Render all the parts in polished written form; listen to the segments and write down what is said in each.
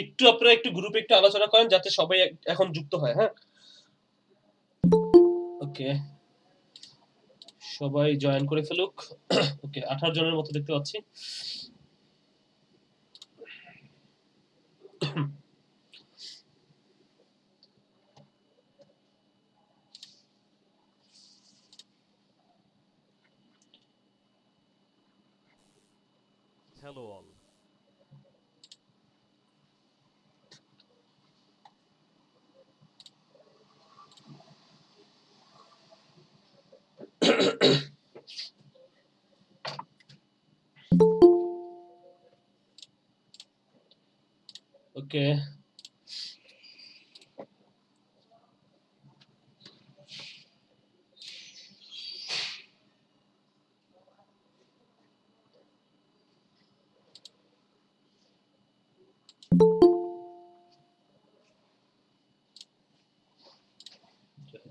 একটু আপনারা একটু গ্রুপে একটু আলোচনা করেন যাতে সবাই এখন যুক্ত হয়। হ্যাঁ, ওকে, সবাই জয়েন করে ফেলুক। ওকে, 18 জনের মতো দেখতে পাচ্ছি। Hello all. ওকে,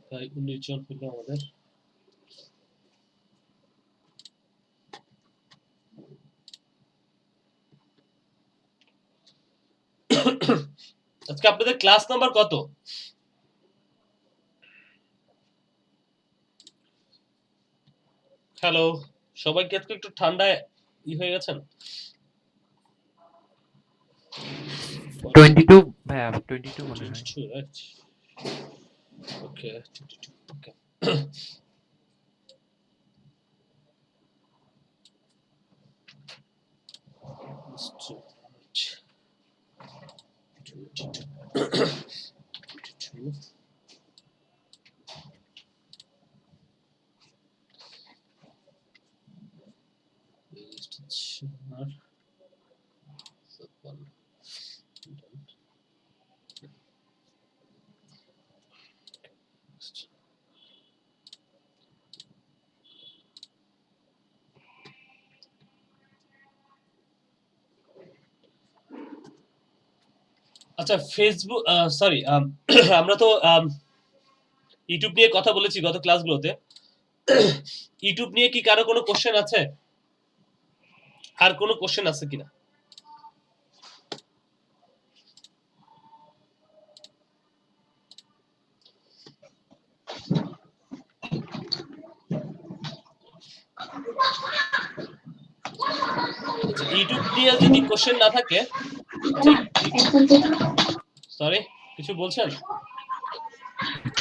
প্রায় 19 জন হলো আমাদের। আজকে আপনাদের ক্লাস নাম্বার কত? হ্যালো, সবাই কি আজকে একটু ঠান্ডায় হয়ে গেছেন? 22 ভাইয়া 22 মনে হয় 22, right? Okay, 22. Okay. Let's do it. 22. 22. আচ্ছা, ফেসবুক, সরি, আমরা তো ইউটিউব নিয়ে কথা বলেছি গত ক্লাসগুলোতে। ইউটিউব নিয়ে কি কারো কোনো কোশ্চেন আছে? আর কোনো কোশ্চেন আছে কিনা? ইউটিউব নিয়ে যদি কোশ্চেন না থাকে, সরি, কিছু বলছেন?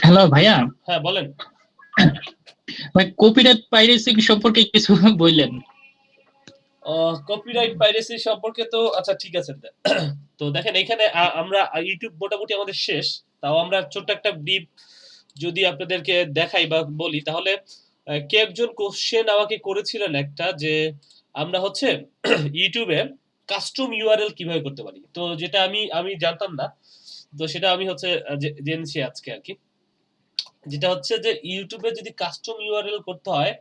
হ্যালো ভাইয়া। হ্যাঁ, বলেন। ভাই, কপিরাইট পাইরেসি সম্পর্কে কিছু বললেন। কপিরাইট পাইরেসি সম্পর্কে তো আচ্ছা ঠিক আছে। তো দেখেন, এখানে আমরা ইউটিউব মোটামুটি আমাদের শেষ। তাও আমরা ছোট্ট একটা ডিপ যদি আপনাদেরকে দেখাই বা বলি, তাহলে কে একজন কোশ্চেন আমাকে করেছিলেন একটা, যে আমরা হচ্ছে ইউটিউবে কাস্টম ইউআরএল কিভাবে করতে পারি। তো যেটা আমি আমি জানতাম না, তো সেটা আমি হচ্ছে জেনেছি আজকে আর কি। যেটা হচ্ছে যে ইউটিউবে যদি কাস্টম ইউআরএল করতে হয়,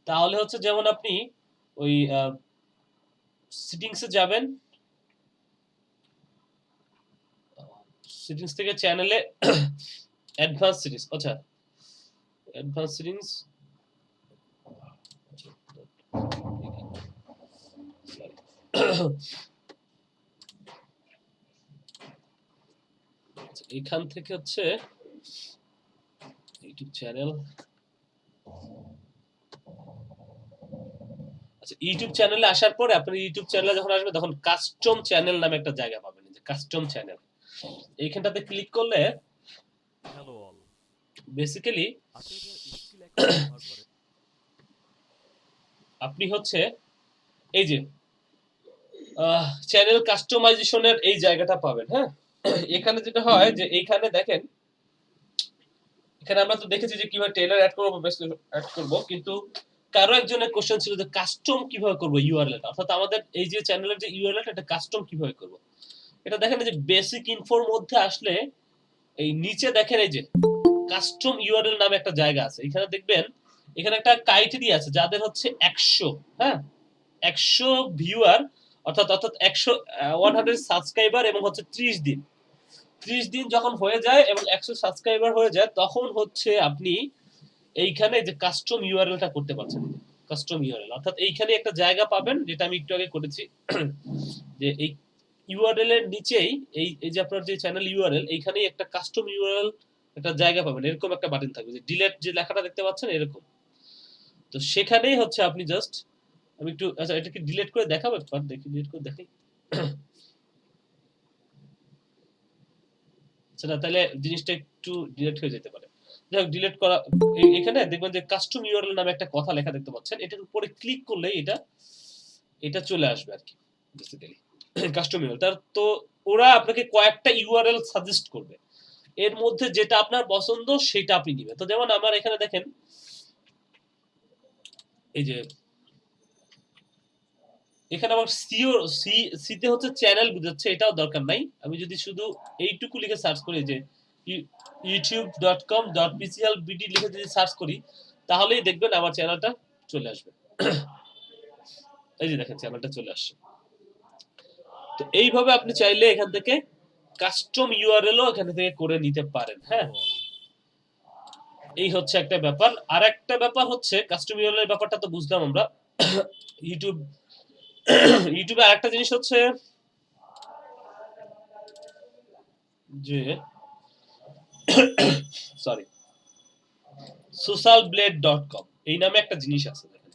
তাহলে হচ্ছে যেমন আপনি ওই সেটিংসে যাবেন, সেটিংস থেকে চ্যানেলে অ্যাডভান্স সেটিংস, আচ্ছা অ্যাডভান্স সেটিংস, এখান থেকে হচ্ছে ইউটিউব চ্যানেল, আচ্ছা ইউটিউব চ্যানেলে আসার পরে আপনি ইউটিউব চ্যানেলে যখন আসবে তখন কাস্টম চ্যানেল নামে একটা জায়গা পাবেন, যে কাস্টম চ্যানেল। এইখানটাতে ক্লিক করলে Hello all. বেসিক্যালি আপনি আপনার স্কিল অ্যাকাউন্ট ব্যবহার করে আপনি হচ্ছে এই যে চ্যানেল কাস্টমাইজেশনের এই জায়গাটা পাবেন। হ্যাঁ, এখানে যেটা হয় যে এইখানে দেখেন, এখানে আমরা তো দেখেছি যে কিভাবে টেলার অ্যাড করব, বেস্ট অ্যাড করব, কিন্তু কারো একজনের কোশ্চেন ছিল যে কাস্টম কিভাবে করব ইউআরএল, অর্থাৎ আমাদের এই যে চ্যানেলের যে ইউআরএল এটা কাস্টম কিভাবে করব। এটা দেখেন যে বেসিক ইনফোর মধ্যে আসলে এই নিচে দেখেন এই যে কাস্টম ইউআরএল নামে একটা জায়গা আছে। এখানে দেখবেন এখানে একটা ক্রাইটেরিয়া আছে যাদের হচ্ছে 100, হ্যাঁ 100 ভিউয়ার অর্থাৎ 100 সাবস্ক্রাইবার এবং হচ্ছে 30 দিন যখন হয়ে যায় এবং 100 সাবস্ক্রাইবার হয়ে যায়, তখন হচ্ছে আপনি এইখানে যে কাস্টম ইউআরএলটা করতে পারছেন। কাস্টম ইউআরএল অর্থাৎ এইখানে একটা জায়গা পাবেন, যেটা আমি একটু আগে করেছি, যে এই ইউআরএল এর নিচেই এই যে আপনার যে চ্যানেল ইউআরএল, এইখানেই একটা কাস্টম ইউআরএল একটা জায়গা পাবেন, এরকম একটা বাটন থাকবে, যে ডিলেট যে লেখাটা দেখতে পাচ্ছেন এরকম। তো সেখানেই হচ্ছে আপনি জাস্ট, আমি একটু আচ্ছা এটাকে ডিলিট করে দেখাবো একবার, দেখি ডিলিট করে দেখাই। আচ্ছা না, তাহলে জিনিসটা একটু ডিলিট হয়ে যেতে পারে। যাই হোক, ডিলিট করা, এখানে দেখবেন যে কাস্টম ইউআরএল নামে একটা কথা লেখা দেখতে পাচ্ছেন, এটার উপরে ক্লিক করলে এটা চলে আসবে আর কি, বেসিক্যালি কাস্টম ইউআরএল। তার তো ওরা আপনাকে কয়েকটা ইউআরএল সাজেস্ট করবে, এর মধ্যে যেটা আপনার পছন্দ সেটা আপনি নেবেন। তো যেমন আমার এখানে দেখেন, এই যে এখানে আমার সিতে হচ্ছে চ্যানেল বুঝাচ্ছে, এটাও দরকার নাই। আমি যদি শুধু এইটুকু লিখে সার্চ করি, যে youtube.com.pclbd লিখে যদি সার্চ করি, তাহলেই দেখবেন আমার চ্যানেলটা চলে আসবে। এই যে দেখেন চ্যানেলটা চলে আসছে। তো এইভাবে আপনি চাইলে এখান থেকে কাস্টম ইউআরএলও এখান থেকে করে নিতে পারেন। হ্যাঁ, Hello all. এই হচ্ছে একটা ব্যাপার। আর একটা ব্যাপার হচ্ছে কাস্টম ইউআরএল এর ব্যাপারটা তো বুঝলাম আমরা। ইউটিউবে আরেকটা জিনিস হচ্ছে যে, সরি, socialblade.com এই নামে একটা জিনিস আছে। দেখেন,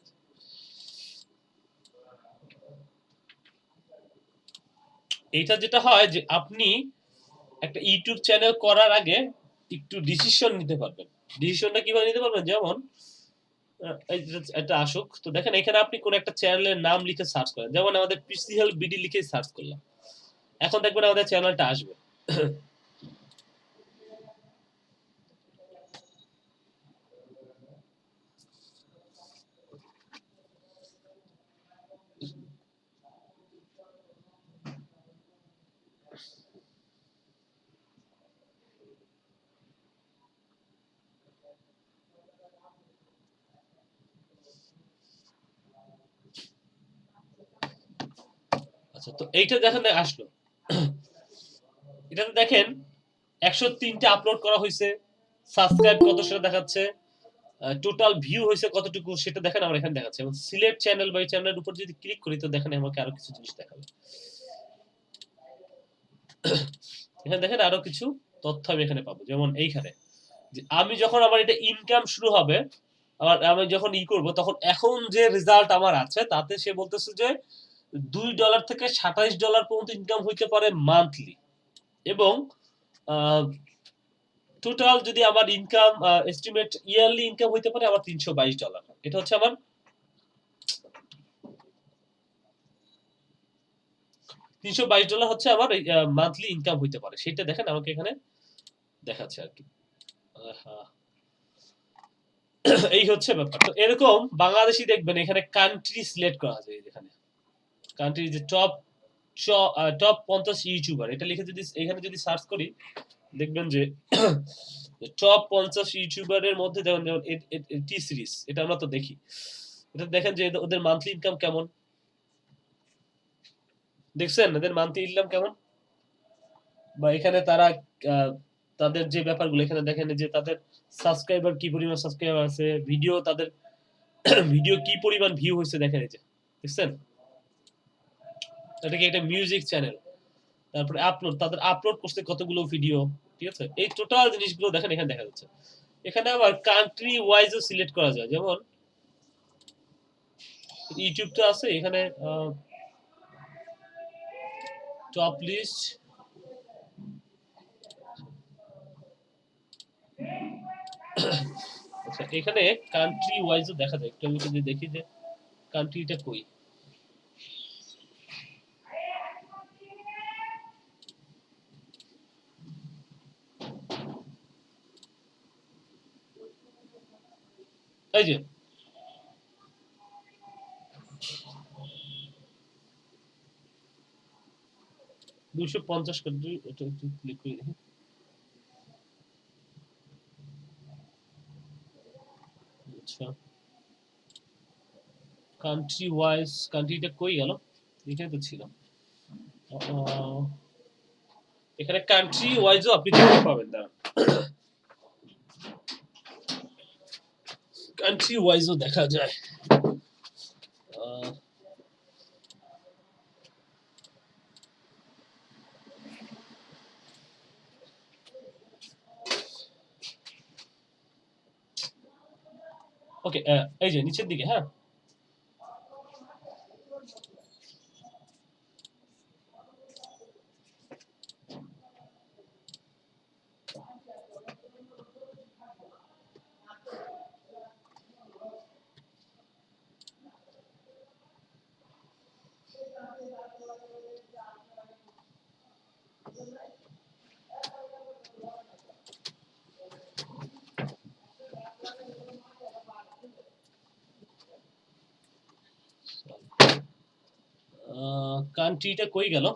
এইটা যেটা হয় যে আপনি একটা ইউটিউব চ্যানেল করার আগে একটু ডিসিশন নিতে পারবেন। ডিসিশনটা কিভাবে নিতে পারবেন, যেমন এটা আসুক, তো দেখেন এখানে আপনি কোন একটা চ্যানেলের নাম লিখে সার্চ করেন, যেমন আমাদের পিসি হেল্প বিডি লিখে সার্চ করলাম, এখন দেখবেন আমাদের চ্যানেলটা আসবে। আচ্ছা, তো এইটা দেখেন আসলো। এটাতে দেখেন 103টা আপলোড করা হয়েছে, সাবস্ক্রাইব কত সেটা দেখাচ্ছে, টোটাল ভিউ হয়েছে কতটুকু সেটা দেখেন আমার এখানে দেখাচ্ছে। এবং সিলেক্ট চ্যানেল বা চ্যানেলের উপর যদি ক্লিক করি, তো দেখেন আমাকে আরো কিছু জিনিস দেখাবে। এখানে দেখেন আরো কিছু তথ্য আমি এখানে পাবো, যেমন এইখানে যে আমি যখন আমার এটা ইনকাম শুরু হবে, আমি যখন করব, তখন এখন যে রেজাল্ট আমার আছে তাতে সে বলতেছে যে $2 থেকে $27 পর্যন্ত ইনকাম হইতে পারে মান্থলি, এবং টোটাল যদি আমার ইনকাম এস্টিমেট ইয়ারলি ইনকাম হইতে পারে আমার $322। এটা হচ্ছে আমার $322 হচ্ছে আমার মান্থলি ইনকাম হইতে পারে, সেটা দেখেন আমাকে এখানে দেখাচ্ছে আর কি। এই হচ্ছে ব্যাপার। তো এরকম বাংলাদেশি দেখবেন এখানে কান্ট্রি সিলেক্ট করা যায়, এখানে কান্ট্রি যে টপ 50 ইউটিউবার, এটা লিখে যদি এখানে যদি সার্চ করি, দেখবেন যে টপ 50 ইউটিউবারের মধ্যে যেমন টি সিরিজ, এটা আমরা তো দেখি, এটা দেখেন যে ওদের মান্থলি ইনকাম কেমন, দেখছেন এদের মান্থলি ইনকাম কেমন, বা এখানে তারা তাদের যে ব্যাপারগুলো এখানে দেখেন, যে তাদের সাবস্ক্রাইবার কি পরিমাণ সাবস্ক্রাইবার আছে, ভিডিও তাদের ভিডিও কি পরিমাণ ভিউ হয়েছে দেখেন, এই যে দেখছেন, এটা কি একটা মিউজিক চ্যানেল, তারপরে আপলোড, তাদের আপলোড করতে কতগুলো ভিডিও, ঠিক আছে, এই টোটাল জিনিসগুলো দেখেন এখানে দেখা যাচ্ছে। এখানে আবার কান্ট্রি ওয়াইজও সিলেক্ট করা যায়, যেমন ইউটিউবটা আছে এখানে, টপ লিস্ট, আচ্ছা এখানে কান্ট্রি ওয়াইজও দেখা যায়, একটু আমি যদি দেখি যে কান্ট্রিটা কই, এই যে 250 কান্ট্রি, এটা একটু ক্লিক করে দেখি। আচ্ছা, কান্ট্রি ওয়াইজ কান্ট্রিটা কই গেল, এখানে তো ছিল। এখানে কান্ট্রি ওয়াইজও আপনি দেখতে পাবেন। দাঁড়ান, কান্ট্রি ওয়াইজও দেখা যায়। ওকে, এই যে নিচের দিকে, হ্যাঁ, কান্ট্রিটা কই গেল?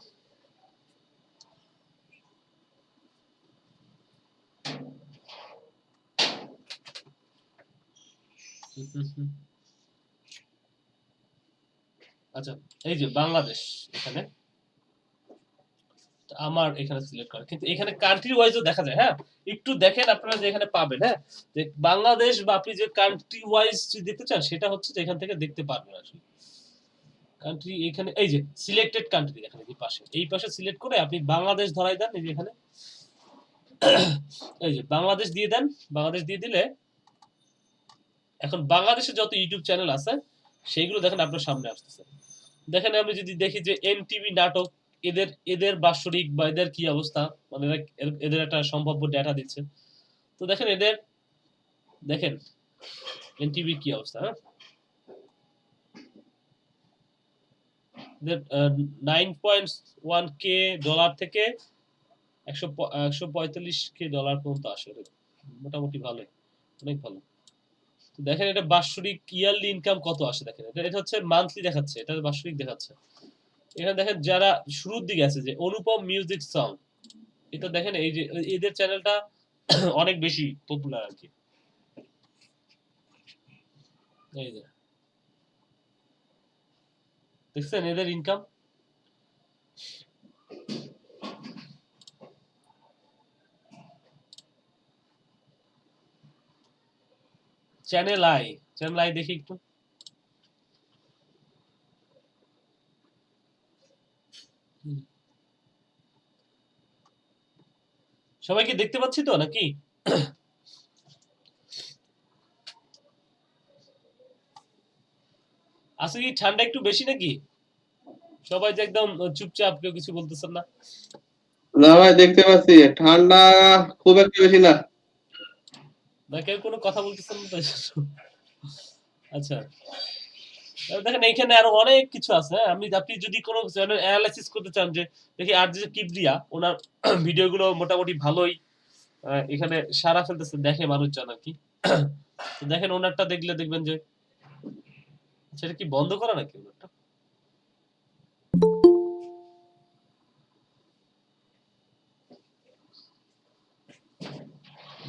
আচ্ছা, এই যে বাংলাদেশ, এখানে আমার এখানে সিলেক্ট করা, কিন্তু এখানে কান্ট্রি ওয়াইজও দেখা যায়। হ্যাঁ, একটু দেখেন আপনারা যে এখানে পাবেন, হ্যাঁ, যে বাংলাদেশ বা আপনি যে কান্ট্রি ওয়াইজ যদি দেখতে চান সেটা হচ্ছে যে এখান থেকে দেখতে পারবেন আসলে। কান্ট্রি এখানে এই যে সিলেক্টেড কান্ট্রি, এখানে এই পাশে সিলেক্ট করে আপনি বাংলাদেশ ধরাই দেন। এই যে এখানে এই যে বাংলাদেশ দিয়ে দেন। বাংলাদেশ দিয়ে দিলে এখন বাংলাদেশে যত ইউটিউব চ্যানেল আছে সেইগুলো দেখেন আপনার সামনে আসতেছে। দেখেন আমি যদি দেখি যে এনটিভি নাটক, এদের বাৎসরিক বা এদের কি অবস্থা, মানে এদের একটা সম্ভাব্য ডেটা দিচ্ছে। তো দেখেন দেখেন এনটিভির কি অবস্থা, হ্যাঁ, এদের 9.1 কে ডলার থেকে 145 কে ডলার পর্যন্ত আসে, মোটামুটি ভালোই, অনেক ভালো। তো দেখেন এটা বাৎসরিক ইয়ারলি ইনকাম কত আসে, দেখেন এটা হচ্ছে মান্থলি দেখাচ্ছে, এটা বাৎসরিক দেখাচ্ছে। এখানে দেখেন যারা শুরুর দিকে আছে, যে অনুপম মিউজিক সং, এটা দেখেন এই যে এদের চ্যানেলটা অনেক বেশি পপুলার আর কি। এই যে দেখছেন এদের ইনকাম। চ্যানেল আই দেখি একটু। সবাইকে দেখতে পাচ্ছি তো নাকি? আজকে কি ঠান্ডা একটু বেশি নাকি? সবাই যে একদম চুপচাপ, কেউ কিছু বলতেছেন না। না ভাই, দেখতে পাচ্ছি ঠান্ডা খুব একটা বেশি না। না কেউ কোনো কথা বলতেছেন না তো? আচ্ছা, দেখেন এইখানে আরো অনেক কিছু আছে। হ্যাঁ? আপনি যদি কোনো চ্যানেল অ্যানালাইসিস করতে চান, যে দেখি আরজে কিবরিয়া, ওনার ভিডিওগুলো মোটামুটি ভালোই এখানে সারা ফেলতেছে, দেখে মানুষজন আর কি। তো দেখেন ওনারটা দেখলে দেখবেন যে সেটা কি বন্ধ করা নাকি ওনারটা?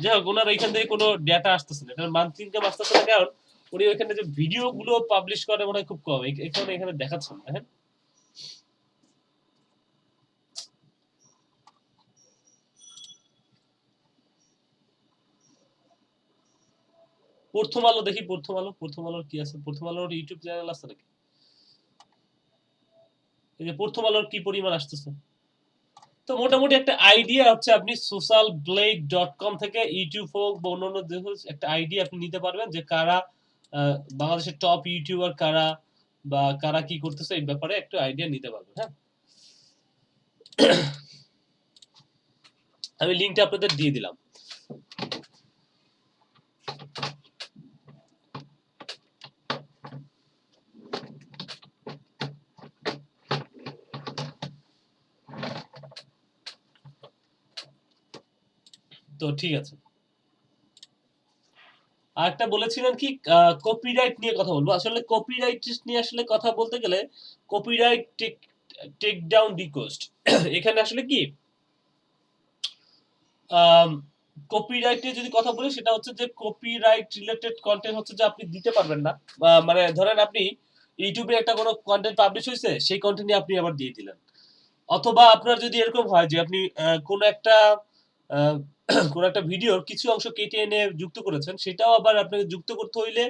যাই হোক, ওনার এখান থেকে কোনো ডেটা আসতেছে না, এটা মান্থলি ইনকাম আসতেছে না, কারণ উনি ওইখানে যে ভিডিও গুলো পাবলিশ করে মনে হয় খুব কম, এখানে দেখাচ্ছে না। দেখেন প্রথম আলো দেখি, প্রথম আলোর কি আছে? প্রথম আলোর ইউটিউব চ্যানেল আছে নাকি? এই যে প্রথম আলোর কি পরিমাণ আসতেছে। তো মোটামুটি একটা আইডিয়া হচ্ছে, আপনি socialblade.com থেকে ইউটিউব হোক বা অন্যান্য একটা আইডিয়া আপনি নিতে পারবেন, যে কারা বাংলাদেশের টপ ইউটিউবার কারা, বা কারা কি করতেছে, এই ব্যাপারে একটা আইডিয়া নিতে পারবেন। হ্যাঁ, আমি লিঙ্কটা আপনাদের দিয়ে দিলাম। তো ঠিক আছে, আরেকটা বলেছিলেন কি কপিরাইট নিয়ে কথা বলবো। আসলে কপিরাইট নিয়ে আসলে কথা বলতে গেলে, কপিরাইট টেক ডাউন রিকোয়েস্ট, এখানে আসলে কি কপিরাইটে যদি কথা বলি, সেটা হচ্ছে যে কপিরাইট রিলেটেড কন্টেন্ট হচ্ছে যে আপনি দিতে পারবেন না। মানে ধরেন আপনি ইউটিউবে একটা কোনো কন্টেন্ট পাবলিশ হয়েছে, সেই কন্টেন্ট আপনি আবার দিয়ে দিলেন। অথবা আপনার যদি এরকম হয় যে আপনি কোনো একটা আহ, কোনো একটা ভিডিওর কিছু অংশ কেটে এনে যুক্ত করেছেন, সেটাও আবার আপনাকে যুক্ত করতে হইলে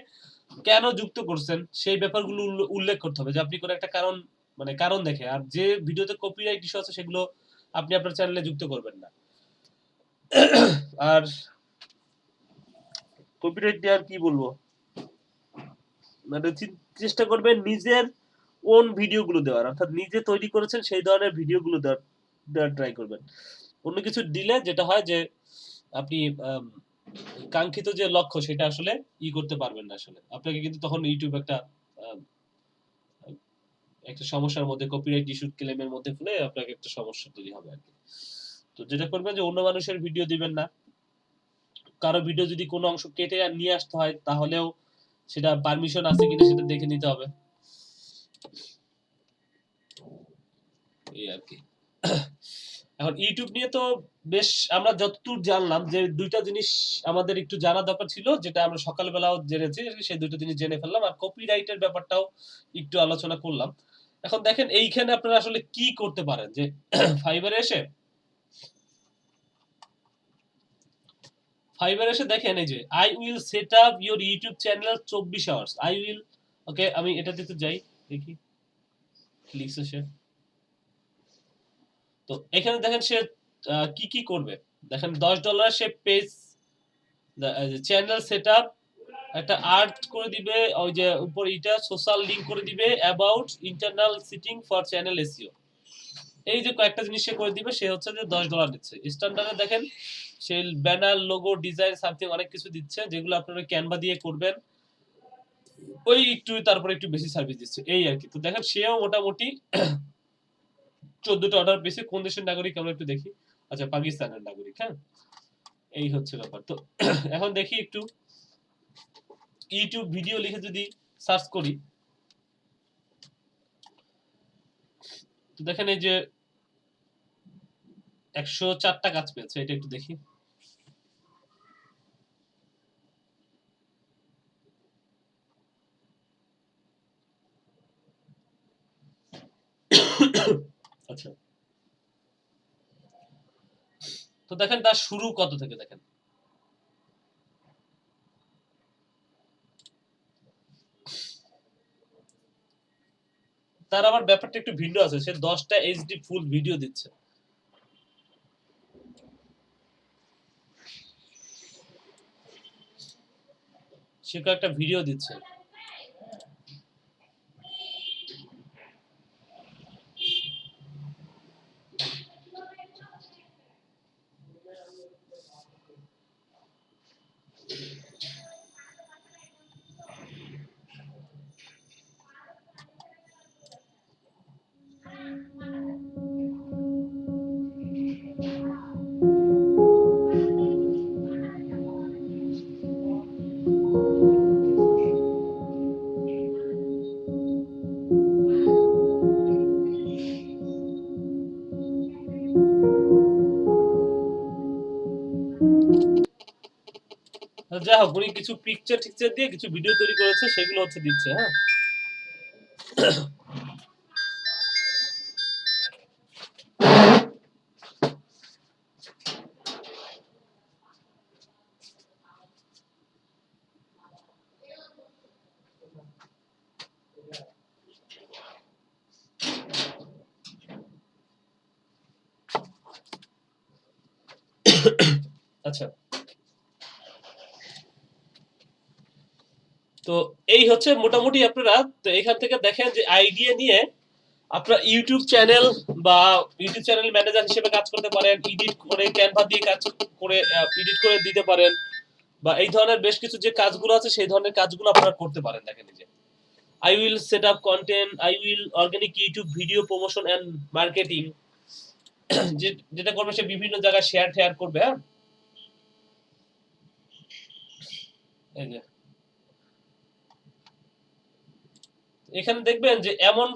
কেন যুক্ত করছেন সেই ব্যাপারগুলো উল্লেখ করতে হবে, যে আপনি কোনো একটা কারণ, মানে কারণ দেখে। আর যে ভিডিওতে কপিরাইট ইস্যু আছে সেগুলো আপনি আপনার চ্যানেলে যুক্ত করবেন না। আর কপিরাইট দিয়ে আর কি বলবো, মানে চেষ্টা করবেন নিজের ওন ভিডিওগুলো দেওয়ার, অর্থাৎ নিজে তৈরি করেছেন সেই ধরনের ভিডিওগুলো দেওয়ার ট্রাই করবেন। অন্য কিছু দিলে যেটা হয় যে আপনি কাঙ্ক্ষিত যে লক্ষ্য সেটা আসলে করতে পারবেন না। আসলে আপনাকে কিন্তু তখন ইউটিউব একটা আম, একটা সমস্যার মধ্যে, কপিরাইট ইস্যু ক্লেমের মধ্যে ফেলে আপনাকে একটা সমস্যা তৈরি হবে আর কি। তো যেটা করবেন যে অন্য মানুষের ভিডিও দিবেন না। কারো ভিডিও যদি কোনো অংশ কেটে নিয়ে আসতে হয়, তাহলেও সেটা পারমিশন আছে কিনা সেটা দেখে নিতে হবে, এই আর কি। এখন ইউটিউব নিয়ে তো বেশ আমরা যতদূর জানলাম, যে দুইটা জিনিস আমাদের একটু জানা দরকার ছিল, যেটা আমরা সকালবেলাও জেনেছি, সেই দুটো জিনিস জেনে ফেললাম। আর কপিরাইটের ব্যাপারটাও একটু আলোচনা করলাম। এখন দেখেন এইখানে আপনারা আসলে কি করতে পারেন, যে ফাইবারে এসে দেখেন এই যে I will set up your YouTube channel 24 hours I will. Okay, আমি এটা দিতে যাই, দেখি কি লিখছে সে। তো এখানে দেখেন সে কি কি করবে। দেখেন $10 সে পেজ চ্যানেল সেটআপ, একটা আর্ট করে দিবে, ওই যে উপর এটা সোশ্যাল লিংক করে দিবে, about internal setting for channel SEO. এই যে কয়েকটা জিনিস সে করে দিবে, সে হচ্ছে যে $10 দিচ্ছে। স্ট্যান্ডার্ডে দেখেন সে ব্যানার, লোগো, ডিজাইন, সামথিং অনেক কিছু দিচ্ছে, যেগুলো আপনারা ক্যানভা দিয়ে করবেন। ওই একটু তারপরে একটু বেশি সার্ভিস দিচ্ছে, এই আর কি। তো দেখেন সেও মোটামুটি 14টা অর্ডার পেয়েছে। কোন দেশের নাগরিক আমরা একটু দেখি। আচ্ছা, পাকিস্তানের নাগরিক। হ্যাঁ, এই হচ্ছে ব্যাপার। তো এখন দেখি একটু ইউটিউব ভিডিও লিখে যদি সার্চ করি, তো দেখেন এই যে 104টা কাজ পেয়েছে। এটা একটু দেখি। আচ্ছা, তো দেখেন তার শুরু কত থেকে দেখেন। তার আবার ব্যাপারটা একটু ভিন্ন আছে, সে 10টা এইচডি ফুল ভিডিও দিচ্ছে। সে কয়েকটা ভিডিও দিচ্ছে। যাই হোক, উনি কিছু পিকচার টিকচার দিয়ে কিছু ভিডিও তৈরি করেছে, সেগুলো হচ্ছে দিচ্ছে। হ্যাঁ, আচ্ছা। তো এই হচ্ছে মোটামুটি আপনারা। তো এখান থেকে দেখেন যে আইডিয়া নিয়ে আপনার ইউটিউব চ্যানেল বা ইউটিউব চ্যানেল ম্যানেজার হিসেবে কাজ করতে পারেন, এডিট করে ক্যানভা দিয়ে কাজ করে এডিট করে দিতে পারেন, বা এই ধরনের বেশ কিছু যে কাজগুলো আছে সেই ধরনের কাজগুলো আপনারা করতে পারেন। দেখেন এই যে I will set up content, I will organic YouTube video promotion and marketing, যেটা করবে সে বিভিন্ন জায়গায় শেয়ার করবে। হ্যাঁ, এই যে এখানে দেখবেন যে এমন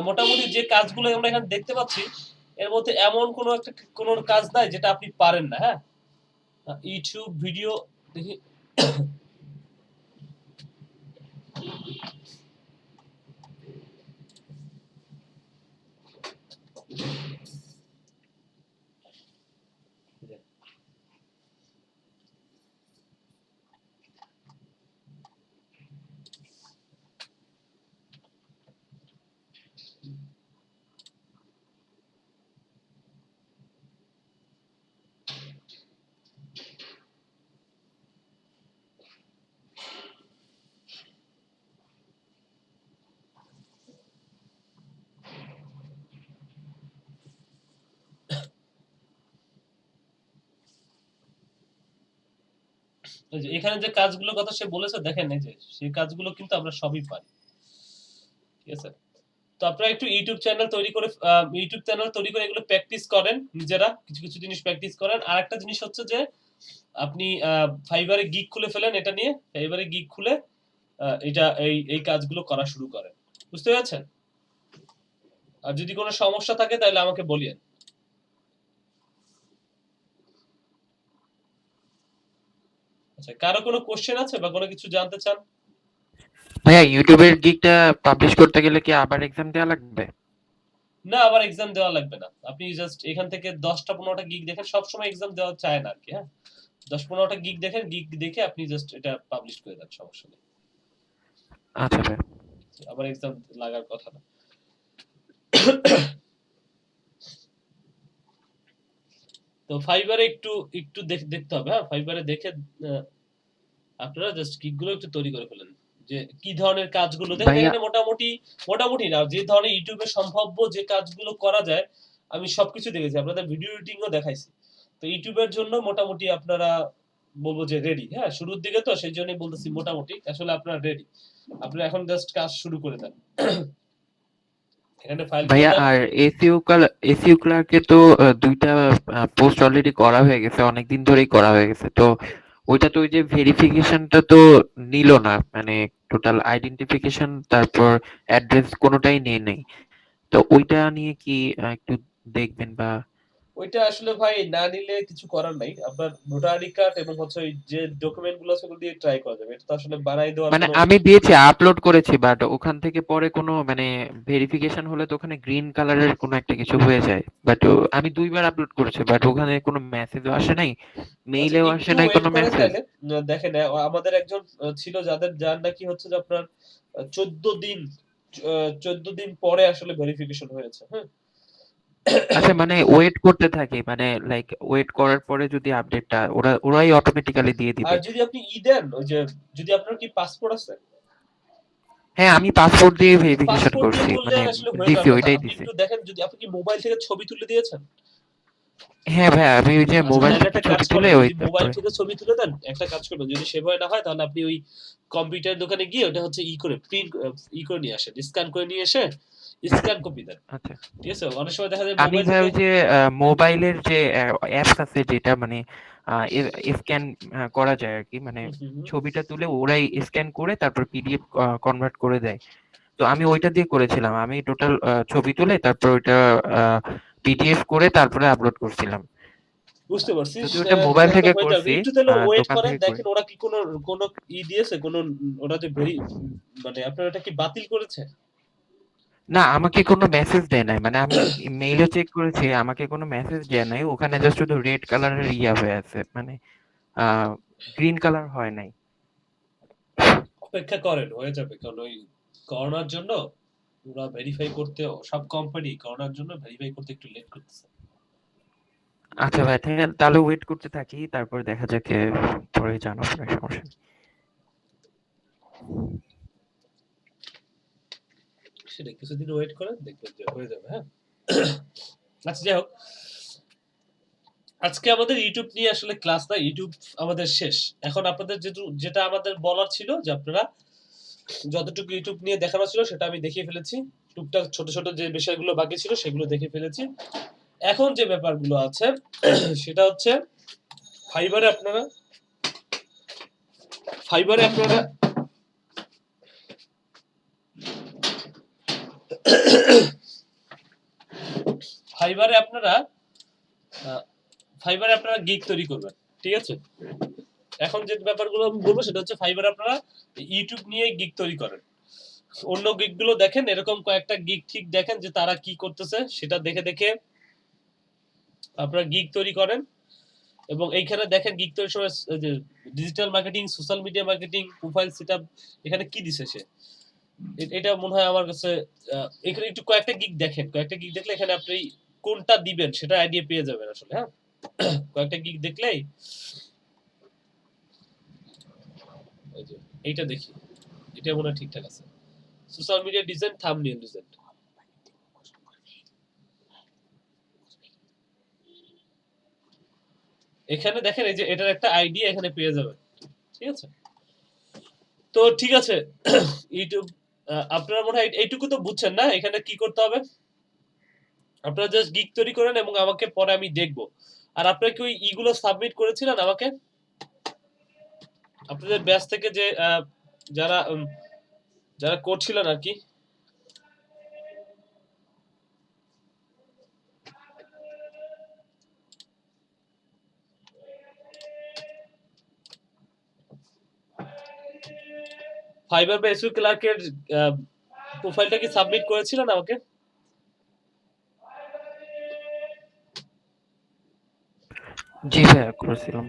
মোটামুটি যে কাজগুলো আমরা এখানে দেখতে পাচ্ছি, এর মধ্যে এমন কোনো কাজ নাই যেটা আপনি পারেন না। হ্যাঁ, ইউটিউব ভিডিও দেখি। এই যে এখানে যে কাজগুলোর কথা সে বলেছে দেখেন, এই যে সেই কাজগুলো কিন্তু আমরা সবই পারি। ঠিক আছে? তো আপনারা একটু ইউটিউব চ্যানেল তৈরি করে এগুলো প্র্যাকটিস করেন নিজেরা, কিছু কিছু জিনিস প্র্যাকটিস করেন। আর একটা জিনিস হচ্ছে যে আপনি ফাইবারে গিগ খুলে ফেলেন, এটা নিয়ে ফাইবারে গিগ খুলে এটা এই কাজগুলো করা শুরু করেন। বুঝতে পেরেছেন? আর যদি কোনো সমস্যা থাকে তাহলে আমাকে বলিয়েন। আচ্ছা, কারো কোনো কোশ্চেন আছে বা কোনো কিছু জানতে চান? ভাইয়া ইউটিউবের গিগটা পাবলিশ করতে গেলে কি আবার এক্সাম দেওয়া লাগবে? না, আবার এক্সাম দেওয়া লাগবে না। আপনি জাস্ট এখান থেকে ১০টা ১৫টা গিগ দেখেন, সবসময় এক্সাম দেওয়া চায় না আরকি, হ্যাঁ? ১০-১৫টা গিগ দেখেন, গিগ দেখে আপনি জাস্ট এটা পাবলিশ করে দেন, সমস্যা নেই। আচ্ছা ভাই। আবার এক্সাম লাগার কথা না। তো ফাইবারে একটু একটু দেখতে হবে, হ্যাঁ? ফাইবারে দেখে আপনারা জাস্ট গিগগুলো একটু তৈরি করে ফেলেন। যে কি ধরনের কাজগুলো দেখেন ভাইয়া এখানে মোটামুটি না, যে ধরনের ইউটিউবে সম্ভাব্য যে কাজগুলো করা যায় আমি সবকিছু দেখেছি, আপনাদের ভিডিও এডিটিংও দেখাইছি। তো ইউটিউবের জন্য মোটামুটি আপনারা বলবো যে রেডি, হ্যাঁ? শুরুর দিকে তো সেই জন্যই বলতেছি মোটামুটি, আসলে আপনারা রেডি। আপনারা এখন জাস্ট কাজ শুরু করে দেন। এখানে ফাইলগুলো ভাইয়া দেন। আর এসইউ ক্লার্কে তো ২টা পোস্ট অলরেডি করা হয়ে গেছে, অনেকদিন ধরেই করা হয়ে গেছে। তো ওইটা তো ওই যে ভেরিফিকেশনটা তো নিল না, মানে টোটাল আইডেন্টিফিকেশন তারপর অ্যাড্রেস কোনোটাই নিয়ে নেই। তো ওইটা নিয়ে কি একটু দেখবেন বা ওইটা আসলে ভাই না নিলে কিছু করার নাই। আপনার ভোটার আইডি কার্ড এবং হচ্ছে ওই যে ডকুমেন্ট গুলো আছে ওগুলো দিয়ে ট্রাই করা যাবে। এটা তো আসলে বানাই দেওয়ার মানে কোনো আমি দিয়েছি, আপলোড করেছি, বাট ওখান থেকে পরে কোনো মানে ভেরিফিকেশন হলে তো ওখানে গ্রিন কালারের কোনো একটা কিছু হয়ে যায়। বাট আমি ২ বার আপলোড করেছি, বাট ওখানে কোনো মেসেজও আসে নাই, আচ্ছা, মেইলেও আসে একটু নাই ওয়েট কোনো করেন মেসেজ। তাইলে। দেখেন আমাদের একজন ছিল যার নাকি হচ্ছে যে আপনার ১৪ দিন ১৪ দিন পরে আসলে ভেরিফিকেশন হয়েছে। হ্যাঁ? আচ্ছা, মানে ওয়েট করতে থাকি, মানে লাইক ওয়েট করার পরে যদি আপডেটটা ওরাই অটোমেটিক্যালি দিয়ে আর দিবে। যদি আপনি দেন, ওই যে যদি আপনার কি পাসপোর্ট আছে? হ্যাঁ, আমি পাসপোর্ট দিয়ে ভেরিফিকেশন পাসপোর্ট দিয়ে করছি, করলে মানে আসলে হয়ে দিছি, যাবে না। ওইটাই আপনি দিছি। একটু দেখেন, যদি আপনি কি মোবাইল থেকে ছবি তুলে দিয়েছেন? হ্যাঁ ভাই, আমি ওই যে আচ্ছা, মোবাইল তাহলে থেকে একটা কাজ ছবি তুলে করেন, ওই যদি মোবাইল তারপরে। থেকে ছবি তুলে দেন, একটা কাজ করবেন, যদি সেভাবে না হয় তাহলে আপনি ওই কম্পিউটার দোকানে গিয়ে ওটা হচ্ছে করে প্রিন্ট করে নিয়ে আসেন, স্ক্যান করে নিয়ে এসে স্ক্যান কপি দেন। আচ্ছা, ঠিক আছে? অনেক সময় দেখা যায় আমি মোবাইল ভাই থেকে ওই যে মোবাইলের যে অ্যাপস আছে যেটা মানে স্ক্যান করা যায় আর কি, মানে হুম, হুম, হুম। ছবিটা তুলে ওরাই স্ক্যান করে তারপর পিডিএফ কনভার্ট করে দেয়। তো আমি ওইটা দিয়ে করেছিলাম, আমি টোটাল ছবি তুলে তারপর ওইটা পিডিএফ করে তারপরে আপলোড করছিলাম। বুঝতে পারছি। যদি ওটা মোবাইল তাহলে তো থেকে হয়ে যাবে। করছি, একটু তাহলে ওয়েট দোকান করেন, থেকে করি। দেখেন ওরা কি কোনো দিয়েছে, ওরা যে মানে আপনার এটা কি বাতিল করেছে? না, আমাকে কোনো মেসেজ দেয় নাই, মানে আমি মেইলে চেক করেছি, আমাকে কোনো মেসেজ দেয় নাই। ওখানে জাস্ট শুধু রেড কালারের ইয়া হয়ে আছে, মানে গ্রিন কালার হয় নাই। অপেক্ষা করেন, হয়ে যাবে। কারণ ওই করোনার জন্য ওরা ভেরিফাই করতেও, সব কোম্পানি করোনার জন্য ভেরিফাই করতে একটু লেট করতেছে। আচ্ছা ভাই, তাহলে ওয়েট করতে থাকি, তারপর দেখা যাক পরে জানাবো, সমস্যা নেই। সেটা কিছুদিন ওয়েট করেন, দেখবেন যে হয়ে যাবে, হ্যাঁ? আচ্ছা, যাই হোক, আজকে আমাদের ইউটিউব নিয়ে আসলে ক্লাস না, ইউটিউব আমাদের শেষ। এখন আপনাদের যেটা আমাদের বলার ছিল যে আপনারা যতটুকু ইউটিউব নিয়ে দেখানো ছিল সেটা আমি দেখিয়ে ফেলেছি। টুকটাক ছোট ছোট যে বিষয়গুলো বাকি ছিল সেগুলো দেখে ফেলেছি। এখন যে ব্যাপারগুলো আছে সেটা হচ্ছে ফাইবারে আপনারা ফাইবারে আপনারা ফাইবারে আপনারা ফাইবারে আপনারা গিগ তৈরি করবেন। ঠিক আছে? এখন যে ব্যাপারগুলো আমি বলবো সেটা হচ্ছে ফাইবারে আপনারা ইউটিউব নিয়ে গিগ তৈরি করেন। অন্য গিগ গুলো দেখেন, এরকম কয়েকটা গিগ ঠিক দেখেন যে তারা কি করতেছে, সেটা দেখে দেখে আপনারা গিগ তৈরি করেন। এবং এইখানে দেখেন গিগ তৈরির সময় যে digital marketing, social media marketing, profile setup, এখানে কি দিছে সে, এটা মনে হয় আমার কাছে এখানে একটু কয়েকটা গিগ দেখেন, কয়েকটা গিগ দেখলে এখানে আপনি কোনটা দিবেন সেটা আইডিয়া পেয়ে যাবেন আসলে, হ্যাঁ? কয়েকটা গিগ দেখলেই এই যে এইটা দেখি, এটা মনে হয় ঠিকঠাক আছে। Social media design, thumbnail design. এখানে দেখেন এই যে এটার একটা আইডিয়া এখানে পেয়ে যাবেন। ঠিক আছে? তো ঠিক আছে ইউটিউব আপনারা মনে হয় এইটুকু তো বুঝছেন না এখানে কি করতে হবে? আপনারা জাস্ট গিগ তৈরি করেন এবং আমাকে পরে আমি দেখব। আর আপনারা কি ওই ইগুলো সাবমিট করেছিলেন আমাকে? আপনাদের ব্যাচ থেকে যে যারা যারা করছিলেন আর কি ফাইবার বা এসইউ ক্লার্কের প্রোফাইলটা কি সাবমিট করেছিলেন আমাকে? জি ভাইয়া করেছিলাম।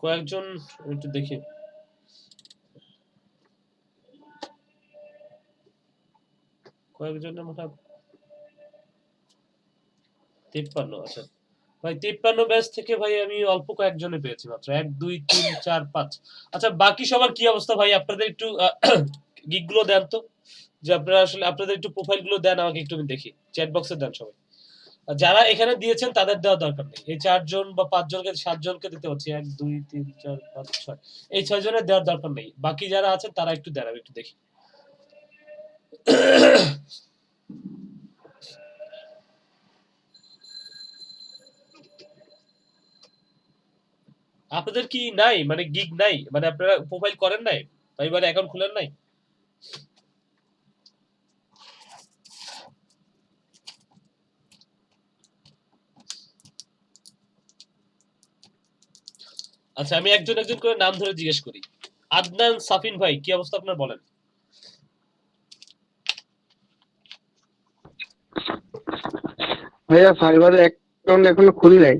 কয়েকজন একটু দেখি কয়েকজনের মনে হয় 53 আচ্ছা ভাই 53 ব্যাচ থেকে ভাই আমি অল্প কয়েকজনে পেয়েছি মাত্র 1 2 3 4 5 আচ্ছা বাকি সবার কি অবস্থা ভাই আপনাদের একটু গিগ গুলো দেন তো যে আপনারা আসলে আপনাদের একটু প্রোফাইল গুলো দেন আমাকে একটু আমি দেখি চ্যাট বক্সে দেন সবাই আর যারা এখানে দিয়েছেন তাদের দেওয়া দরকার নেই এই 4 জন বা 5 জনকে 7 জনকে দিতে হচ্ছে 1 2 3 4 5 6 এই 6 জনের দেওয়ার দরকার নেই বাকি যারা আছেন তারা একটু দেন আমি একটু দেখি আপনাদের কি নাই মানে গিগ নাই মানে আপনারা প্রোফাইল করেন নাই ফাইবার অ্যাকাউন্ট খুলেন নাই আচ্ছা আমি একজন একজন করে নাম ধরে জিজ্ঞেস করি আদনান সাফিন ভাই কি অবস্থা আপনার বলেন ভাইয়া ফাইবারের অ্যাকাউন্ট এখনো খুলি নাই,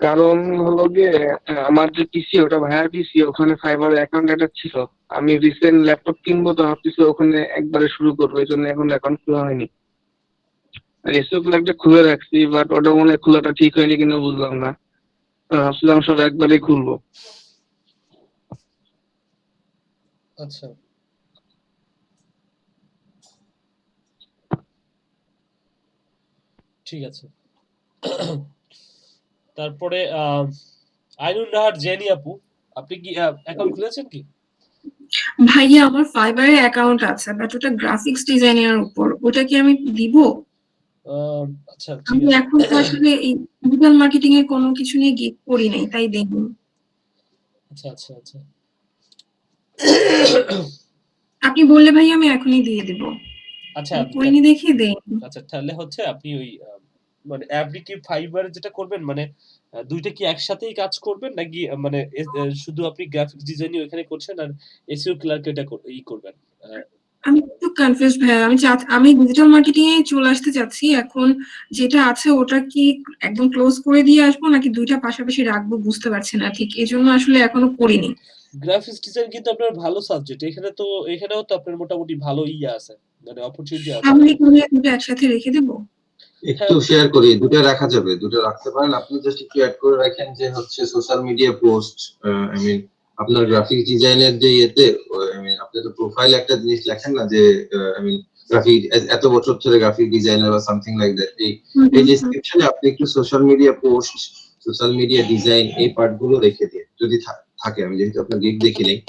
কারণ হলো গিয়ে আমার যে পিসি ওটা ভাইয়ার পিসি, ওখানে ফাইবারের অ্যাকাউন্ট একটা ছিল। আমি রিসেন্ট ল্যাপটপ কিনবো তো ভাবতেছি ওখানে একবারে শুরু করবো, এই জন্য এখন অ্যাকাউন্ট খোলা হয়নি। আর এসও একটা খুলে রাখছি, বাট ওটা মনে হয় খোলাটা ঠিক হয়নি কিনা বুঝলাম না। ভাবছিলাম সব একবারেই খুলবো। আচ্ছা ঠিক আছে তারপরে আইনুন নাহার জেনি আপু আপনি কি অ্যাকাউন্ট খুলেছেন কি ভাইয়া আমার ফাইবারে অ্যাকাউন্ট আছে, বাট ওটা গ্রাফিক্স ডিজাইনের উপর, ওটা কি আমি দিব? আচ্ছা ঠিক আমি আছে এখন তো আসলে এই ডিজিটাল মার্কেটিং এ কোনো কিছু নিয়ে গিগ করি নাই, তাই দেইনি। আচ্ছা আচ্ছা আচ্ছা আপনি বললে ভাই আমি এখনই দিয়ে দিব। আচ্ছা আমি করিনি দেখে দেই। আচ্ছা তাহলে হচ্ছে আপনি ওই মানে অ্যাপ্রি কি ফাইবার যেটা করবেন মানে দুইটা কি একসাথেই কাজ করবেন নাকি মানে শুধু আপনি গ্রাফিক্স ডিজাইনই ওখানে করছেন আর এসইও ক্লার্ক এটা করবেন আমি একটু কনফিউজ ভাইয়া, আমি ডিজিটাল মার্কেটিং এ চলে আসতে চাচ্ছি। এখন যেটা আছে ওটা কি একদম ক্লোজ করে দিয়ে আসবো নাকি দুইটা পাশাপাশি রাখবো বুঝতে পারছি না ঠিক, এজন্য আসলে এখনো করিনি। গ্রাফিক্স ডিজাইন কিন্তু আপনার ভালো সাবজেক্ট এখানেও তো আপনার মোটামুটি ভালো আছে মানে অপরচুনিটি আছে আমি কি দুটো একসাথে রেখে দেবো? একটু শেয়ার করি, দুটো রাখা যাবে, দুটো রাখতে পারেন আপনি। জাস্ট একটু অ্যাড করে রাখেন যে হচ্ছে social media post, I mean আপনার গ্রাফিক ডিজাইনের যে ইয়েতে, আই মিন আপনি তো প্রোফাইল একটা জিনিস লেখেন না যে আই মিন গ্রাফিক এত বছর ধরে গ্রাফিক ডিজাইনার বা সামথিং লাইক দ্যাট, এই ডেসক্রিপশনে আপনি একটু social media post, social media design এই পার্ট গুলো রেখে দিন যদি থাকে। আমি যেহেতু আপনার গিগ দেখি নেই,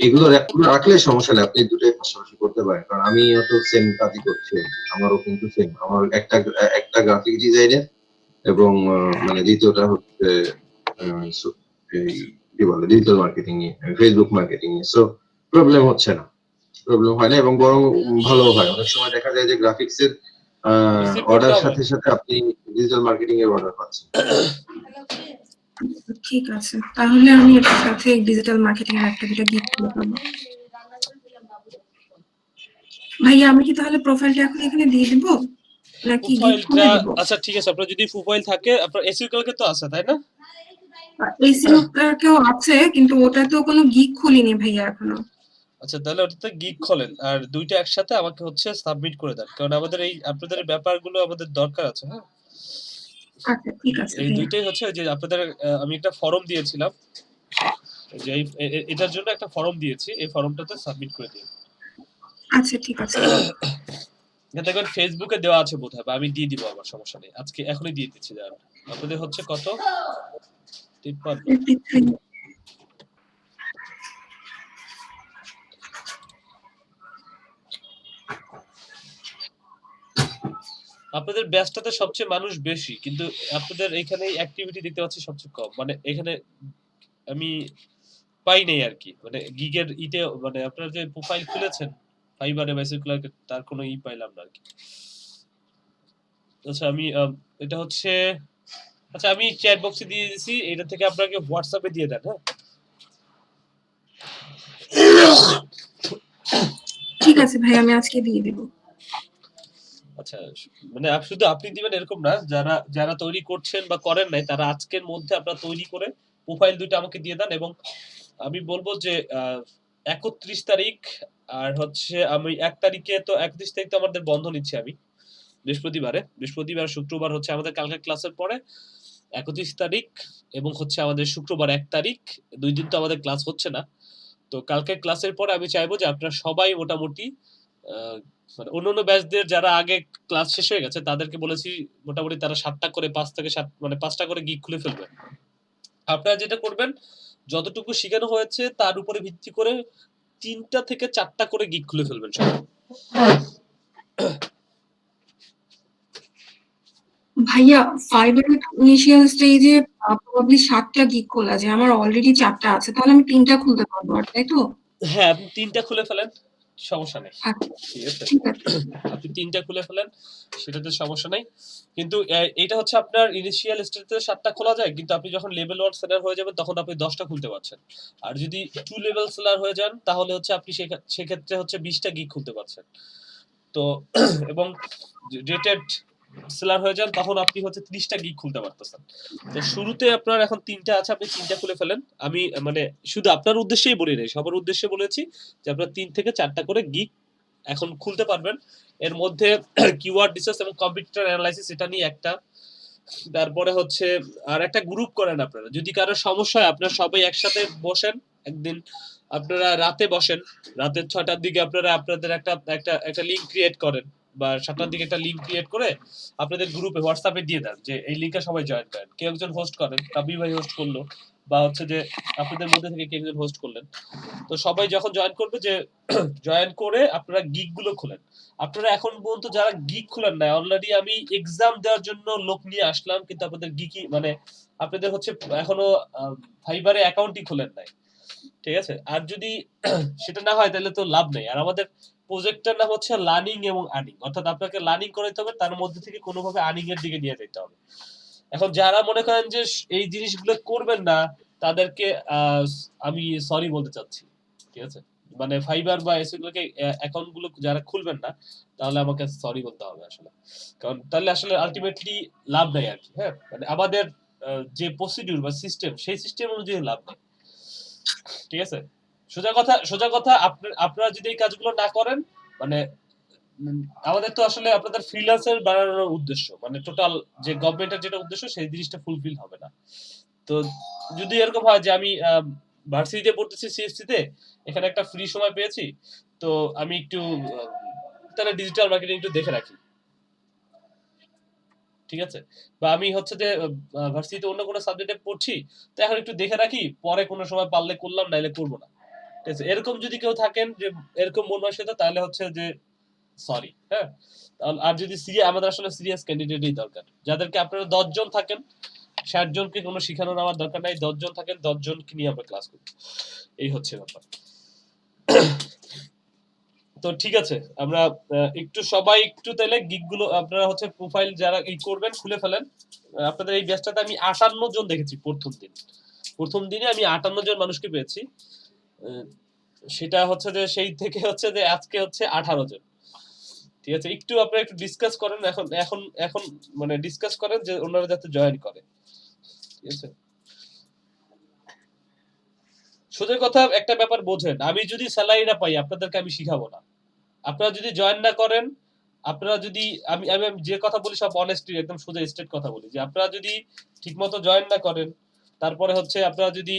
এগুলো রাখলে সমস্যা নেই, আপনি দুটোই পাশাপাশি করতে পারেন। কারণ আমিও তো সেম কাজই করছি, আমারও কিন্তু সেম, আমার একটা গ্রাফিক ডিজাইনের এবং মানে দ্বিতীয়টা হচ্ছে এই কি বলে ডিজিটাল মার্কেটিং এ, ফেসবুক মার্কেটিং এ। সো প্রবলেম হচ্ছে না, প্রবলেম হয় না, এবং বরং ভালো হয়। অনেক সময় দেখা যায় যে গ্রাফিক্স এর অর্ডার সাথে সাথে আপনি ডিজিটাল মার্কেটিং এর অর্ডার পাচ্ছেন। ঠিক আছে, তাহলে আমি এর সাথে ডিজিটাল মার্কেটিং এর একটা দুটো গিগ করে পাবো। ভাইয়া আমি কি তাহলে প্রোফাইলটা এখন এখানে দিয়ে দিব নাকি গিগ করে দিব? আচ্ছা ঠিক আছে আপনার যদি প্রোফাইল থাকে আপনার এসইও ক্লার্কে তো আছে তাই না এসইও কেও আছে, কিন্তু ওটা তো কোনো গিগ খুলিনি ভাইয়া এখনো। আচ্ছা তাহলে ওটাতে গিগ খোলেন আর দুইটা একসাথে আমাকে হচ্ছে সাবমিট করে দেন, কারণ আমাদের এই আপনাদের ব্যাপারগুলো আমাদের দরকার আছে। হ্যাঁ আচ্ছা ঠিক আছে এই দুইটাই হচ্ছে যে আপনাদের আমি একটা ফর্ম দিয়েছিলাম যে এটার জন্য একটা ফর্ম দিয়েছি, এই ফর্মটাতে সাবমিট করে দিন। আচ্ছা ঠিক আছে। এটা দেখুন ফেসবুকে দেওয়া আছে বোধহয়, বা আমি দিয়ে দিব, আমার সমস্যা নেই, আজকে এখনই দিয়ে দিচ্ছি। আপনাদের হচ্ছে কত 53 53 আপনাদের ব্যাচটাতে সবচেয়ে মানুষ বেশি, কিন্তু আপনাদের এখানে অ্যাক্টিভিটি দেখতে পাচ্ছি সবচেয়ে কম। মানে এখানে আমি পাই নাই আর কি, মানে গিগের ইতে, মানে আপনারা যে প্রোফাইল খুলেছেন ফাইবারে বাইসিকুলার, তার কোনো ই পাইলাম না আর কি। আচ্ছা আমি এটা হচ্ছে, আচ্ছা আমি চ্যাট বক্সে দিয়ে দিছি, এটা থেকে আপনাকে হোয়াটসঅ্যাপে দিয়ে দেন। হ্যাঁ ঠিক আছে ভাই, আমি আজকে দিয়ে দিব। আচ্ছা মানে শুধু আপনি দিবেন এরকম না, যারা যারা তৈরি করছেন বা করেন নাই তারা আজকের মধ্যে আপনারা তৈরি করে প্রোফাইল দুইটা আমাকে দিয়ে দেন। এবং আমি বলবো যে 31 তারিখ আর হচ্ছে আমি 1 তারিখে, তো 31 তারিখ তো আমাদের বন্ধ নিচ্ছি আমি বৃহস্পতিবার শুক্রবার হচ্ছে আমাদের কালকে ক্লাসের পরে 31 তারিখ, এবং হচ্ছে আমাদের শুক্রবার 1 তারিখ, 2 দিন তো আমাদের ক্লাস হচ্ছে না। তো কালকে ক্লাসের পরে আমি চাইবো যে আপনারা সবাই মোটামুটি মানে অন্যান্য ব্যাচদের যারা আগে ক্লাস শেষ হয়ে গেছে তাদেরকে বলেছি মোটামুটি তারা 7টা করে 5 থেকে 7 মানে 5টা করে গিগ খুলে ফেলবেন। আপনারা যেটা করবেন, যতটুকু শেখানো হয়েছে তার উপরে ভিত্তি করে 3টা থেকে 4টা করে গিগ খুলে ফেলবেন সবাই। ভাইয়া ফাইবারের ইনিশিয়াল স্টেজে প্রবাবলি 7টা গিগ খোলা যায়, আমার অলরেডি 4টা আছে, তাহলে আমি 3টা খুলতে পারবো, আর তাই তো? হ্যাঁ আপনি 3টা খুলে ফেলেন, সমস্যা নেই। আচ্ছা ঠিক আছে, ঠিক আছে। আপনি 3টা খুলে ফেলেন, সেটাতে সমস্যা নাই। কিন্তু এটা হচ্ছে আপনার ইনিশিয়াল স্টেজে 7টা খোলা যায়, কিন্তু আপনি যখন লেভেল 1 সেলার হয়ে যাবেন তখন আপনি 10টা খুলতে পারছেন। আর যদি 2 লেভেল সেলার হয়ে যান তাহলে হচ্ছে আপনি সেক্ষেত্রে হচ্ছে 20টা গিগ খুলতে পারছেন। তো এবং রেটেড সেলার হয়ে যান তখন আপনি হচ্ছে 30টা গিগ খুলতে পারতেছেন। তো শুরুতে আপনার এখন 3টা আছে, আপনি 3টা খুলে ফেলেন। আমি মানে শুধু আপনার উদ্দেশ্যেই বলি নাই, সবার উদ্দেশ্যে বলেছি যে আপনারা 3 থেকে 4টা করে গিগ এখন খুলতে পারবেন। এর মধ্যে কিওয়ার্ড রিসার্চ এবং কম্পিউটার অ্যানালাইসিস এটা নিয়ে একটা, তারপরে হচ্ছে আর একটা গ্রুপ করেন আপনারা। যদি কারো সমস্যা হয় আপনারা সবাই একসাথে বসেন একদিন, আপনারা রাতে বসেন, রাতের 6টার দিকে আপনারা আপনাদের একটা একটা একটা লিংক ক্রিয়েট করেন, বা 7টার দিকে একটা লিংক ক্রিয়েট করে আপনাদের গ্রুপে হোয়াটসঅ্যাপে দিয়ে দেন যে এই লিংকে সবাই জয়েন করেন। কেউ একজন হোস্ট করেন, কাবি ভাই হোস্ট করলো, বা হচ্ছে যে আপনাদের মধ্যে থেকে কেউ একজন হোস্ট করলেন। তো সবাই যখন জয়েন করবে, যে জয়েন করে আপনারা গিগ গুলো খোলেন। আপনারা এখন পর্যন্ত যারা গিগ খুলেন না, অলরেডি আমি এক্সাম দেওয়ার জন্য লোক নিয়ে আসলাম, কিন্তু আপনাদের গিগই মানে আপনাদের হচ্ছে এখনো ফাইবারে অ্যাকাউন্টই খোলেন নাই। ঠিক আছে, আর যদি সেটা না হয় তাহলে তো লাভ নেই। আর আমাদের প্রজেক্টটার নাম হচ্ছে লার্নিং এবং আর্নিং, অর্থাৎ আপনাকে লার্নিং করাইতে হবে, তার মধ্যে থেকে কোনোভাবে আর্নিং এর দিকে নিয়ে যেতে হবে। এখন যারা মনে করেন যে এই জিনিসগুলো করবেন না, তাদেরকে আমি সরি বলতে চাচ্ছি। ঠিক আছে, মানে ফাইবার বা এসগুলোকে অ্যাকাউন্ট গুলো যারা খুলবেন না, তাহলে আমাকে সরি বলতে হবে আসলে, কারণ তাহলে আসলে আলটিমেটলি লাভ নাই আর কি। হ্যাঁ মানে আমাদের যে প্রসিডিউর বা সিস্টেম, সেই সিস্টেম অনুযায়ী লাভ নেই। ঠিক আছে, সোজা কথা আপনারা যদি এই কাজগুলো না করেন, মানে আমাদের তো আসলে আপনাদের ফ্রিল্যান্সার বানানোর উদ্দেশ্য, মানে টোটাল যে গভর্নমেন্টের যেটা উদ্দেশ্য সেই জিনিসটা ফুলফিল হবে না। তো যদি এরকম হয় যে আমি ভার্সিটিতে পড়তেছি সিএসসি তে, এখানে একটা ফ্রি সময় পেয়েছি, তো আমি একটু তাহলে ডিজিটাল মার্কেটিং একটু দেখে রাখি। ঠিক আছে, বা আমি হচ্ছে যে ভার্সিটিতে অন্য কোনো সাবজেক্টে পড়ছি, তো এখন একটু দেখে রাখি, পরে কোনো সময় পারলে করলাম, নাইলে করবো না। ঠিক আছে, এরকম যদি কেউ থাকেন যে এরকম মন মানসিকতা, তাহলে হচ্ছে যে সরি। হ্যাঁ, আর যদি আমাদের আসলে সিরিয়াস ক্যান্ডিডেটই দরকার, যাদেরকে আপনারা 10 জন থাকেন, 60 জনকে কোনো শিখানো নেওয়ার দরকার নাই, 10 জন থাকেন, 10 জনকে নিয়ে আমরা ক্লাস করি, এই হচ্ছে ব্যাপার। তো ঠিক আছে, আমরা একটু সবাই একটু তাহলে গিগ গুলো আপনারা হচ্ছে প্রোফাইল যারা এই করবেন খুলে ফেলেন। আপনাদের এই ব্যাচটাতে আমি 58 জন দেখেছি প্রথম দিনে আমি 58 জন মানুষকে পেয়েছি। সেটা হচ্ছে যে সেই থেকে হচ্ছে যে আজকে হচ্ছে 18 জন। ঠিক আছে, একটু আপনারা একটু ডিসকাস করেন, এখন মানে ডিসকাস করেন যে ওনারা যাতে জয়েন করে। ঠিক আছে, সোজা কথা একটা ব্যাপার বোঝেন, আমি যদি স্যালারি না পাই আপনাদেরকে আমি শিখাবো না। আপনারা যদি জয়েন না করেন, আপনারা যদি আমি যে কথা বলি সব অনেস্টলি একদম সোজা স্ট্রেট কথা বলি, যে আপনারা যদি ঠিকমতো জয়েন না করেন, তারপরে হচ্ছে আপনারা যদি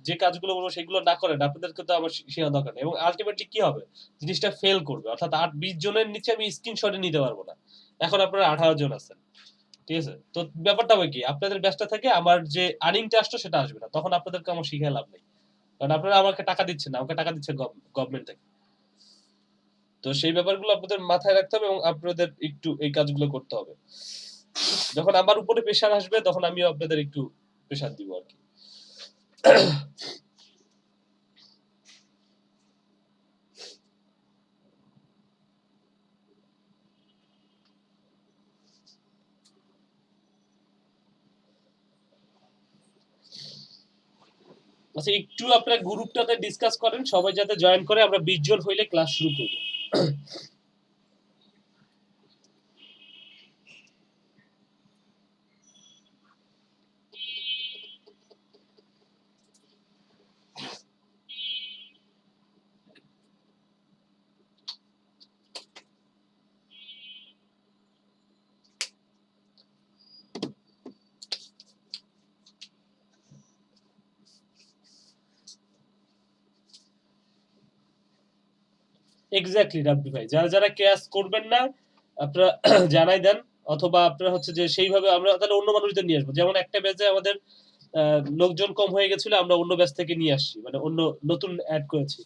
যে কাজগুলো বলবো সেগুলো না করেন, আপনাদেরকে তো আমার শেখানো দরকার নেই। এবং আলটিমেটলি কি হবে, জিনিসটা ফেল করবে, অর্থাৎ 20 জনের নিচে আমি স্ক্রিনশটে নিতে পারবো না। এখন আপনারা 18 জন আছেন, ঠিক আছে? তো ব্যাপারটা হবে কি আপনাদের ব্যাচটা থেকে আমার যে আর্নিংটা আসতো সেটা আসবে না, তখন আপনাদেরকে আমার শিখায় লাভ নেই, কারণ আপনারা আমাকে টাকা দিচ্ছেন না, আমাকে টাকা দিচ্ছে গভর্নমেন্ট থেকে। তো সেই ব্যাপারগুলো আপনাদের মাথায় রাখতে হবে এবং আপনাদের একটু এই কাজগুলো করতে হবে। যখন আমার উপরে প্রেশার আসবে তখন আমিও আপনাদের একটু প্রেশার দিব আর কি। আচ্ছা একটু আপনারা গ্রুপটাতে ডিসকাস করেন, সবাই যাতে জয়েন করে, আমরা 20 জন হইলে ক্লাস শুরু করব। এক্স্যাক্টলি রাব্বি ভাই, যারা যারা ক্লাস করবেন না আপনারা জানাই দেন, অথবা আপনারা হচ্ছে যে সেইভাবে আমরা তাহলে অন্য মানুষদের নিয়ে আসবো। যেমন একটা ব্যাচে আমাদের লোকজন কম হয়ে গেছিল, আমরা অন্য ব্যাচ থেকে নিয়ে আসছি, মানে অন্য নতুন অ্যাড করেছি।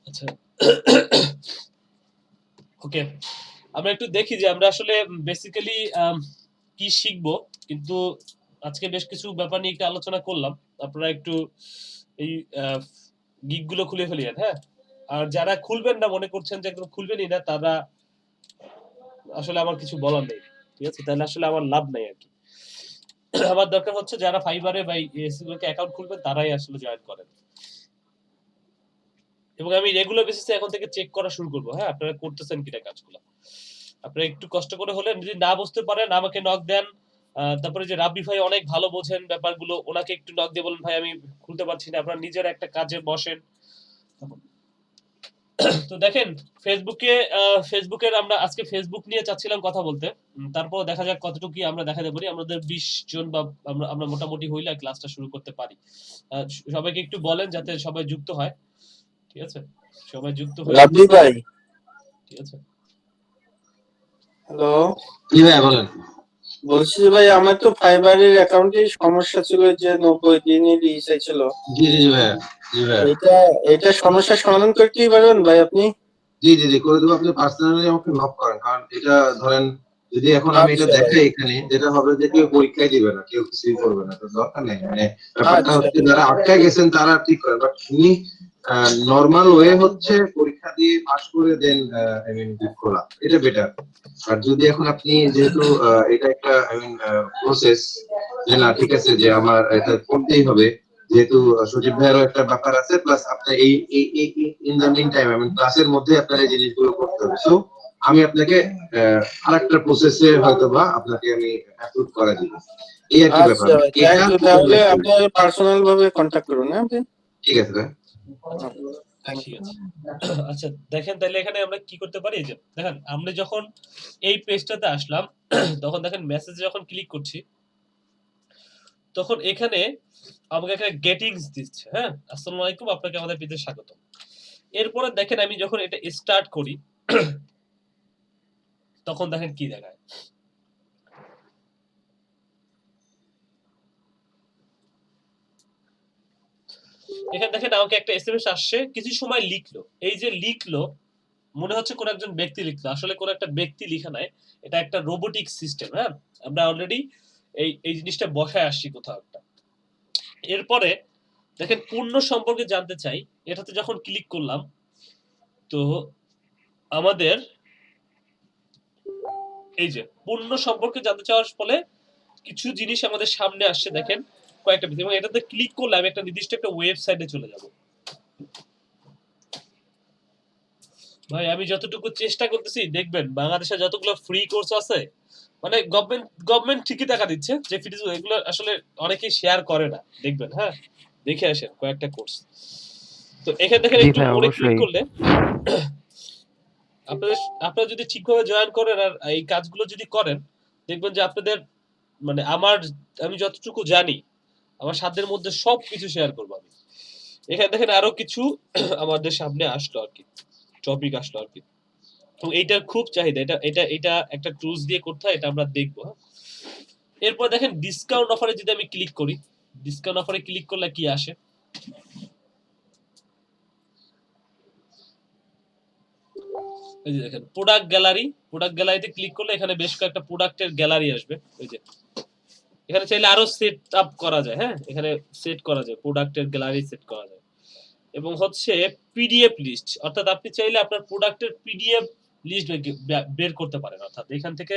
আচ্ছা ওকে, আমরা একটু দেখি যে আমরা আসলে বেসিক্যালি কি শিখবো, কিন্তু আজকে বেশ কিছু ব্যাপার নিয়ে একটু আলোচনা করলাম। আপনারা একটু এই গিগ গুলো খুলে ফেলিয়েন, হ্যাঁ। আর যারা খুলবেন না, মনে করছেন যে একদম খুলবেনই না, তারা আসলে আমার কিছু বলার নেই, ঠিক আছে? তাহলে আসলে আমার লাভ নাই আর কি। আমার দরকার হচ্ছে যারা ফাইবারে বা এসিগুলোকে অ্যাকাউন্ট খুলবেন তারাই আসলে জয়েন করেন, এবং আমি রেগুলার বেসিসে এখন থেকে চেক করা শুরু করবো, হ্যাঁ আপনারা করতেছেন কিনা কাজগুলো। আপনারা একটু কষ্ট করে হলে যদি না বুঝতে পারেন আমাকে নক দেন। তারপরে যে রাব্বি ভাই অনেক ভালো বোঝেন ব্যাপারগুলো, ওনাকে একটু নক দিয়ে বলেন ভাই আমি খুলতে পারছি না, আপনারা নিজের একটা কাজে বসেন। তো দেখেন ফেসবুকের আমরা আজকে ফেসবুক নিয়ে চাচ্ছিলাম কথা বলতে, তারপর দেখা যাক কতটুকু কি আমরা দেখাতে পারি। আমাদের 20 জন বা আমরা মোটামুটি হইলে ক্লাসটা শুরু করতে পারি। সবাইকে একটু বলেন যাতে সবাই যুক্ত হয়, ঠিক আছে? সবাই যুক্ত হয়ে রাব্বি ভাই, ঠিক আছে। হ্যালো, জি ভাই বলেন। বলছি যে ভাই আমার তো ফাইবারের অ্যাকাউন্টে সমস্যা ছিল, যে 90 দিনের রিচার্জ ছিল। জি জি জি ভাই, জি ভাই, এটা সমস্যা সমাধান করে কি পারবেন ভাই আপনি? জি জি জি করে দেবো। আপনি পার্সোনালি আমাকে নক করেন, কারণ এটা ধরেন যদি এখন আমি এটা আচ্ছা ভাই, দেখাই এখানে, যেটা হবে যে কেউ পরীক্ষায় দিবে না, কেউ কিছুই করবে না, তো দরকার নেই। মানে ব্যাপারটা আচ্ছা হচ্ছে যারা আটকায় গেছেন তারা ঠিক করেন, বাট উনি নর্মাল ওয়ে হচ্ছে পরীক্ষা দিয়ে পাস করে দেন আই মিন খোলা, এটা বেটার। আর যদি এখন আপনি যেহেতু এটা একটা আই মিন প্রসেস, যে না ঠিক আছে যে আমার এটা করতেই হবে, যেহেতু সজীব ভাইয়েরও একটা ব্যাপার আছে, প্লাস আপনার এই in the mean time I mean ক্লাসের মধ্যে আপনার এই জিনিসগুলো করতে হবে। সো আমি আপনাকে আরেকটা প্রসেসে হয়তো বা আপনাকে আমি অ্যাপ্রুভ করা দিব, এই আর কি ব্যাপার। আচ্ছা ভাই, থ্যাংক এটা ইউ। তাহলে আপনি পার্সোনাল ভাবে কন্ট্যাক্ট করুন, হ্যাঁ ভাই? ঠিক আছে ভাই। থ্যাংক ঠিক ইউ। আছে। আচ্ছা দেখেন তাহলে এখানে আমরা কি করতে পারি, এই যে দেখেন আমরা যখন এই পেজটাতে আসলাম তখন দেখেন মেসেজ যখন ক্লিক করছি তখন এখানে আমাকে একটা গেটিংস দিচ্ছে, হ্যাঁ আসসালামু আলাইকুম, আপনাকে আমাদের পেজে স্বাগত। এরপরে দেখেন আমি যখন এটা স্টার্ট করি তখন দেখেন কি দেখায়। এখানে দেখেন আমাকে একটা এসএমএস আসছে, কিছু সময় লিখলো। এই যে লিখলো মনে হচ্ছে কোন একজন ব্যক্তি লিখলো, আসলে কোন একটা ব্যক্তি লিখা নাই, এটা একটা রোবোটিক সিস্টেম। হ্যাঁ আমরা অলরেডি এই জিনিসটা বসায় আসছি কোথাও একটা। এরপরে দেখেন পূর্ণ সম্পর্কে জানতে চাই, এটাতে যখন ক্লিক করলাম তো আমাদের এই যে পূর্ণ সম্পর্কে জানতে চাওয়ার ফলে কিছু জিনিস আমাদের সামনে আসছে, দেখেন কয়েকটা, এবং এটাতে ক্লিক করলে আমি একটা নির্দিষ্ট একটা ওয়েবসাইটে চলে যাব। ভাই আমি যতটুকু চেষ্টা করতেছি দেখবেন বাংলাদেশে যতগুলো ফ্রি কোর্স আছে মানে গভর্নমেন্ট ঠিকই টাকা দিচ্ছে যে ফ্রি এগুলো আসলে অনেকেই শেয়ার করে না দেখবেন হ্যাঁ দেখে আসেন কয়েকটা কোর্স তো এখানে দেখেন জি একটু ভাই, উপরে ক্লিক অবশ্যই। করলে আপনাদের আপনারা যদি ঠিকভাবে জয়েন করেন আর এই কাজগুলো যদি করেন দেখবেন যে আপনাদের মানে আমি যতটুকু জানি আমার সাধ্যের মধ্যে সবকিছু শেয়ার করবো আমি এখানে দেখেন আরো কিছু আমাদের সামনে আসলো আর কি টপিক আসলো আর কি এবং এইটার খুব চাহিদা এটা এটা এটা একটা টুলস দিয়ে করতে হয় এটা আমরা দেখবো হ্যাঁ? এরপর দেখেন ডিসকাউন্ট অফারে যদি আমি ক্লিক করি ডিসকাউন্ট অফারে ক্লিক করলে কি আসে এই যে দেখেন প্রোডাক্ট গ্যালারিতে ক্লিক করলে এখানে বেশ কয়েকটা প্রোডাক্টের গ্যালারি আসবে এই যে এখানে চাইলে আরো সেট আপ করা যায় হ্যাঁ এখানে সেট করা যায় প্রোডাক্টের গ্যালারি সেট করা যায় এবং হচ্ছে পিডিএফ লিস্ট অর্থাৎ আপনি চাইলে আপনার প্রোডাক্টের পিডিএফ লিস্ট বের করতে পারেন অর্থাৎ এখান থেকে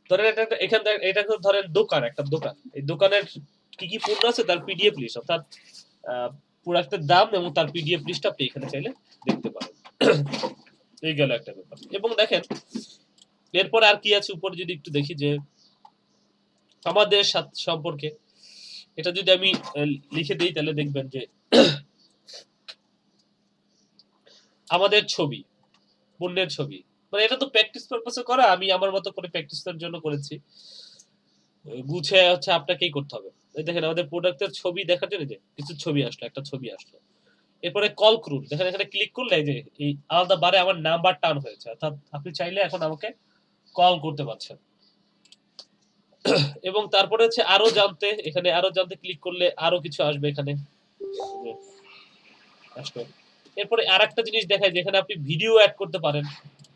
ধরেন এখান থেকে এটা ধরেন একটা দোকান এই দোকানের কি কি পণ্য আছে তার পিডিএফ লিস্ট অর্থাৎ প্রোডাক্টের দাম এবং তার পিডিএফ লিস্ট আপনি এখানে চাইলে দেখতে পারেন এই গেল একটা ব্যাপার এবং দেখেন এরপর আর কি আছে উপরে যদি একটু দেখি যে আমাদের সাথে সম্পর্কে এটা যদি আমি লিখে দিই তাহলে দেখবেন যে আমাদের ছবি পণ্যের ছবি মানে এটা তো প্র্যাকটিস পারপাসে করা আমি আমার মতো করে প্র্যাকটিসের জন্য করেছি বুঝে হচ্ছে আপনাকেই করতে হবে এই দেখেন আমাদের প্রোডাক্টের ছবি দেখার জন্য যে কিছু ছবি আসলো একটা ছবি আসলো এরপরে কল করুন দেখেন এখানে ক্লিক করলে যে এই আলাদা বারে আমার নাম্বার টার্ন হয়েছে অর্থাৎ আপনি চাইলে এখন আমাকে কল করতে পারছেন এবং তারপরে হচ্ছে আরো জানতে ক্লিক করলে আরো কিছু আসবে এখানে আসবে এরপরে আরেকটা জিনিস দেখায় যেখানে আপনি ভিডিও অ্যাড করতে পারেন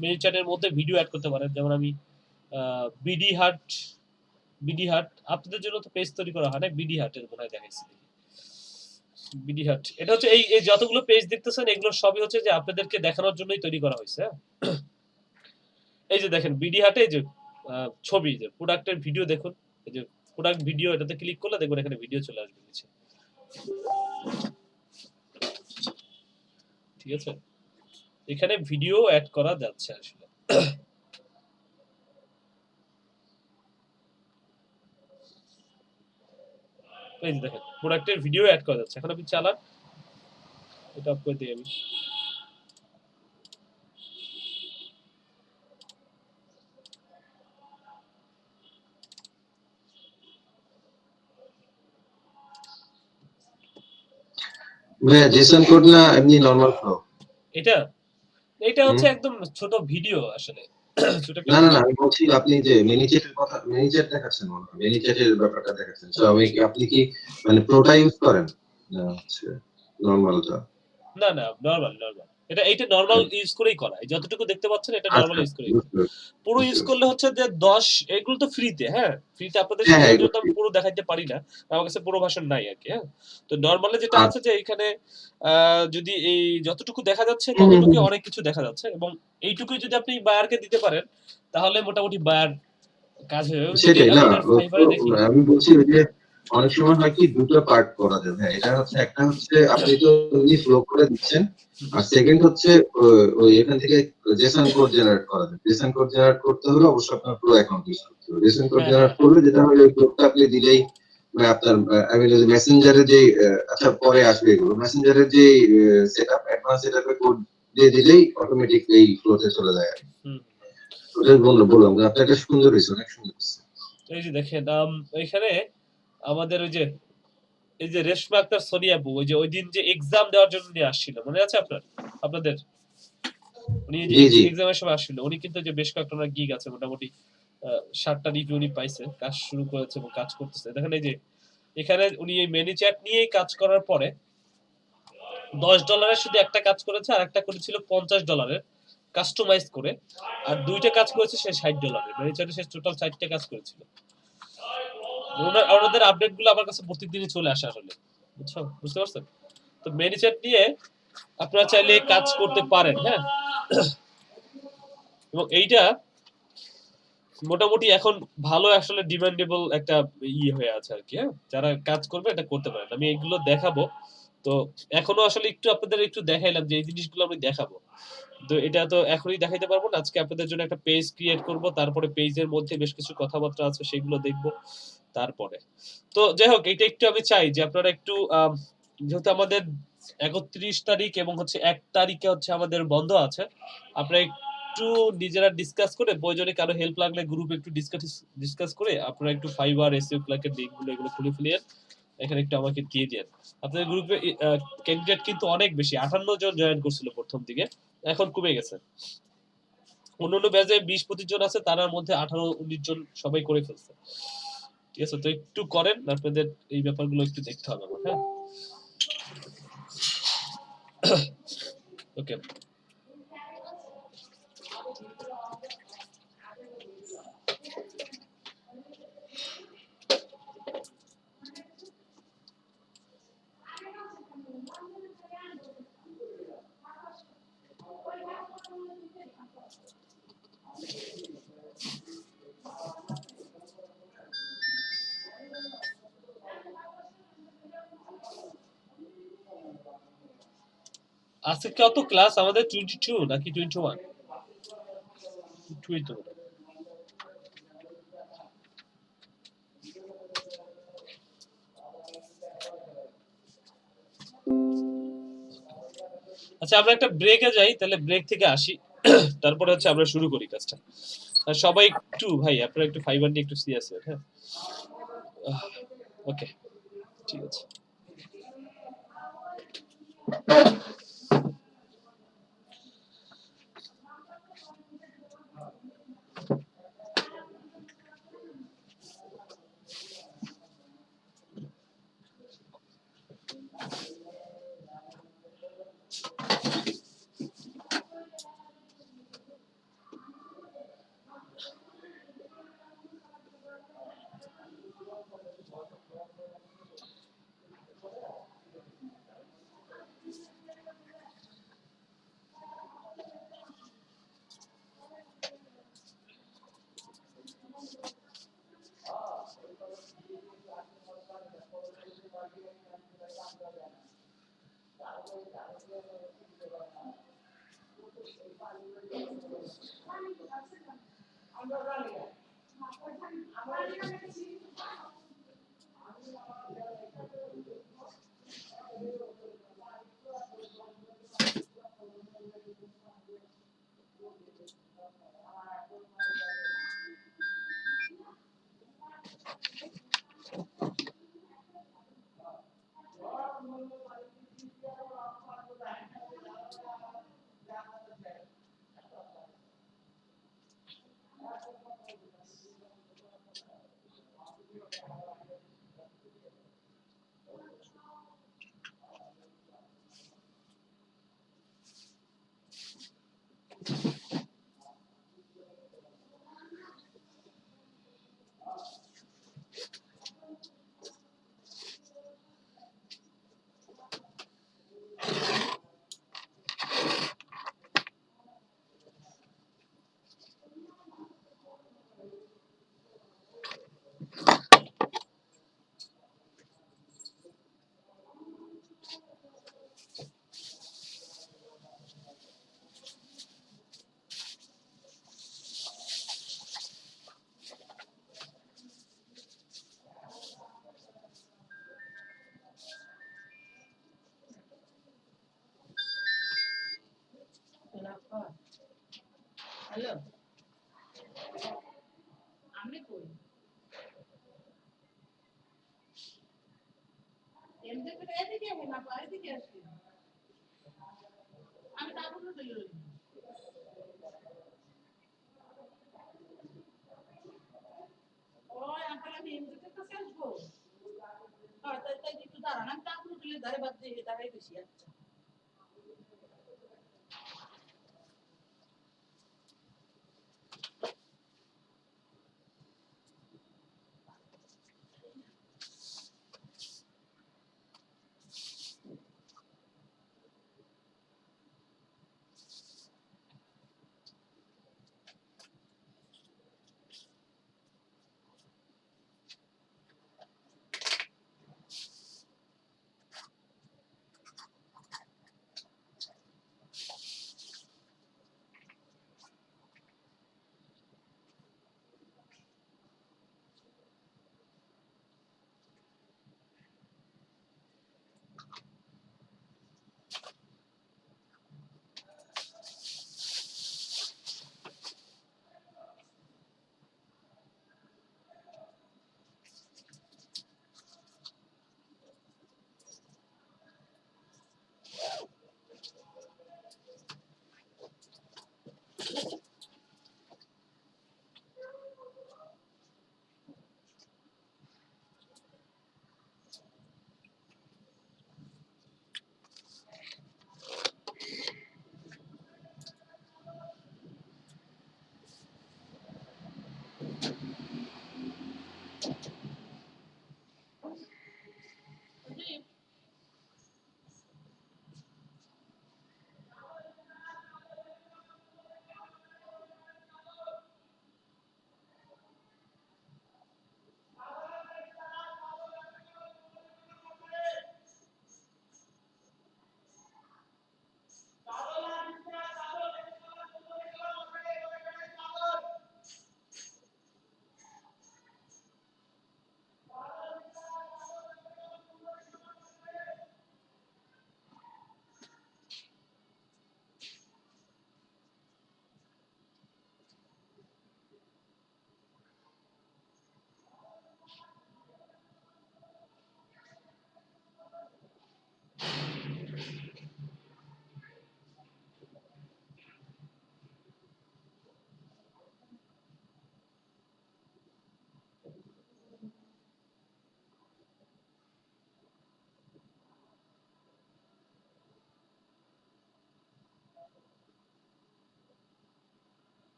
মেনু চ্যাটের মধ্যে ভিডিও অ্যাড করতে পারেন যেমন আমি বিডি হাট আপনাদের জন্য তো পেজ তৈরি করা হয় না বিডি হাটের মনে হয় দেখাইছি বিডি হাট এটা হচ্ছে এই যতগুলো পেজ দেখতেছেন এগুলো সবই হচ্ছে যে আপনাদেরকে দেখানোর জন্যই তৈরি করা হয়েছে এই যে দেখেন বিডি হাটে এই যে ছবি যে প্রোডাক্টের ভিডিও দেখুন এই যে প্রোডাক্ট ভিডিও এটাতে ক্লিক করলে দেখুন এখানে ভিডিও চলে আসবে নিচে ঠিক আছে এখানে ভিডিও অ্যাড করা যাচ্ছে আসলে এই যে দেখেন প্রোডাক্টের ভিডিও অ্যাড করা যাচ্ছে এখন আপনি চালান এটা অফ করে দিই আমি ভাইয়া জেসন কোড না এমনি নরমাল ফ্লো? এটা হচ্ছে একদম ছোট ভিডিও আসলে ছোট একটা না আমি বলছি আপনি যে মিনিচেট দেখাচ্ছেন মনে হয় মিনিচেটের ব্যাপারটা দেখাচ্ছেন তো আপনি কি মানে প্রোটা ইউজ করেন না হচ্ছে নরমালটা? না নরমাল এটা নরমাল ইউজ করেই করা যতটুকু দেখতে পাচ্ছেন এটা নরমাল ইউজ করেই পুরো ইউজ করলে হচ্ছে যে 10 এগুলো তো ফ্রিতে হ্যাঁ ফ্রিতে আপনাদের সুবিধার জন্য আমি পুরো দেখাইতে পারি না আমার কাছে পুরো ভার্সন নাই আর কি হ্যাঁ তো নরমালি যেটা আছে যে এখানে যদি এই যতটুকু দেখা যাচ্ছে ততটুকু অনেক কিছু দেখা যাচ্ছে এবং এইটুকুই যদি আপনি বায়ারকে দিতে পারেন তাহলে মোটামুটি বায়ার কাজ হয়ে যাবে সেটাই না আমি বলছি যে অনেক সময় হয় কি দুটো পার্ট করা যাবে হ্যাঁ এটা হচ্ছে একটা হচ্ছে আপনি তো এমনি ফ্লো করে দিচ্ছেন আর সেকেন্ড হচ্ছে ওই এখান থেকে জেসন কোড জেনারেট করা যাবে জেসন কোড জেনারেট করতে হলে অবশ্যই আপনার প্রো অ্যাকাউন্ট ইউজ করতে হবে জেসন কোড জেনারেট করলে যেটা হবে ওই কোডটা আপনি দিলেই মানে আপনার আমি যদি মেসেঞ্জারে যে আচ্ছা পরে আসবে এগুলো মেসেঞ্জারের যে সেটআপ অ্যাডভান্স সেটআপে কোড দিয়ে দিলেই অটোমেটিক এই ফ্লোতে চলে যায় ওটা বললাম যে আপনার একটা সুন্দর হয়েছে অনেক সুন্দর হয়েছে এই যে দেখেন এখানে আমাদের ওই যে এই যে রেশমা আক্তার সোনিয়া আপু ওই যে ওই দিন যে এক্সাম দেওয়ার জন্য নিয়ে আসছিল মনে আছে আপনাদের উনি যে এক্সামের সময় আসছিল উনি কিন্তু যে বেশ কয়েকটা গিগ আছে মোটামুটি 7টা রিভিউ উনি পাইছে কাজ শুরু করেছে এবং কাজ করতেছে দেখেন এই যে এখানে উনি এই মেনি চ্যাট নিয়েই কাজ করার পরে $10 শুধু একটা কাজ করেছে আর একটা করেছিল $50 কাস্টমাইজ করে আর দুইটা কাজ করেছে সে $60 মেনি চ্যাটে সে টোটাল 4টা কাজ করেছিল ওনাদের আপডেট গুলো আমার কাছে প্রতিদিনই চলে আসে আসলে বুঝতে পারছেন তো মেনি চ্যাট নিয়ে আপনারা চাইলে কাজ করতে পারেন হ্যাঁ এবং এইটা মোটামুটি এখন ভালো আসলে ডিমান্ডেবল একটা হয়ে আছে আর কি হ্যাঁ যারা কাজ করবে এটা করতে পারেন আমি এগুলো দেখাবো তো এখনো আসলে একটু আপনাদের একটু দেখাইলাম যে এই জিনিসগুলো আমি দেখাবো তো এটা তো এখনই দেখাইতে পারবো না, আজকে আপনাদের জন্য একটা পেজ ক্রিয়েট করব, তারপরে পেজের মধ্যে বেশ কিছু কথাবার্তা আছে সেগুলো দেখব তারপরে। তো যাই হোক, এটা একটু আমি চাই যে আপনারা একটু যেহেতু আমাদের 31 তারিখ এবং হচ্ছে 1 তারিখে হচ্ছে আমাদের বন্ধ আছে, আপনারা একটু নিজেরা ডিসকাস করে, প্রয়োজনে কারো হেল্প লাগলে গ্রুপে একটু ডিসকাস করে আপনারা একটু ফাইবার এসইও ক্লার্কের লিংকগুলো এগুলো খুলে ফেলিয়ে এখানে একটু আমাকে দিয়ে দেন। আপনাদের গ্রুপে ক্যান্ডিডেট কিন্তু অনেক বেশি, 58 জন জয়েন করছিল প্রথম দিকে, এখন কমে গেছে। অন্যান্য ব্যাচে 20-25 জন আছে, তার মধ্যে 18-19 জন সবাই করে ফেলছে। ঠিক আছে, তো একটু করেন, আপনাদের এই ব্যাপারগুলো একটু দেখতে হবে আমার, হ্যাঁ। ওকে, আজকে কত ক্লাস আমাদের? 22 নাকি 21? 22 তো। আচ্ছা, আমরা একটা ব্রেকে যাই, তাহলে ব্রেক থেকে আসি, তারপরে হচ্ছে আমরা শুরু করি কাজটা। আর সবাই একটু, ভাই আপনারা একটু ফাইবার নিয়ে একটু সিরিয়াস হন, হ্যাঁ। ওকে, ঠিক আছে। হ্যালো, আমি কই এমনি করে এদিকে হবে না, এদিকে আসি আমি তারপরে চলে যাই। ওই আপনারা আমি এমনি কাছে আসবো, হ্যাঁ তাই তাই একটু দাঁড়ান, আমি তারপরে চলে ধারে বাদ দিয়ে দাঁড়াই বেশি। আচ্ছা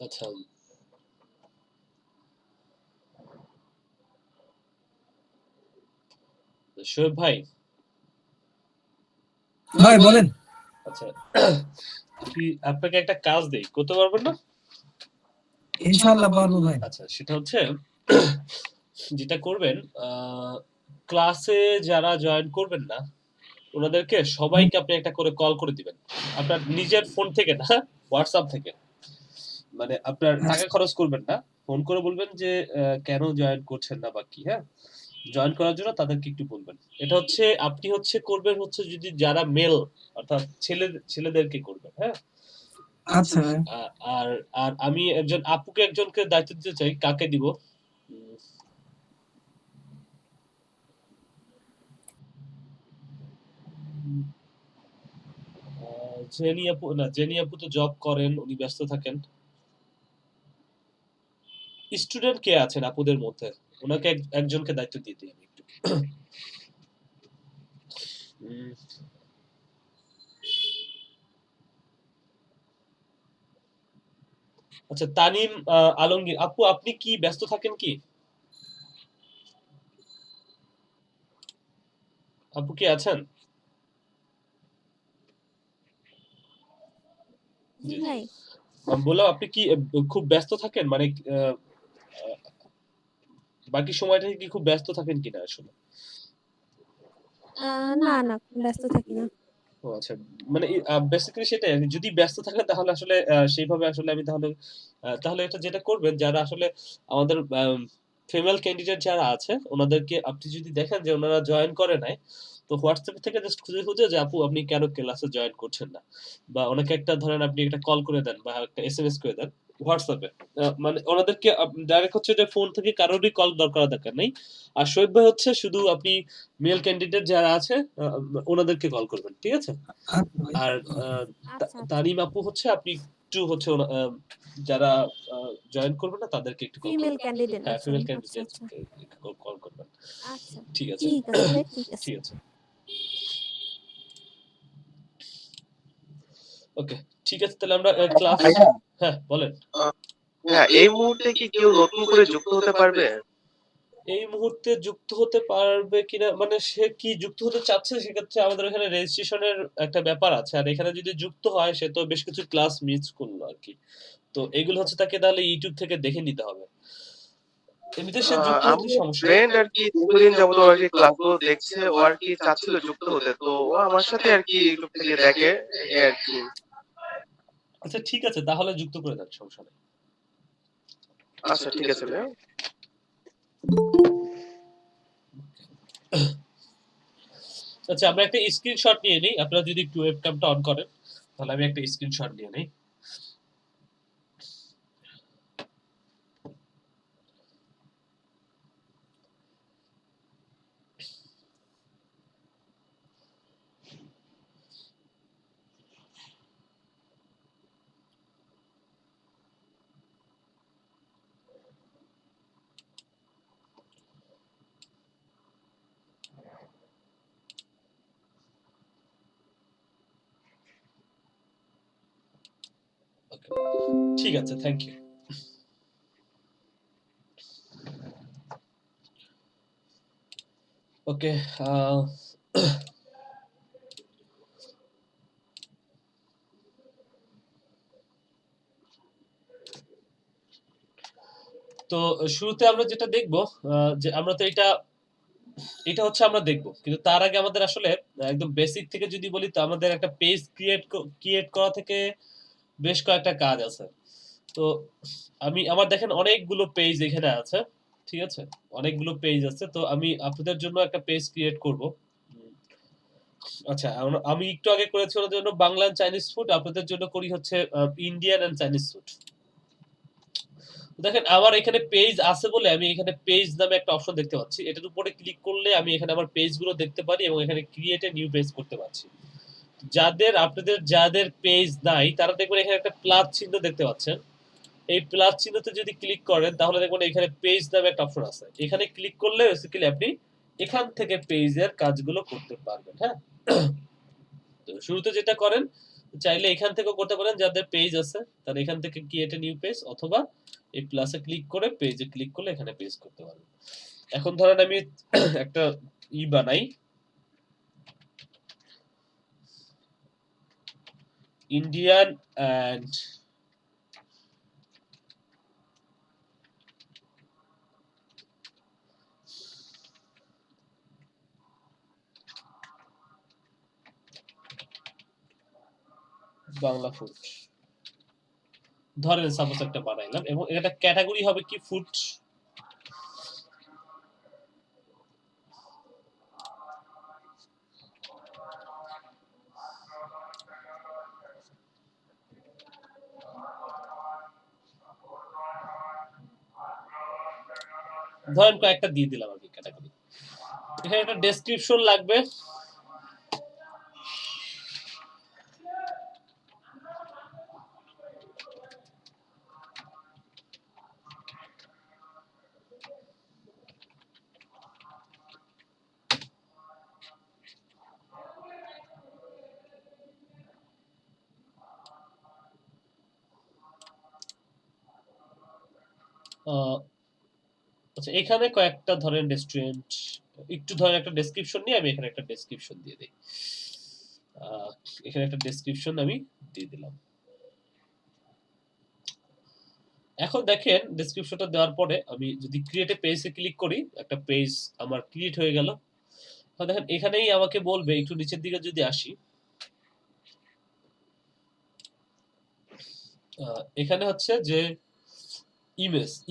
আচ্ছা শোয়েব ভাই, ভাই বলেন। আচ্ছা কি আপনাকে একটা কাজ দেই, করতে পারবেন না? ইনশাআল্লাহ পারবো ভাই। আচ্ছা সেটা হচ্ছে যেটা করবেন, ক্লাসে যারা জয়েন করবেন না ওনাদেরকে সবাইকে আপনি একটা করে কল করে দিবেন, আপনার নিজের ফোন থেকে না, হোয়াটসঅ্যাপ থেকে। মানে আপনার টাকা খরচ করবেন না, ফোন করে বলবেন যে কেন জয়েন করছেন না বা কি, হ্যাঁ জয়েন করার জন্য তাদেরকে একটু বলবেন। এটা হচ্ছে আপনি হচ্ছে করবেন হচ্ছে যদি যারা মেল অর্থাৎ ছেলেদেরকে করবেন, হ্যাঁ। আচ্ছা ভাই। আর আর আমি একজন আপুকে একজনকে দায়িত্ব দিতে চাই, কাকে দিব? জেনি আপু, না জেনি আপু তো জব করেন, উনি ব্যস্ত থাকেন। স্টুডেন্ট কে আছেন আপুদের মধ্যে, ওনাকে একজনকে দায়িত্ব দিয়ে দিই আমি একটু। আচ্ছা তানিম আলমগীর আপু, আপনি কি ব্যস্ত থাকেন কি? আপু কি আছেন? জি ভাই। আমি বললাম আপনি কি খুব ব্যস্ত থাকেন, মানে বাকি সময়টা কি খুব ব্যস্ত থাকেন কিনা আসলে? না, না ব্যস্ত থাকি না। ও আচ্ছা, মানে বেসিক্যালি সেটাই আরকি। যদি ব্যস্ত থাকেন তাহলে আসলে সেইভাবে আসলে আমি তাহলে তাহলে এটা যেটা করবেন, যারা আসলে আমাদের ফিমেল ক্যান্ডিডেট যারা আছে ওনাদেরকে আপনি যদি দেখেন যে ওনারা জয়েন করে নাই, তো হোয়াটসঅ্যাপ থেকে জাস্ট খুঁজে যে আপু আপনি কেন ক্লাসে জয়েন করছেন না, বা ওনাকে একটা ধরেন আপনি একটা কল করে দেন বা একটা এসএমএস করে দেন হোয়াটসঅ্যাপে। মানে ওনাদেরকে ডাইরেক্ট হচ্ছে যে ফোন থেকে কারোরই কল দরকার নেই। আর শোয়েব ভাই হচ্ছে শুধু আপনি মেল ক্যান্ডিডেট যারা আছে ওনাদেরকে কল করবেন, ঠিক আছে? আর তানিম আপু হচ্ছে আপনি একটু হচ্ছে যারা জয়েন করবে না তাদেরকে একটু কল ফিমেল করবেন। ক্যান্ডিডেট হ্যাঁ আছে। ফিমেল আচ্ছা, ক্যান্ডিডেট আচ্ছা। কল করবেন। আচ্ছা। ঠিক আছে। ঠিক আছে ভাই, ঠিক আছে। ঠিক আছে। ওকে, ঠিক আছে তাহলে আমরা ক্লাস। হ্যাঁ বলেন। হ্যাঁ, এই মুহূর্তে কি কেউ নতুন করে যুক্ত হতে পারবে? এই মুহূর্তে যুক্ত হতে পারবে কিনা, মানে সে কি যুক্ত হতে চাচ্ছে সেক্ষেত্রে আমাদের এখানে রেজিস্ট্রেশনের একটা ব্যাপার আছে, আর এখানে যদি যুক্ত হয় সে তো বেশ কিছু ক্লাস মিস করলো আর কি। তো এগুলো হচ্ছে তাকে তাহলে ইউটিউব থেকে দেখে নিতে হবে। এমনিতে সে যুক্ত হতে আমার সমস্যা নেই। ফ্রেন্ড আর কি দীর্ঘদিন যাবত ও আর কি ক্লাসগুলো দেখছে, ও আর কি চাচ্ছিল যুক্ত হতে, তো ও আমার সাথে আর কি ইউটিউব থেকে দেখে এই আর কি। আচ্ছা ঠিক আছে, তাহলে যুক্ত করে দেন, সমস্যা নেই। আচ্ছা ঠিক আছে ভাইয়া। আচ্ছা আমরা একটা স্ক্রিনশট নিয়ে নিই, আপনারা যদি একটু ওয়েবক্যামটা অন করেন তাহলে আমি একটা স্ক্রিনশট নিয়ে নিই। ঠিক আছে, থ্যাংক ইউ। ওকে, তো শুরুতে আমরা যেটা দেখব, যে আমরা তো এটা হচ্ছে আমরা দেখব, কিন্তু তার আগে আমাদের আসলে একদম বেসিক থেকে যদি বলি, তো আমাদের একটা পেজ ক্রিয়েট করা থেকে বেশ কয়েকটা কাজ আছে। তো আমার দেখেন অনেকগুলো পেজ এখানে আছে, ঠিক আছে? অনেকগুলো পেজ আছে, তো আমি আপনাদের জন্য একটা পেজ ক্রিয়েট করব। আচ্ছা আমি একটু আগে করেছি ওদের জন্য বাংলা এন্ড চাইনিজ ফুড, আপনাদের জন্য করি হচ্ছে ইন্ডিয়ান এন্ড চাইনিজ ফুড। দেখেন আমার এখানে পেজ আছে বলে আমি এখানে পেজ নামে একটা অপশন দেখতে পাচ্ছি, এটার উপরে ক্লিক করলে আমি এখানে আমার পেজগুলো দেখতে পারি এবং এখানে ক্রিয়েট এ নিউ পেজ করতে পারছি। যাদের পেজ নাই তারা দেখবেন এখানে একটা প্লাস চিহ্ন দেখতে পাচ্ছেন। এই প্লাস চিহ্নতে যদি ক্লিক করেন তাহলে দেখবেন এখানে পেজ নামে একটা অপশন আছে, এখানে ক্লিক করলে বেসিক্যালি আপনি এখান থেকে পেজের কাজগুলো করতে পারবেন। হ্যাঁ, তো শুরুতে যেটা করেন, চাইলে এখান থেকেও করতে পারেন, যাদের পেজ আছে তারা এখান থেকে ক্রিয়েট এ নিউ পেজ, অথবা এই প্লাসে ক্লিক করে পেজে ক্লিক করলে এখানে পেজ করতে পারবেন। এখন ধরেন আমি একটা বানাই, ইন্ডিয়ান অ্যান্ড বাংলা ফুড ধরেন সাপোজ একটা বানাইলাম, এবং এটা ক্যাটাগরি হবে কি ফুড। ধরেন কয়েকটা দিয়ে দিলাম আর কি ক্যাটাগরি। এখানে একটা ডেসক্রিপশন লাগবে, আচ্ছা এখানে কয়েকটা ধরেন রেস্টুরেন্ট, একটু ধরেন একটা ডেসক্রিপশন নিয়ে আমি এখানে একটা ডেসক্রিপশন দিয়ে দিই। এখানে একটা ডেসক্রিপশন আমি দিয়ে দিলাম। এখন দেখেন ডেসক্রিপশনটা দেওয়ার পরে আমি যদি ক্রিয়েট এ পেজে ক্লিক করি, একটা পেজ আমার ক্রিয়েট হয়ে গেল। এখন দেখেন এখানেই আমাকে বলবে, একটু নিচের দিকে যদি আসি, এখানে হচ্ছে যে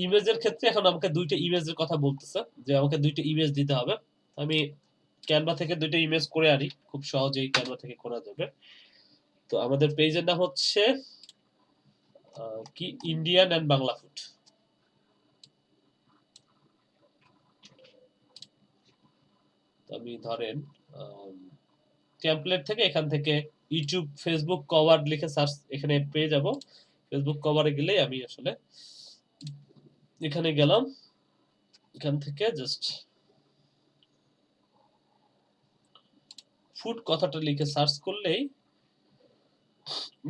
ইমেজের ক্ষেত্রে এখন আমাকে দুইটা ইমেজের কথা বলতেছে, যে আমাকে দুইটা ইমেজ দিতে হবে। আমি ক্যানভা থেকে দুইটা ইমেজ করে আনি, খুব সহজেই ক্যানভা থেকে করা যাবে। তো আমাদের পেজের নাম হচ্ছে কি ইন্ডিয়ান এন্ড বাংলা ফুড। আমি ধরেন টেমপ্লেট থেকে এখান থেকে ইউটিউব ফেসবুক কভার লিখে সার্চ এখানে পেয়ে যাব। ফেসবুক কভারে গেলেই আমি আসলে এখানে গেলাম, এখান থেকে জাস্ট ফুড কথাটা লিখে সার্চ করলেই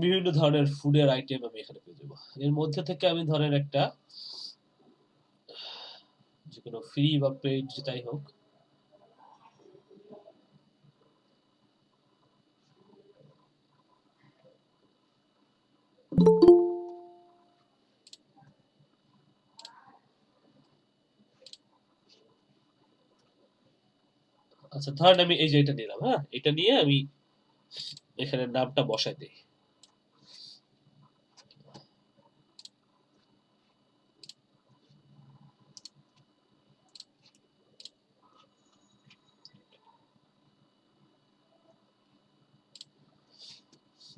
বিভিন্ন ধরনের ফুডের আইটেম আমি এখানে পেয়ে যাবো। এর মধ্যে থেকে আমি ধরেন একটা যে কোনো ফ্রি বা পেইড যেটাই হোক, আচ্ছা ধরেন আমি এই যে এটা নিলাম, হ্যাঁ এটা নিয়ে আমি এখানে নামটা বসাই দিই।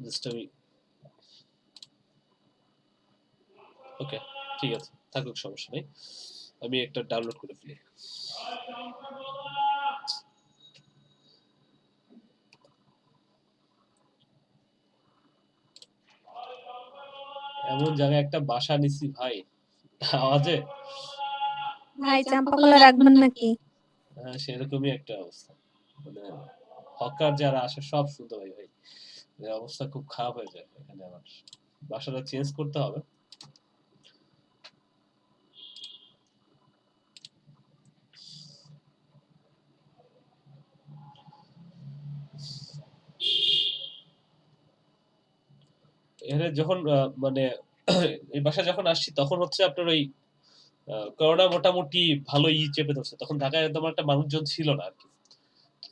জাস্ট আমি ওকে, ঠিক আছে থাকুক, সমস্যা নেই, আমি একটা ডাউনলোড করে ফেলি। এমন জায়গায় একটা বাসা নিছি ভাই, আওয়াজে ভাই চাম্পা কলা রাখবেন নাকি? সেরকমই একটা অবস্থা, মানে হকার যারা আসে সব শুনতে পাই ভাই, অবস্থা খুব খারাপ হয়ে যায় এখানে। আমার বাসাটা চেঞ্জ করতে হবে। এখানে যখন মানে এই বাসা যখন আসছি তখন হচ্ছে আপনার ওই করোনা মোটামুটি ভালোই চেপে ধরছে, তখন ঢাকায় একদম একটা মানুষজন ছিল না আর কি।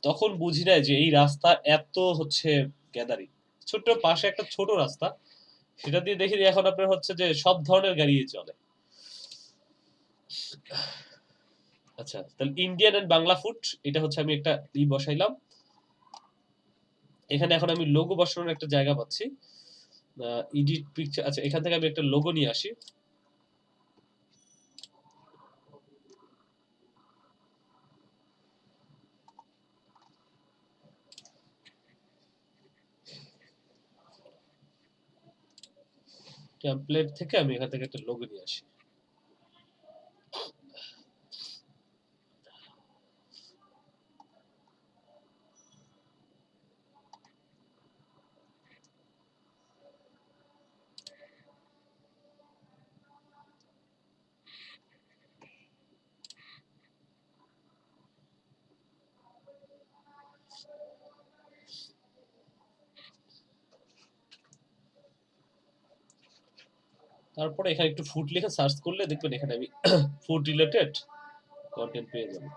তখন বুঝি নাই যে এই রাস্তা এত হচ্ছে গ্যাদারিং, ছোট্ট পাশে একটা ছোট রাস্তা, সেটা দিয়ে দেখি যে এখন আপনার হচ্ছে যে সব ধরনের গাড়ি চলে। আচ্ছা তাহলে ইন্ডিয়ান এন্ড বাংলা ফুড, এটা হচ্ছে আমি একটা বসাইলাম। এখানে এখন আমি লোগো বসানোর একটা জায়গা পাচ্ছি, এডিট পিকচার। আচ্ছা এখান থেকে আমি একটা লোগো নিয়ে আসি। টেমপ্লেট থেকে আমি এখান থেকে একটা লোগো নিয়ে আসি। তারপরে এখানে একটু ফুড লিখে সার্চ করলে দেখবেন এখানে আমি ফুড রিলেটেড কন্টেন্ট পেয়ে যাবো।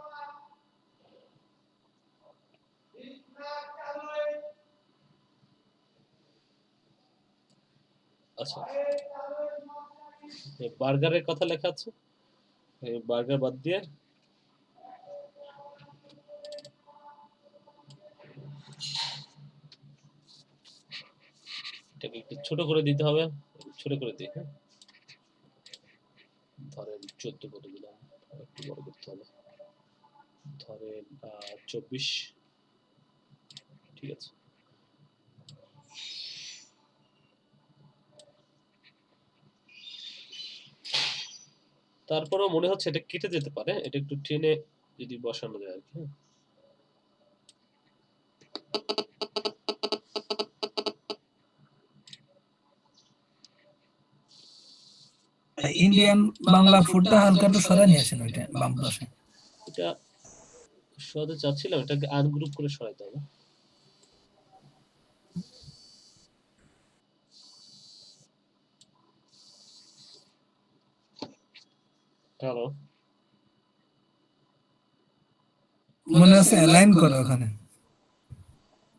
আচ্ছা, বার্গারের কথা লেখা আছে, এই বার্গার বাদ দিয়ে এটাকে একটু ছোট করে দিতে হবে, ছোট করে দিই। হ্যাঁ, ধরেন 14 করে দিলাম, একটু বড় করতে হবে, ধরেন 24, ঠিক আছে। তারপরেও মনে হচ্ছে এটা কেটে যেতে পারে, এটা একটু টেনে যদি বসানো যায় আর কি। ইন্ডিয়ান বাংলা ফুডটা হালকা একটু সরাই নিয়ে আসেন ওইটা বাম পাশে। এটা সরাতে চাচ্ছিলাম, এটাকে আনগ্রুপ করে সরাইতে হবে। হ্যালো, মনে আছে অ্যালাইন করা ওখানে,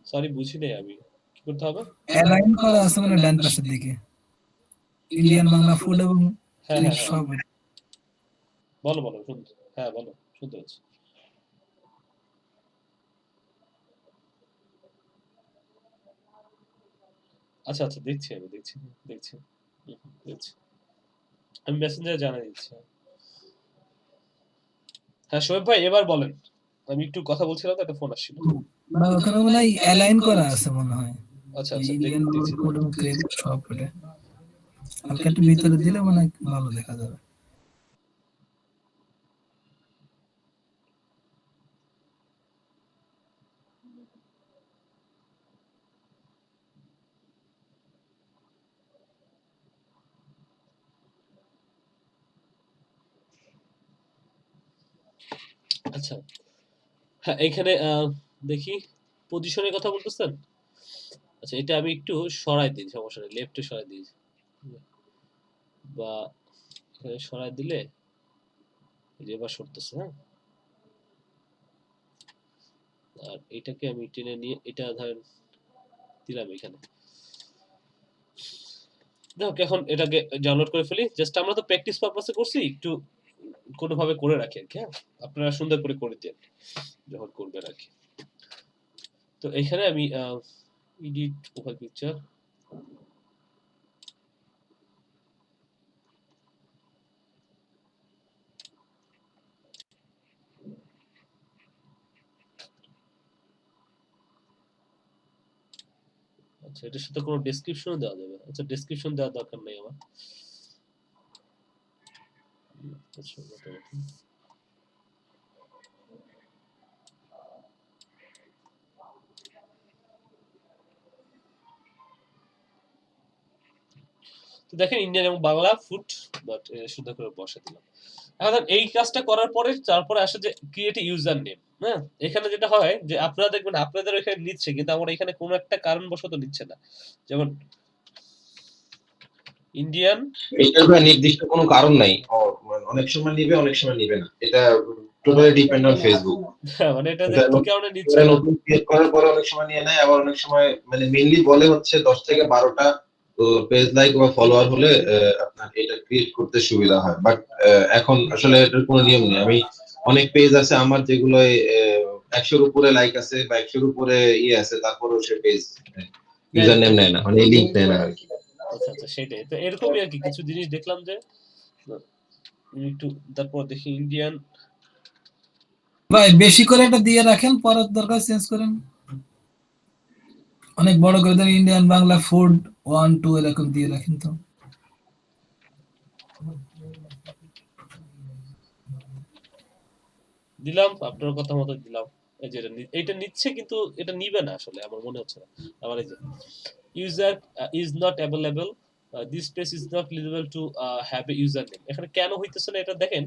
সরি বুঝি নাই আমি, কি করতে হবে? অ্যালাইন করা আছে মানে ডান পাশের দিকে ইন্ডিয়ান বাংলা ফুড এবং হ্যাঁ হ্যাঁ হ্যাঁ, সব। বলো বলো, শুনতে, হ্যাঁ বলো, শুনতে পাচ্ছি। আচ্ছা আচ্ছা, দেখছি আমি, দেখছি দেখছি দেখছি, আমি মেসেঞ্জারে জানাই দিচ্ছি। হ্যাঁ শোয়েব ভাই, এবার বলেন, আমি একটু কথা বলছিলাম তো, একটা ফোন আসছিল। বা ওখানে মনে হয় অ্যালাইন করা আছে মনে হয়, আচ্ছা আচ্ছা, ইন্ডিয়ান বাংলা দেখছি। ফুড এবং ক্রেভ সব করে হালকা একটু ভিতরে দিলে মনে হয় ভালো দেখা যাবে। আচ্ছা, হ্যাঁ এইখানে দেখি পজিশনের কথা বলতেছেন। আচ্ছা, এটা আমি একটু সরাই দিই, সমস্যা নেই, লেফটে সরাই দিই, বা এখানে সরাই দিলে এই যে এবার সরতেছে। হ্যাঁ, আর এটাকে আমি টেনে নিয়ে এটা ধরেন দিলাম এখানে। দেখো এখন এটাকে ডাউনলোড করে ফেলি, জাস্ট আমরা তো প্র্যাকটিস পারপাসে করছি, একটু কোনোভাবে করে রাখি আর কি। হ্যাঁ, আপনারা সুন্দর করে করে দেন যখন করবেন আর কি। তো এখানে আমি এডিট প্রোফাইল পিকচার, আচ্ছা এটার সাথে কোনো ডেসক্রিপশনও দেওয়া যাবে। আচ্ছা, ডেসক্রিপশন দেওয়ার দরকার নেই আমার। আচ্ছা, মোটামুটি তো দেখেন ইন্ডিয়ান এবং বাংলা ফুড, বাট সুন্দর করে বসে দিলাম। এখন এই কাজটা করার পরে তারপরে আসে যে ক্রিয়েট ইউজার নেম। হ্যাঁ, এখানে যেটা হয় যে আপনারা দেখবেন আপনাদের এখানে নিচ্ছে, কিন্তু আমার এখানে কোনো একটা কারণবশত নিচ্ছে না। যেমন ইন্ডিয়ান, এটার ভাই নির্দিষ্ট কোনো কারণ নাই, অনেক সময় নিবে অনেক সময় নিবে না, এটা টোটালি ডিপেন্ড অন ফেসবুক। মানে এটা যে কি কারণে নিচ্ছে না, নতুন ক্রিয়েট করার পরে অনেক সময় নিয়ে নেয়, আবার অনেক সময় মানে মেইনলি বলে হচ্ছে 10 থেকে 12টা তো পেজ লাইক বা ফলোয়ার হলে আপনার এটা ক্রিয়েট করতে সুবিধা হয়। বাট এখন আসলে এটার কোনো নিয়ম নেই। আমি অনেক পেজ আছে আমার যেগুলো 100-র উপরে লাইক আছে বা 100-র উপরে ইয়ে আছে, তারপরেও সে পেজ ইউজার নেম নেয় না, মানে লিংক নেয় না আর কি। আচ্ছা আচ্ছা, সেটাই তো, এরকমই আর কি। কিছু জিনিস দেখলাম যে একটু, তারপর দেখি ইন্ডিয়ান, ভাই বেশি করে এটা দিয়ে রাখেন, পরের দরকার চেঞ্জ করেন। অনেক বড় করে দেন, ইন্ডিয়ান বাংলা ফুড 1 2 এরকম দিয়ে রাখেন তো। দিলাম আপনার কথা মতো দিলাম। এই যে এটা নিচ্ছে, কিন্তু এটা নিবে না আসলে, আমার মনে হচ্ছে না। আবার এই যে user is not available, this page is not eligible to have a user name. এখানে কেন হইতেছে না এটা দেখেন,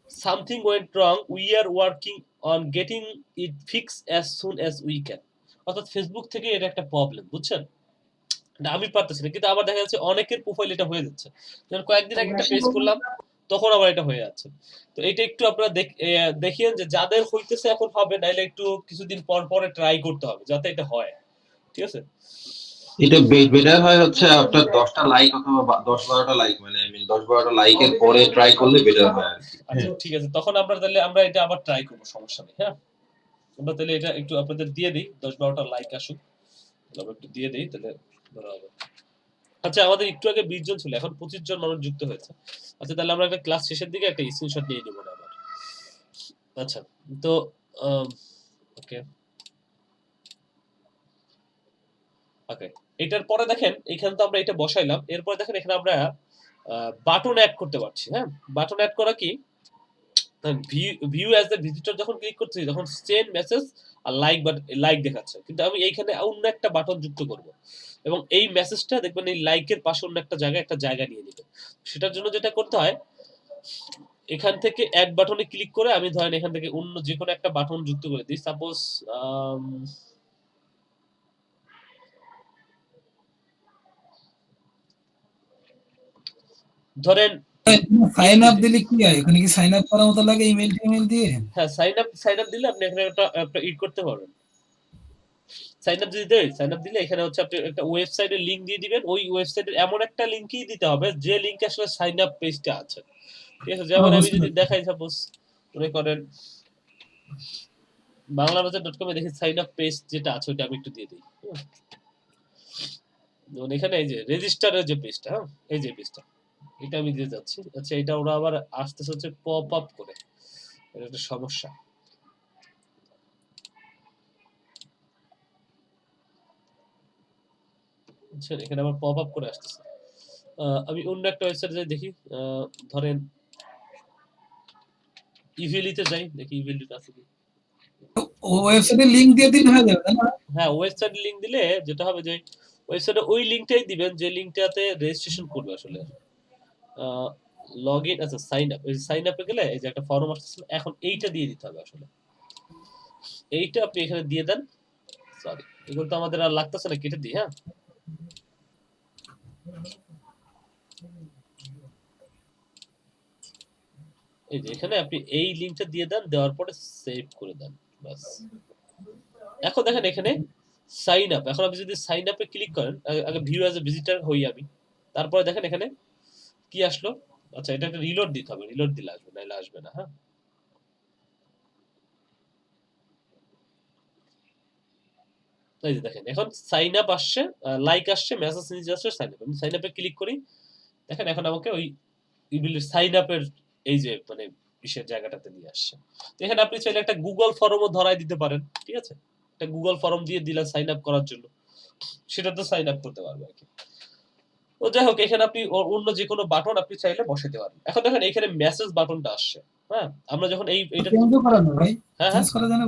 something went wrong, we are working on getting it fix as soon as we can. অর্থাৎ ফেসবুক থেকে এটা একটা প্রবলেম, বুঝছেন? না আমি পারতেছি না, কিন্তু আবার দেখা যাচ্ছে অনেকের প্রোফাইল এটা হয়ে যাচ্ছে। যেমন কয়েকদিন আগে একটা পেজ করলাম, তখন আবার এটা হয়ে যাচ্ছে। তো এটা একটু আপনারা দেখিয়েন যে যাদের হইতেছে এখন হবে, নাইলে একটু কিছুদিন পর পরে ট্রাই করতে হবে যাতে এটা হয়। ঠিক আছে? এটা বেটার হয় হচ্ছে আপনার 10টা লাইক অথবা 10-12টা লাইক, মানে আই মিন 10-12টা লাইকের পরে ট্রাই করলে বেটার হয় আর কি। আচ্ছা ঠিক আছে, তখন আমরা এটা আবার ট্রাই করবো, সমস্যা নেই। হ্যাঁ, আমরা তাহলে এটা একটু আপনাদের দিয়ে দিই, 10-12টা লাইক আসুক, আমরা একটু দিয়ে দিই, তাহলে ভালো হবে। আচ্ছা, আমাদের একটু আগে 20 জন ছিল, এখন 25 জন মানুষ যুক্ত হয়েছে। আচ্ছা, তাহলে আমরা একটা ক্লাস শেষের দিকে একটা স্ক্রিনশট নিয়ে নেব না আবার। আচ্ছা, তো ওকে ওকে, এটার পরে দেখেন এখানে তো আমরা এটা বসাইলাম, এরপরে দেখেন এখানে আমরা বাটন অ্যাড করতে পারছি। হ্যাঁ, বাটন অ্যাড করা কি, ভিউ অ্যাজ দ্য ভিজিটর যখন ক্লিক করছি তখন সেন্ড মেসেজ আর লাইক দেখাচ্ছে, কিন্তু আমি এইখানে অন্য একটা বাটন যুক্ত করব এবং এই মেসেজটা দেখবেন এই লাইকের পাশে অন্য একটা জায়গা নিয়ে নেবে। সেটার জন্য যেটা করতে হয়, এখান থেকে অ্যাড বাটনে ক্লিক করে আমি ধরেন এখান থেকে অন্য যে কোনো একটা বাটন যুক্ত করে দিই। সাপোজ ধরেন সাইন আপ দিলে কি হয়, এখানে কি সাইন আপ করার মতো লাগে ইমেল দিয়ে? হ্যাঁ, সাইন আপ দিলে আপনি এখানে একটা ইড করতে পারবেন। সাইন আপ দিলে এখানে হচ্ছে আপনি একটা ওয়েবসাইটের লিংক দিয়ে দিবেন। ওই ওয়েবসাইটের এমন একটা লিংকই দিতে হবে যে লিংকে আসলে সাইন আপ পেজটা আছে। ঠিক আছে? যেমন আমি যদি দেখাই, সাপোজ মনে করেন বাংলাবাজার.com এ দেখি সাইন আপ পেজ যেটা আছে ওটা আমি একটু দিয়ে দিই। যেমন এখানে এই যে রেজিস্টারের যে পেজটা, হ্যাঁ এই যে পেজটা, এটা আমি দিয়ে যাচ্ছি। আচ্ছা, এটা ওরা আবার আসতেছে হচ্ছে পপ আপ করে, এটা একটা সমস্যা। আচ্ছা, এখানে আবার পপ আপ করে আসতেছে। আমি অন্য একটা ওয়েবসাইটে যাই দেখি, ধরেন ইভিলিতে যাই, দেখি ইভিলিতে আছে কি। ও ওয়েবসাইটে লিংক দিয়ে দিলে হয়ে যাবে, তাই না? হ্যাঁ, ওয়েবসাইটে লিংক দিলে যেটা হবে যে ওয়েবসাইটে ওই লিংকটাই দিবেন যে লিংকটাতে রেজিস্ট্রেশন করবে আসলে। লগইন, আচ্ছা সাইন আপ, এই সাইন আপে গেলে এই যে একটা ফর্ম আসছে, এখন এইটা দিয়ে দিতে হবে আসলে। এইটা আপনি এখানে দিয়ে দেন। সরি, এগুলো তো আমাদের আর লাগতেছে না, কেটে দিই। হ্যাঁ, এই যে এখানে আপনি এই লিংকটা দিয়ে দেন, দেওয়ার পরে সেভ করে দেন, বাস। এখন দেখেন এখানে সাইন আপ, এখন আপনি যদি সাইন আপে ক্লিক করেন, আগে ভিউ অ্যাজ এ ভিজিটর হই আমি, তারপরে দেখেন এখানে কি আসলো। আচ্ছা, এটা একটা রিলোড দিতে হবে, রিলোড দিলে আসবে, নাইলে আসবে না। হ্যাঁ, এই যে দেখেন এখন সাইন আপ আসছে, লাইক আসছে, মেসেজ নিচে আসছে, সাইন আপ। আমি সাইন আপে ক্লিক করি, দেখেন এখন আমাকে ওই ইবিলির সাইন আপের এই যে মানে বিশেষ জায়গাটাতে নিয়ে আসছে। তো এখানে আপনি চাইলে একটা গুগল ফর্মও ধরাই দিতে পারেন। ঠিক আছে, একটা গুগল ফর্ম দিয়ে দিলেন সাইন আপ করার জন্য, সেটা তো সাইন আপ করতে পারবে আর কি। তো যাই হোক, এখানে আপনি অন্য যে কোনো বাটন আপনি চাইলে বসাতে পারেন। এখন দেখেন এখানে মেসেজ বাটনটা আসছে। হ্যাঁ, আমরা যখন এটা চেঞ্জও করা যায় ভাই, হ্যাঁ চেঞ্জ করা যায় না,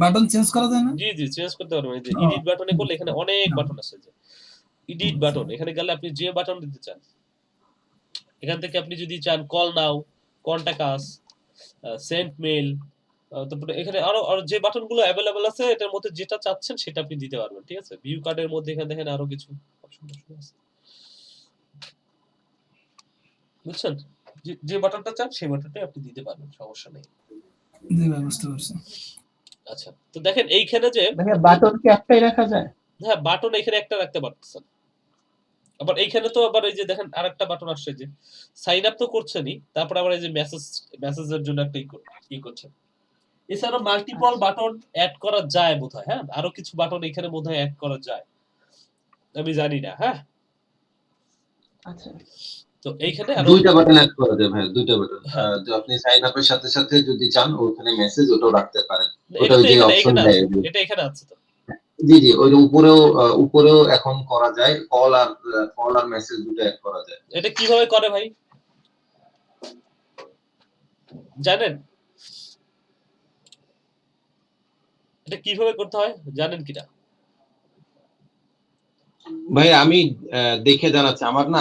বাটন চেঞ্জ করা যায় না? জি জি, চেঞ্জ করতে পারবেন। এই যে এডিট বাটনে করলে এখানে অনেক বাটন আছে, যে এডিট বাটন, এখানে গেলে আপনি যে বাটন দিতে চান, এখান থেকে আপনি যদি চান call now, contact us, send mail, তারপরে এখানে আরো যে বাটনগুলো অ্যাভেলেবল আছে এটার মধ্যে যেটা চাচ্ছেন সেটা আপনি দিতে পারবেন। ঠিক আছে, ভিউ কার্ডের মধ্যে এখানে দেখেন আরো কিছু অপশন আছে, বুঝছেন? যে বাটনটা চান সেই বাটনটাই আপনি দিতে পারবেন, সমস্যা নেই। জি ভাই, বুঝতে পারছি। আচ্ছা, তো দেখেন এইখানে যে বাটন কি একটাই রাখা যায়? হ্যাঁ, বাটন এখানে একটা রাখতে পারতেছেন। আবার এইখানে তো আবার এই যে দেখেন আরেকটা বাটন আসছে, যে সাইন আপ তো করছেনই, তারপর আবার এই যে মেসেজের জন্য একটা ই করছেন। এছাড়া মাল্টিপল বাটন অ্যাড করা যায় বোধহয়। হ্যাঁ, আরো কিছু বাটন এখানে বোধহয় অ্যাড করা যায়, আমি জানি না। হ্যাঁ, আচ্ছা, তো এইখানে দুইটা বাটন অ্যাড করা যায় ভাই, দুইটা বাটন। তো আপনি সাইন আপের সাথে সাথে যদি চান ওখানে মেসেজ ওটাও রাখতে পারেন, ওটা ওই যে অপশন দেয়। এটা এখানে আছে তো। জি জি, ওই উপরেও এখন করা যায়, কল আর মেসেজ দুটো অ্যাড করা যায়। এটা কিভাবে করে ভাই জানেন? এটা কিভাবে করতে হয় জানেন কিনা? ভাই আমি দেখে জানাচ্ছি। আমার না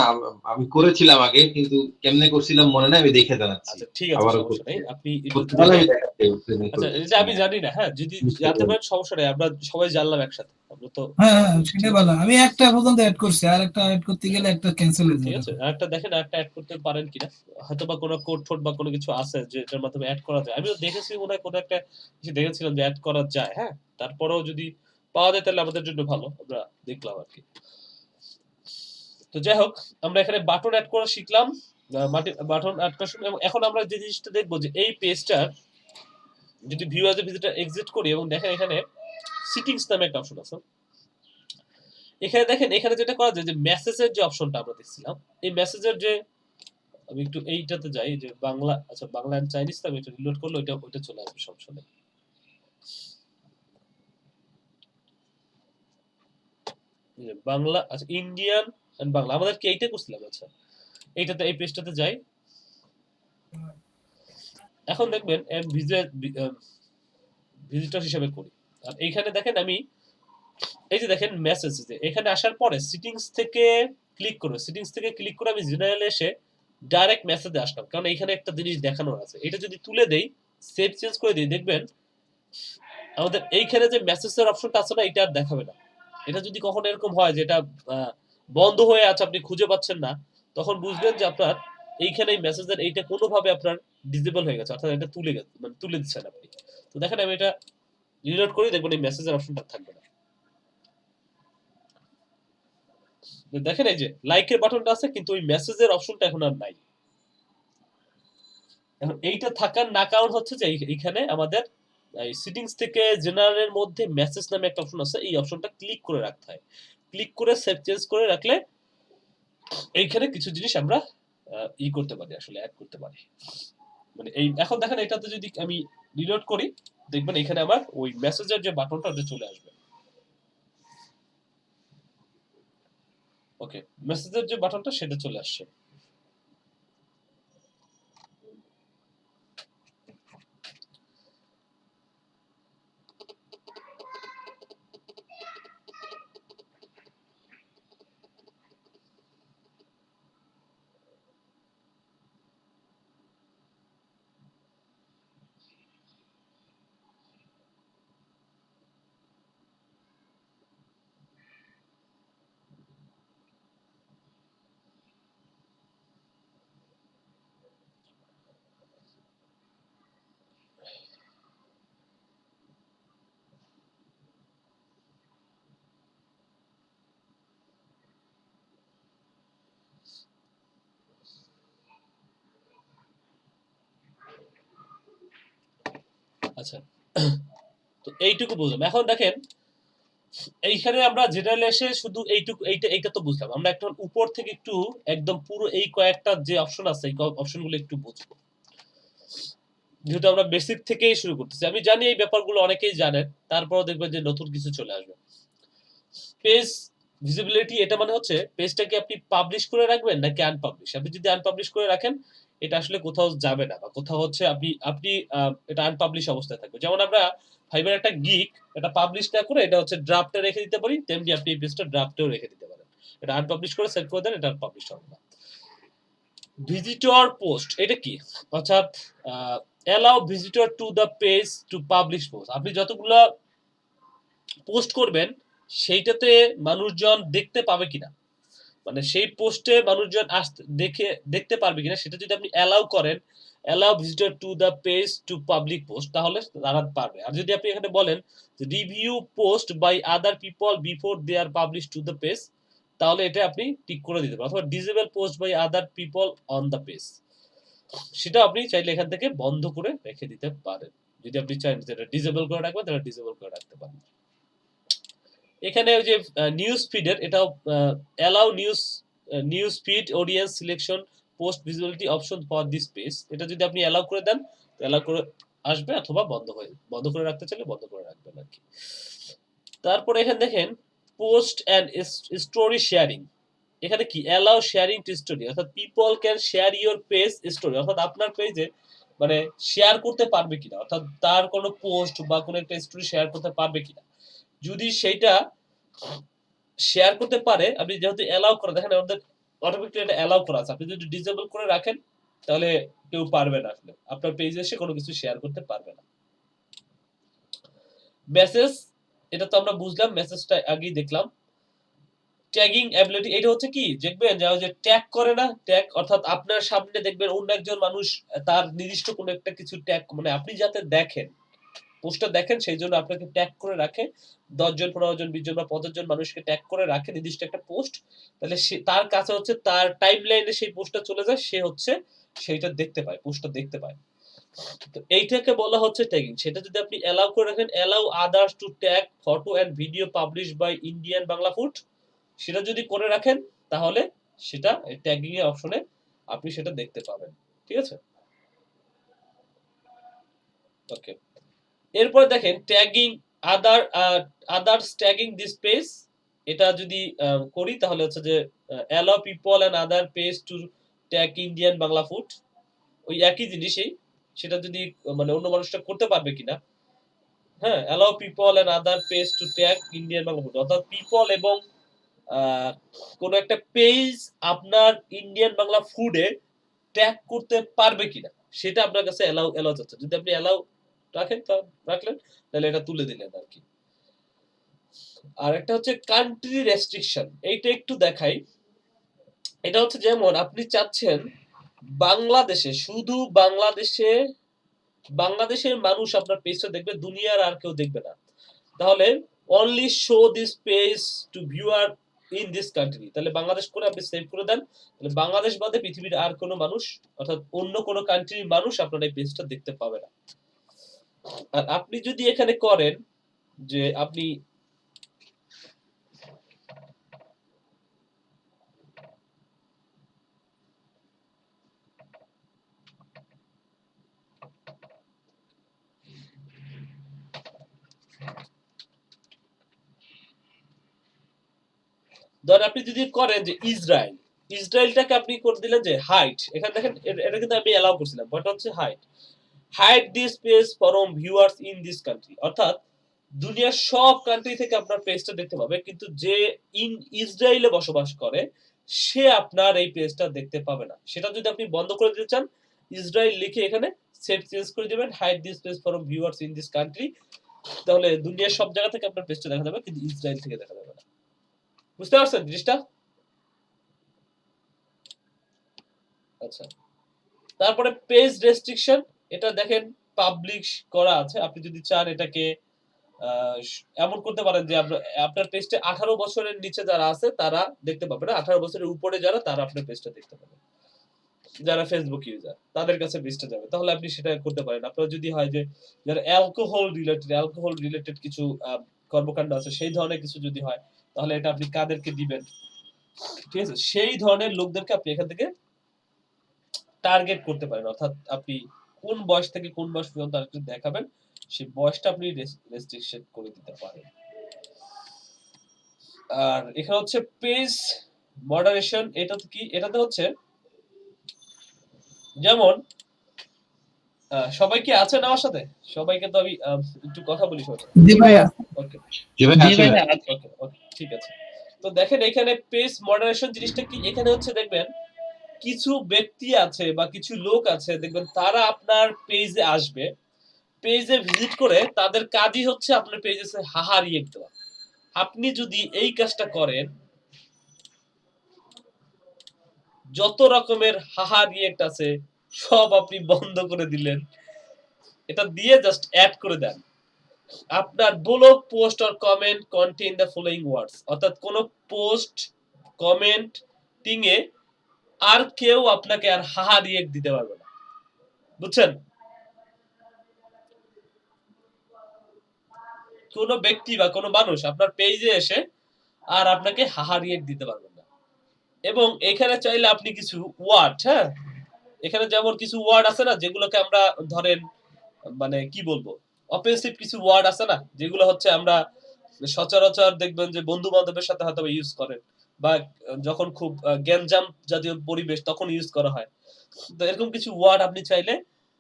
আমি করেছিলাম আগে, কিন্তু কেমনে করছিলাম মনে নাই, আমি দেখে জানাচ্ছি। আচ্ছা ঠিক আছে, আবারও সমস্যা করতে নেই, আপনি একটু করতে পারলে দেখেন। আমি দেখাচ্ছি, explain আচ্ছা করে এটা দিচ্ছি। আমি জানি না, হ্যাঁ যদি বুঝতে জানতে পারলাম। পারেন সমস্যা নেই, আমরা সবাই জানলাম একসাথে, আমরা তো হ্যাঁ হ্যাঁ ঠিক সেটাই আছে। ভালো, আমি একটা পর্যন্ত অ্যাড করছি, আর একটা অ্যাড করতে গেলে একটা ক্যান্সেল হয়ে ঠিক যাবে আছে, তখন। আরেকটা দেখেন, আরেকটা অ্যাড করতে পারেন কিনা, হয়তো বা কোনো কোড টোড বা কোনো কিছু আছে যেটার মাধ্যমে অ্যাড করা যায়। আমিও দেখেছি মনে হয় কোনো একটা কিছু দেখেছিলাম যে অ্যাড করা যায়, হ্যাঁ তারপরেও যদি পাওয়া যায় তাহলে আমাদের জন্য ভালো, আমরা দেখলাম আর কি। তো যাই হোক, আমরা এখানে বাটন অ্যাড করা শিখলাম, বাটন অ্যাড করা শিখলাম, এবং এখন আমরা যে জিনিসটা দেখবো যে এই পেজটার যদি view as a visitor exit করি এবং দেখেন এখানে সিটিংস নামে একটা অপশন আছে। এখানে দেখেন, এখানে যেটা করা যায় যে মেসেজের যে অপশনটা আমরা দেখছিলাম, এই মেসেজের যে, আমি একটু এইটাতে যাই যে বাংলা, আচ্ছা বাংলা এন্ড চাইনিজ, আমি এটা রিলোড করলে ওইটা চলে আসবে, সমস্যা নেই। এই যে বাংলা, আচ্ছা ইন্ডিয়ান এন্ড বাংলা, আমাদের কি এইটা করছিলাম, আচ্ছা এইটাতে, এই পেজটাতে যাই। এখন দেখবেন ভিজিটর হিসেবে করি, আর এইখানে দেখেন আমি, এই যে দেখেন মেসেজ, এখানে আসার পরে সিটিংস থেকে ক্লিক করে আমি জেনারেলে এসে ডাইরেক্ট মেসেজে আসলাম, কারণ এইখানে একটা জিনিস দেখানোর আছে। এটা যদি তুলে দেই, সেভ চেঞ্জ করে দিই, দেখবেন আমাদের এইখানে যে মেসেজের অপশনটা আছে না, এটা আর দেখাবে না। এটা যদি কখনো এরকম হয় যে এটা বন্ধ হয়ে আছে, আপনি খুঁজে পাচ্ছেন না, তখন বুঝবেন যে আপনার এইখানে এই মেসেজের এইটা কোনোভাবে আপনার ডিসেবল হয়ে গেছে, অর্থাৎ এটা তুলে গেছে, মানে তুলে দিচ্ছেন আপনি। তো দেখেন আমি এটা রিলোড করি, দেখবেন এই মেসেজের অপশনটা থাকবে না। দেখেন এই যে লাইকের বাটনটা আছে, কিন্তু ওই মেসেজের অপশনটা এখন আর নাই। এখন এইটা থাকার না কারণ হচ্ছে যে এইখানে আমাদের এই সেটিংস থেকে জেনারেলের মধ্যে মেসেজ নামে একটা অপশন আছে, এই অপশনটা ক্লিক করে রাখতে হয়। ক্লিক করে সেভ চেঞ্জ করে রাখলে এইখানে কিছু জিনিস আমরা করতে পারি, আসলে অ্যাড করতে পারি। মানে এই এখন দেখেন এটাতে যদি আমি রিলোড করি, দেখবেন এখানে আমার ওই মেসেজের যে বাটনটা ওটা চলে আসবে। ওকে, মেসেজের যে বাটনটা সেটা চলে আসছে। আচ্ছা, তো এইটুকু বুঝলাম। এখন দেখেন এইখানে আমরা জেনারেল এসে শুধু এইটুকু, এইটা তো বুঝলাম। আমরা এখন উপর থেকে একটু একদম পুরো এই কয়েকটা যে অপশন আছে, এই অপশনগুলো একটু বুঝবো, যেহেতু আমরা বেসিক থেকেই শুরু করতেছি। আমি জানি এই ব্যাপারগুলো অনেকেই জানেন, তারপরও দেখবেন যে নতুন কিছু চলে আসবে। পেজ ভিজিবিলিটি, এটা মানে হচ্ছে পেজটাকে আপনি পাবলিশ করে রাখবেন নাকি আনপাবলিশ। আপনি যদি আনপাবলিশ করে রাখেন, এটা আসলে কোথাও যাবে না, বা কোথাও হচ্ছে আপনি এটা আনপাবলিশ অবস্থায় থাকবে। যেমন আমরা ফাইবার একটা গিগ, এটা পাবলিশ না করে এটা হচ্ছে ড্রাফটে রেখে দিতে পারি, তেমনি আপনি এই পেজটা ড্রাফটেও রেখে দিতে পারেন। এটা আনপাবলিশ করে সেভ করে দেন, এটা পাবলিশ হবে না। ভিজিটর পোস্ট, এটা কি? অর্থাৎ allow visitor to the page to publish post. আপনি যতগুলো পোস্ট করবেন সেইটাতে মানুষজন দেখতে পাবে কিনা, মানে সেই পোস্টে মানুষজন দেখতে পারবে কিনা, সেটা যদি আপনি অ্যালাউ করেন, allow visitor to the page to public post, তাহলে তারা পারবে। আর যদি আপনি এখানে বলেন review post by other people before they are publish to the page, তাহলে এটা আপনি টিক করে দিতে পারেন। অথবা disable post by other people on the page, সেটা আপনি চাইলে এখান থেকে বন্ধ করে রেখে দিতে পারেন। যদি আপনি চান যেটা ডিসেবল করে রাখবেন, তাহলে ডিসেবল করে রাখতে পারেন। এখানে ওই যে নিউজ ফিডের, এটাও allow news feed audience selection post visibility option for this page, এটা যদি আপনি অ্যালাউ করে দেন, অ্যালাউ করে আসবে, অথবা বন্ধ করে রাখতে চাইলে বন্ধ করে রাখবেন আর কি। তারপরে এখানে দেখেন পোস্ট এন্ড স্টোরি শেয়ারিং, এখানে কি অ্যালাউ শেয়ারিং টু স্টোরি, অর্থাৎ people can share your page story, অর্থাৎ আপনার পেজে মানে শেয়ার করতে পারবে কিনা, অর্থাৎ তার কোনো পোস্ট বা কোনো একটা স্টোরি শেয়ার করতে পারবে কিনা। যদি সেইটা শেয়ার করতে পারে, আপনি যেহেতু অ্যালাউ করে দেখেন আমাদের অটোমেটিক্যালি এটা অ্যালাউ করা আছে। আপনি যদি ডিসেবল করে রাখেন তাহলে কেউ পারবে না আসলে আপনার পেজে এসে কোনো কিছু শেয়ার করতে পারবে না। মেসেজ, এটা তো আমরা বুঝলাম, মেসেজটা আগেই দেখলাম। ট্যাগিং অ্যাবিলিটি, এটা হচ্ছে কি দেখবেন যে ট্যাগ করে না, ট্যাগ অর্থাৎ আপনার সামনে দেখবেন অন্য একজন মানুষ তার নির্দিষ্ট কোনো একটা কিছু ট্যাগ, মানে আপনি যাতে দেখেন পোস্টটা দেখেন সেই জন্য আপনাকে ট্যাগ করে রাখে 10 জন 15 জন 20 জন বা 50 জন মানুষকে ট্যাগ করে রাখে নির্দিষ্ট একটা পোস্ট, তাহলে সে তার কাছে হচ্ছে তার টাইমলাইনে সেই পোস্টটা চলে যায়, সে হচ্ছে সেইটা দেখতে পায়, পোস্টটা দেখতে পায়। তো এইটাকে বলা হচ্ছে ট্যাগিং। সেটা যদি আপনি অ্যালাউ করে রাখেন, allow others to tag photo and video publish by Indian Bangla food, সেটা যদি করে রাখেন তাহলে সেটা ট্যাগিং এর অপশনে আপনি সেটা দেখতে পাবেন। ঠিক আছে, ওকে। এরপরে দেখেন tagging others tagging this page, এটা যদি করি তাহলে হচ্ছে যে allow people and other page to tag Indian Bangla food, ওই একই জিনিসই, সেটা যদি মানে অন্য মানুষটা করতে পারবে কিনা। হ্যাঁ, allow people and other page to tag Indian Bangla food, অর্থাৎ পিপল এবং কোন একটা পেজ আপনার ইন্ডিয়ান বাংলা ফুডে ট্যাগ করতে পারবে কিনা সেটা আপনার কাছে অ্যালাউ যাচ্ছে। যদি আপনি অ্যালাউ রাখলেন তাহলে এটা তুলে দিলেন আর কি। আর একটা হচ্ছে কান্ট্রি রেস্ট্রিকশন, এইটা একটু দেখাই। এটা হচ্ছে যেমন আপনি চাচ্ছেন বাংলাদেশে, শুধু বাংলাদেশের মানুষ আপনার পেজটা দেখবে, দুনিয়ার আর কেউ দেখবে না, তাহলে only show this page to viewer in this country, তাহলে বাংলাদেশ করে আপনি সেভ করে দেন, তাহলে বাংলাদেশ বাদে পৃথিবীর আর কোনো মানুষ অর্থাৎ অন্য কোনো কান্ট্রির মানুষ আপনার এই পেজটা দেখতে পাবে না। আর আপনি যদি এখানে করেন যে আপনি ধরেন আপনি যদি করেন যে ইসরায়েলটাকে আপনি করে দিলেন যে হাইট, এখানে দেখেন এটা কিন্তু আমি অ্যালাউ করছিলাম, বাট হচ্ছে hide this page from viewers in this country, অর্থাৎ দুনিয়ার সব কান্ট্রি থেকে আপনার পেজটা দেখতে পাবে, কিন্তু যে ইসরায়েলে বসবাস করে সে আপনার এই পেজটা দেখতে পাবে না। সেটা যদি আপনি বন্ধ করে দিতে চান, ইসরায়েল লিখে এখানে সেভ চেঞ্জ করে দিবেন, hide this page from viewers in this country, তাহলে দুনিয়ার সব জায়গা থেকে আপনার পেজটা দেখা যাবে, কিন্তু ইসরায়েল থেকে দেখা যাবে না। বুঝতে পারছেন জিনিসটা? আচ্ছা, তারপরে পেজ রেস্ট্রিকশন, এটা দেখেন পাবলিশ করা আছে, আপনি যদি চান এটাকে এমন করতে পারেন যে আপনার পেজটা 18 বছরের নিচে যারা আছে তারা দেখতে পাবে না, 18 বছরের উপরে যারা তারা আপনার পেজটা দেখতে পাবে, যারা ফেসবুক ইউজার তাদের কাছে পেজটা যাবে, তাহলে আপনি সেটা করতে পারেন। আপনার যদি হয় যে যারা অ্যালকোহল রিলেটেড কিছু কর্মকাণ্ড আছে সেই ধরনের কিছু যদি হয়, তাহলে এটা আপনি কাদেরকে দিবেন, ঠিক আছে, সেই ধরনের লোকদেরকে আপনি এখান থেকে টার্গেট করতে পারেন, অর্থাৎ আপনি কোন বয়স থেকে কোন বয়স পর্যন্ত আপনি দেখাবেন সেই বয়সটা আপনি রেস্ট্রিকশন করে দিতে পারেন। আর এখানে হচ্ছে পেজ মডারেশন, এটা কি, এটাতে হচ্ছে যেমন সবাই কি আছেন আমার সাথে? সবাইকে তো আমি একটু কথা বলি সবাই। জি ভাইয়া। ওকে, জি ভাইয়া। ওকে, ঠিক আছে। তো দেখেন এখানে পেজ মডারেশন জিনিসটা কি, এখানে হচ্ছে দেখবেন কিছু ব্যক্তি আছে বা কিছু লোক আছে দেখবেন তারা আপনার পেজে আসবে, পেজে ভিজিট করে তাদের কাজই হচ্ছে আপনার পেজে হাহা রিয়েক্ট দেওয়া। আপনি যদি এই কাজটা করেন, যত রকমের হাহা রিয়েক্ট আছে সব আপনি বন্ধ করে দিলেন, এটা দিয়ে জাস্ট অ্যাড করে দেন আপনার blog post or comment contain the following ওয়ার্ডস, অর্থাৎ কোন পোস্ট কমেন্ট টিংয়ে আর কেউ আপনাকে আর হাহা রিয়েক্ট দিতে পারবে না, বুঝছেন? কোন ব্যক্তি বা কোন মানুষ আপনার পেজে এসে আর আপনাকে হাহা রিয়েক্ট দিতে পারবেন না। এবং এখানে চাইলে আপনি কিছু ওয়ার্ড, হ্যাঁ এখানে যেমন কিছু ওয়ার্ড আছে না যেগুলোকে আমরা ধরেন মানে কি বলবো অফেন্সিভ কিছু ওয়ার্ড আছে না যেগুলো হচ্ছে আমরা সচরাচর দেখবেন যে বন্ধু বান্ধবের সাথে হয়তো ইউজ করেন বা যখন খুব গ্যাঞ্জাম জাতীয় পরিবেশ তখন ইউজ করা হয়, তো এরকম কিছু ওয়ার্ড আপনি চাইলে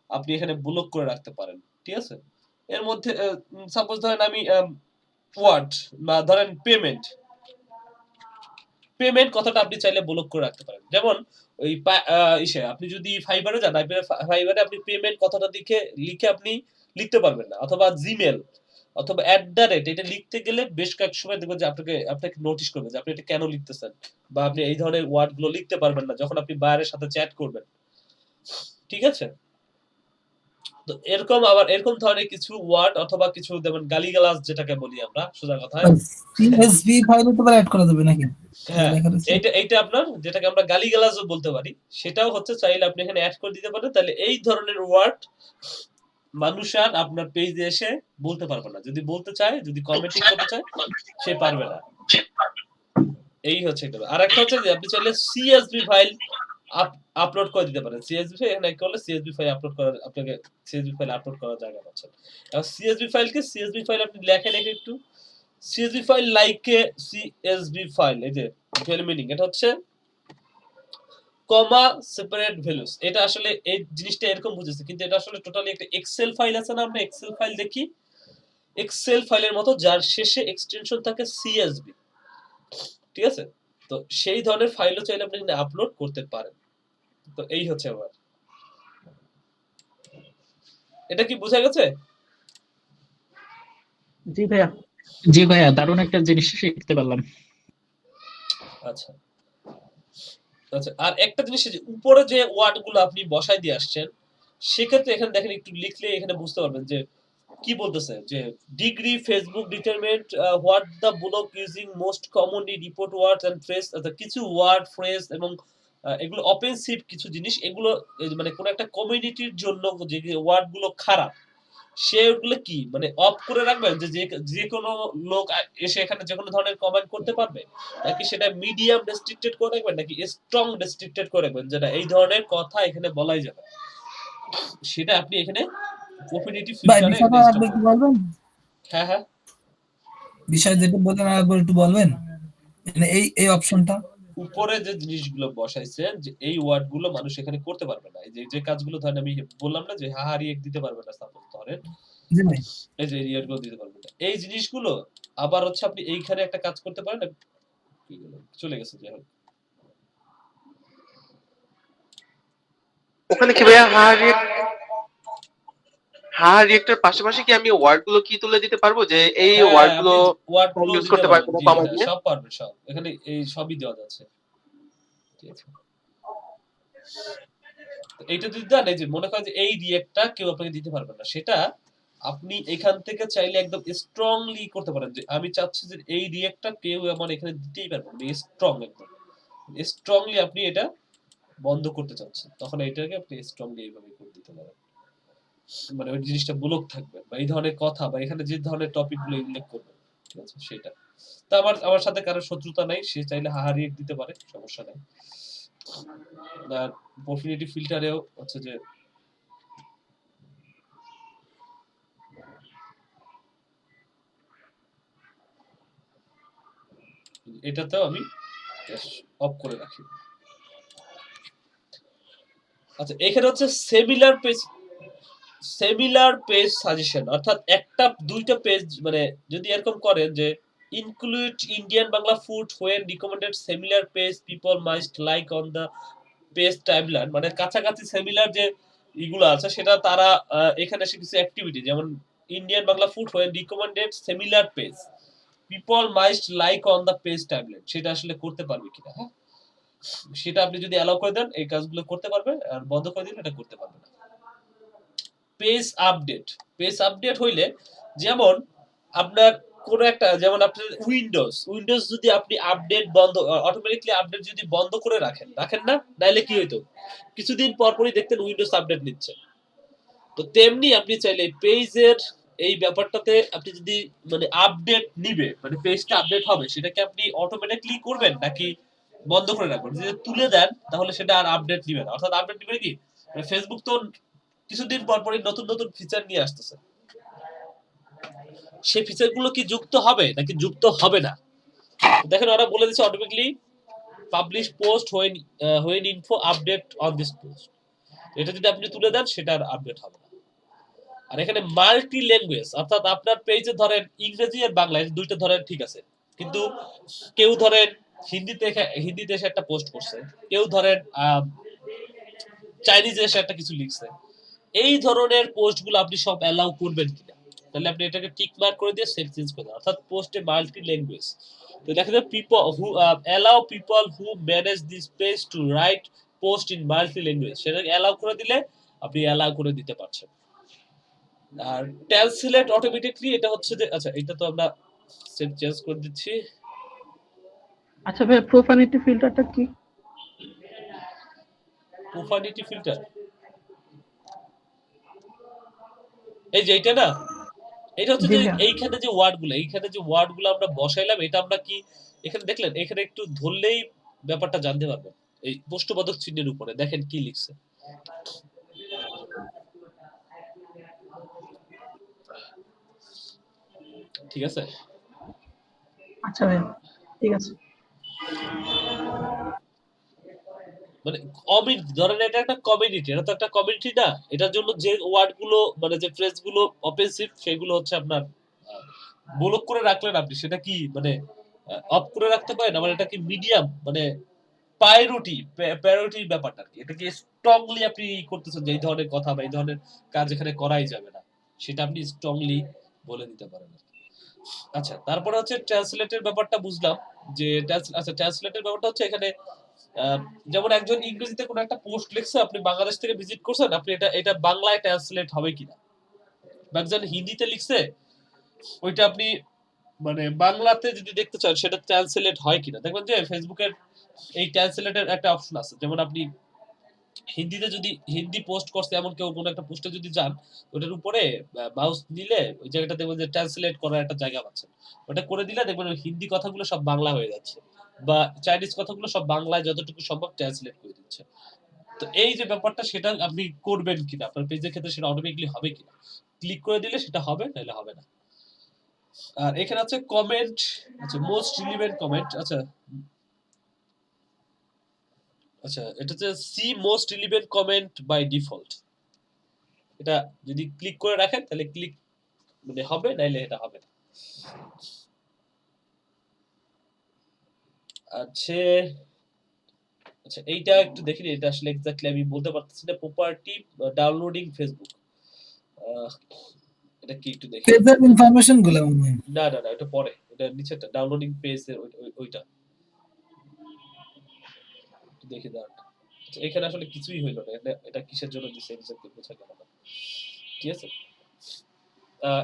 আপনি এখানে ব্লক করে রাখতে পারেন, ঠিক আছে। এর মধ্যে সাপোজ ধরেন আমি ওয়ার্ড বা ধরেন পেমেন্ট, পেমেন্ট কথাটা আপনি চাইলে ব্লক করে রাখতে পারেন। যেমন ওই আপনি যদি ফাইবারে যান, ফাইবারে আপনি পেমেন্ট কথাটা লিখে আপনি লিখতে পারবেন না, অথবা জিমেল অথবা এটা লিখতে গেলে বেশ কয়েক সময় দেখবেন যে আপনাকে নোটিশ করবে যে আপনি এটা কেন লিখতেছেন, বা আপনি এই ধরনের ওয়ার্ড গুলো লিখতে পারবেন না যখন আপনি বায়ারের সাথে চ্যাট করবেন। ঠিক আছে? তো এরকম ধরনের কিছু ওয়ার্ড অথবা কিছু যেমন গালিগালাজ যেটাকে বলি আমরা সোজা কথায়, সিএসভি ফাইলে তো অ্যাড করা যাবে নাকি? হ্যাঁ, লেখা রয়েছে। এইটা আপনার যেটাকে আমরা গালিগালাজও বলতে পারি, সেটাও হচ্ছে চাইলে আপনি এখানে অ্যাড করে দিতে পারেন। তাহলে এই ধরনের ওয়ার্ড মানুষ আর আপনার পেজে এসে বলতে পারবে না। যদি বলতে চায়, যদি কমেন্টিং করতে চায়, সে পারবে না। এই হচ্ছে একটা। আরেকটা হচ্ছে যে আপনি চাইলে সিএসভি ফাইল আপলোড করে দিতে পারেন। সিএসভি ফাইল এখানে করলে সিএসভি ফাইল আপলোড করার আপনাকে সিএসভি ফাইল আপলোড করার জায়গা পাচ্ছেন। আর সিএসভি ফাইল আপনি লেখেন একটু সিএসভি ফাইল লাইকে সিএসভি ফাইল, এই যে ভ্যালু মিনিং, এটা হচ্ছে কমা সেপারেট ভ্যালুস। এটা আসলে এই জিনিসটা এরকম বুঝেছে, কিন্তু এটা আসলে টোটালি একটা এক্সেল ফাইল আছে না, আমরা এক্সেল ফাইল দেখি, এক্সেল ফাইলের মতো যার শেষে এক্সটেনশন থাকে সিএসভি। ঠিক আছে? তো সেই ধরনের ফাইলও চাইলে আপনি আপলোড করতে পারেন। তো এই হচ্ছে আমার, এটা কি বোঝা গেছে? জি ভাইয়া, দারুণ একটা জিনিস শিখতে পারলাম। আচ্ছা আচ্ছা, আর একটা জিনিস যে উপরে যে ওয়ার্ড গুলো আপনি বসাই দিয়ে আসছেন, সেক্ষেত্রে এখানে দেখেন একটু লিখলে এখানে বুঝতে পারবেন যে কি বলতেছে, যে degree Facebook determined what the blog using most commonly report words and phrase, কিছু ওয়ার্ড ফ্রেজ এবং এগুলো অফেন্সিভ কিছু জিনিস, এগুলো মানে কোন একটা কমিউনিটির জন্য যে ওয়ার্ড গুলো খারাপ, সেগুলো কি মানে অফ করে রাখবেন যে যে কোনো লোক এসে এখানে যে কোনো ধরনের কমেন্ট করতে পারবে, নাকি সেটা মিডিয়াম রেস্ট্রিক্টেড করে রাখবেন, নাকি স্ট্রং রেস্ট্রিক্টেড করে রাখবেন যেটা এই ধরনের কথা এখানে বলাই যাবে, সেটা আপনি এখানে প্রপার্টি ফিল্টারে আপনি কি বলবেন? হ্যাঁ হ্যাঁ, বিষয় যেটা বলেন আরেকবার একটু বলবেন, মানে এই অপশনটা উপরে যে জিনিসগুলো বসাইছেন যে এই ওয়ার্ড গুলো মানুষ এখানে করতে পারবে না, এই যে কাজগুলো ধরেন আমি বললাম না যে হাহারি এক দিতে পারবে না, সাপোজ ধরেন জি ভাই, এই যে রিয়ার গুলো দিতে পারবে না, এই জিনিসগুলো আবার হচ্ছে আপনি এইখানে একটা কাজ করতে পারেন, চলে গেছে যাই হোক, ওখানে কি ভাইয়া রিয়েক্টর পাশাপাশি কি আমি ওয়ার্ড গুলো কি তুলে দিতে পারবো, যে এই ওয়ার্ড গুলো ইউজ করতে পারবো কমা দিয়ে? সব পারবে, সব এখানে এই সবই দেওয়া যাচ্ছে। ঠিক আছে, এইটা যদি দেন, এই যে মনে করেন যে এই রিয়েক্টটা কেউ আপনাকে দিতে পারবে না, সেটা আপনি এখান থেকে চাইলে একদম স্ট্রংলি করতে পারেন যে আমি চাচ্ছি যে এই রিয়েক্টটা কেউ আমার এখানে দিতেই পারবে না, স্ট্রং একদম স্ট্রংলি আপনি এটা বন্ধ করতে চাচ্ছেন, তখন এইটাকে আপনি স্ট্রংলি এইভাবে করে দিতে পারেন, মানে ওই জিনিসটা ব্লক থাকবে, বা এই ধরনের কথা বা এখানে যে ধরনের টপিক গুলো উল্লেখ করবে, ঠিক আছে, সেটা। তা আমার সাথে কারো শত্রুতা নাই, সে চাইলে হাহারি দিতে পারে, সমস্যা নাই। আর প্রফিলিটি ফিল্টারেও হচ্ছে যে এটাতেও আমি অফ করে রাখি। আচ্ছা, এখানে হচ্ছে সিমিলার পেজ সাজেশন, অর্থাৎ একটা দুইটা পেজ, মানে যদি এরকম করেন যে include Indian Bangla food when recommended similar page people must like on the page timeline, মানে কাছাকাছি সিমিলার যে ইগুলো আছে সেটা তারা এখানে এসে কিছু অ্যাক্টিভিটি, যেমন Indian Bangla food when recommended similar page people must like on the page timeline, সেটা আসলে করতে পারবে কিনা, হ্যাঁ, সেটা আপনি যদি অ্যালাউ করে দেন এই কাজগুলো করতে পারবে, আর বন্ধ করে দিলে এটা করতে পারবে না। পেজ আপডেট হইলে, যেমন আপনার কোন একটা, যেমন আপনার উইন্ডোজ যদি আপনি আপডেট বন্ধ, অটোমেটিক্যালি আপডেট যদি বন্ধ করে রাখেন না, নাইলে কি হইতো, কিছুদিন পরই দেখতেন উইন্ডোজ আপডেট নিচ্ছে। তো তেমনি আপনি চাইলে পেজের এই ব্যাপারটাতে আপনি যদি মানে আপডেট নিবে, মানে পেজটা আপডেট হবে, সেটাকে আপনি অটোমেটিক্যালি করবেন নাকি বন্ধ করে রাখবেন, যদি তুলে দেন তাহলে সেটা আর আপডেট নিবে না। অর্থাৎ আপডেট নিবে কি, মানে ফেসবুক তো কিছুদিন পরই নতুন নতুন ফিচার নিয়ে আসতেছে, সেই ফিচারগুলো কি যুক্ত হবে নাকি যুক্ত হবে না। দেখেন ওরা বলে দিচ্ছে automatically publish post when info update on this post, এটা যদি আপনি তুলে দেন সেটা আর আপডেট হবে না। আর এখানে মাল্টি ল্যাঙ্গুয়েজ, অর্থাৎ আপনার পেজে ধরেন ইংরেজি আর বাংলা দুইটা ধরেন ঠিক আছে, কিন্তু কেউ ধরেন হিন্দিতে এসে একটা পোস্ট করছে, কেউ ধরেন চাইনিজে এসে একটা কিছু লিখছে, এই ধরনের পোস্টগুলো আপনি সব অ্যালাউ করবেন কিনা, তাহলে আপনি এটাকে টিক মার্ক করে দিয়ে সেভ চেঞ্জ করে দেন, অর্থাৎ পোস্টে মাল্টি ল্যাঙ্গুয়েজ। তো দেখা যায় people who allow people who manage this page to write post in multi language, সেটাকে অ্যালাউ করে দিলে আপনি অ্যালাউ করে দিতে পারছেন। আর ট্রান্সলেট অটোমেটিকলি, এটা হচ্ছে যে আচ্ছা এটা তো আমরা সেভ চেঞ্জ করে দিচ্ছি। আচ্ছা ভাই, প্রোফানিটি ফিল্টারটা কি? প্রোফানিটি ফিল্টার এই যে এইটা না, এটা হচ্ছে জি যে ভাইয়া। এইখানে যে ওয়ার্ডগুলো আমরা বসাইলাম, এটা আমরা কি এখানে দেখলেন, এখানে একটু ধরলেই ব্যাপারটা জানতে পারবেন। এই প্রশ্নবোধক চিহ্নের উপরে দেখেন কি লিখছে, ঠিক আছে? আচ্ছা ভাইয়া, ঠিক আছে। মানে ধরেন এটা একটা কমিউনিটি, এটা তো একটা কমিউনিটি না, এটার জন্য যে ওয়ার্ডগুলো মানে যে ফ্রেজগুলো অফেন্সিভ সেগুলো হচ্ছে আপনার ব্লক করে রাখলেন আপনি, সেটা কি মানে অফ করে রাখতে পারেন। আবার এটা কি মিডিয়াম মানে প্রায়োরিটি ব্যাপারটা আর কি, এটা কি স্ট্রংলি আপনি করতেছেন যে এই ধরনের কথা বা এই ধরনের কাজ এখানে করাই যাবে না, সেটা আপনি স্ট্রংলি বলে দিতে পারেন আর কি। আচ্ছা, তারপরে হচ্ছে ট্রান্সলেটের ব্যাপারটা বুঝলাম যে আচ্ছা ট্রান্সলেটের ব্যাপারটা হচ্ছে এখানে যেমন একজন ইংরেজিতে কোনো একটা পোস্ট লিখছে, আপনি বাংলাদেশ থেকে ভিজিট করছেন, আপনি এটা বাংলায় ট্রান্সলেট হবে কিনা, বা একজন হিন্দিতে লিখছে ওইটা আপনি মানে বাংলাতে যদি দেখতে চান সেটা ট্রান্সলেট হয় কিনা, দেখবেন যে ফেসবুকের এই ট্রান্সলেটের একটা অপশন আছে, যেমন আপনি হিন্দিতে যদি হিন্দি পোস্ট করছে এমন কেউ কোনো একটা পোস্টে যদি যান, ওটার উপরে মাউস দিলে ওই জায়গাটা দেখবেন যে ট্রান্সলেট করার একটা জায়গা পাচ্ছেন, ওটা করে দিলে দেখবেন ওই হিন্দি কথাগুলো সব বাংলা হয়ে যাচ্ছে, বা চাইনিজ কথাগুলো সব বাংলায় যতটুকু সম্ভব ট্রান্সলেট করে দিচ্ছে। তো এই যে ব্যাপারটা সেটা আপনি করবেন কিনা, আপনার পেজের ক্ষেত্রে সেটা অটোমেটিকলি হবে কিনা, ক্লিক করে দিলে সেটা হবে, নাহলে হবে না। আর এখানে আছে কমেন্ট, আচ্ছা মোস্ট রিলেভেন্ট কমেন্ট, আচ্ছা এটা হচ্ছে see most relevant comment by default, এটা যদি ক্লিক করে রাখেন তাহলে ক্লিক মানে হবে, নাইলে এটা হবে না। আচ্ছা এইটা একটু দেখি, এটা আসলে এক্স্যাক্টলি আমি বলতে পারতেছি না। প্রপার্টি ডাউনলোডিং ফেসবুক, এটা কি একটু দেখি। পেজের ইনফরমেশন গুলো মনে হয়। না এটা পরে, এটা নিচেরটা ডাউনলোডিং পেজের ওইটা দেখি দাঁড়ান। আচ্ছা এখানে আসলে কিছুই হইলো না, এটা কিসের জন্য দিছে এক্স্যাক্টলি বোঝা গেল না, ঠিক আছে?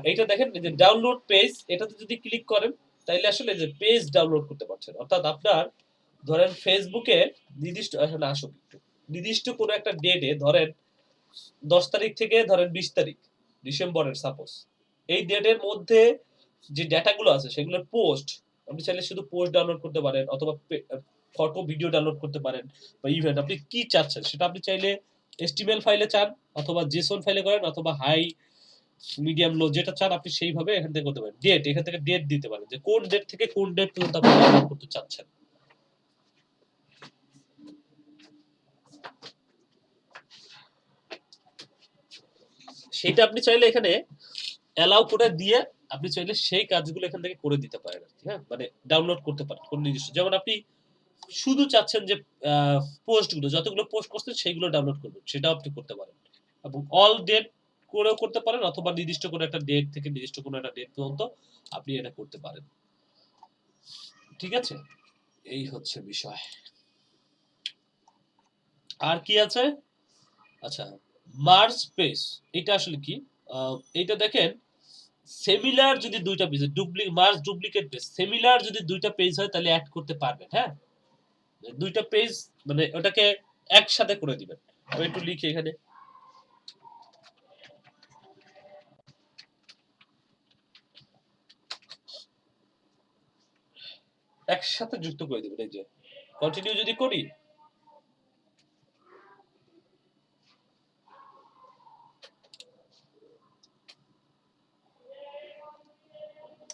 এইটা দেখেন যে ডাউনলোড পেজ, এটাতে যদি ক্লিক করেন তাইলে আসলে যে পেজ ডাউনলোড করতে পারছেন, অর্থাৎ আপনার ধরেন ফেসবুকে নির্দিষ্ট আসলে আসুক একটু নির্দিষ্ট কোনো একটা ডেটে, ধরেন 10 তারিখ থেকে ধরেন 20 তারিখ ডিসেম্বরের সাপোজ, এই ডেটের মধ্যে যে ডেটাগুলো আছে সেগুলোর পোস্ট আপনি চাইলে শুধু পোস্ট ডাউনলোড করতে পারেন, অথবা ফটো ভিডিও ডাউনলোড করতে পারেন, বা ইভেন্ট আপনি কি চাচ্ছেন সেটা আপনি চাইলে HTML ফাইলে চান, অথবা JSON ফাইলে করেন, অথবা হাই মিডিয়াম লো যেটা চান আপনি সেইভাবে এখান থেকে করতে পারেন। ডেট, এখান থেকে ডেট দিতে পারেন যে কোন ডেট থেকে কোন ডেট পর্যন্ত আপনি ডাউনলোড করতে চাচ্ছেন। সেটা আপনি চাইলে এখানে অ্যালাউ করে দিয়ে আপনি চাইলে সেই কাজগুলো এখান থেকে করে দিতে পারেন আর কি, হ্যাঁ মানে ডাউনলোড করতে পারেন কোন নির্দিষ্ট, যেমন আপনি শুধু চাচ্ছেন যে পোস্টগুলো যতগুলো পোস্ট করছেন সেইগুলো ডাউনলোড করবেন, সেটাও আপনি করতে পারেন, এবং অল ডেট করেও করতে পারেন, অথবা নির্দিষ্ট কোনো একটা ডেট থেকে নির্দিষ্ট কোনো একটা ডেট পর্যন্ত আপনি এটা করতে পারেন, ঠিক আছে? এই হচ্ছে বিষয়। আর কি আছে? আচ্ছা মার্জ পেজ, এটা আসলে কি? এইটা দেখেন সিমিলার যদি দুইটা page merge duplicate page, similar যদি দুইটা পেজ হয় তাহলে অ্যাড করতে পারবেন, হ্যাঁ দুইটা পেজ মানে ওটাকে একসাথে করে দিবেন। আমি একটু লিখি এখানে, একসাথে যুক্ত করে দিবেন। এই যে কন্টিনিউ যদি করি,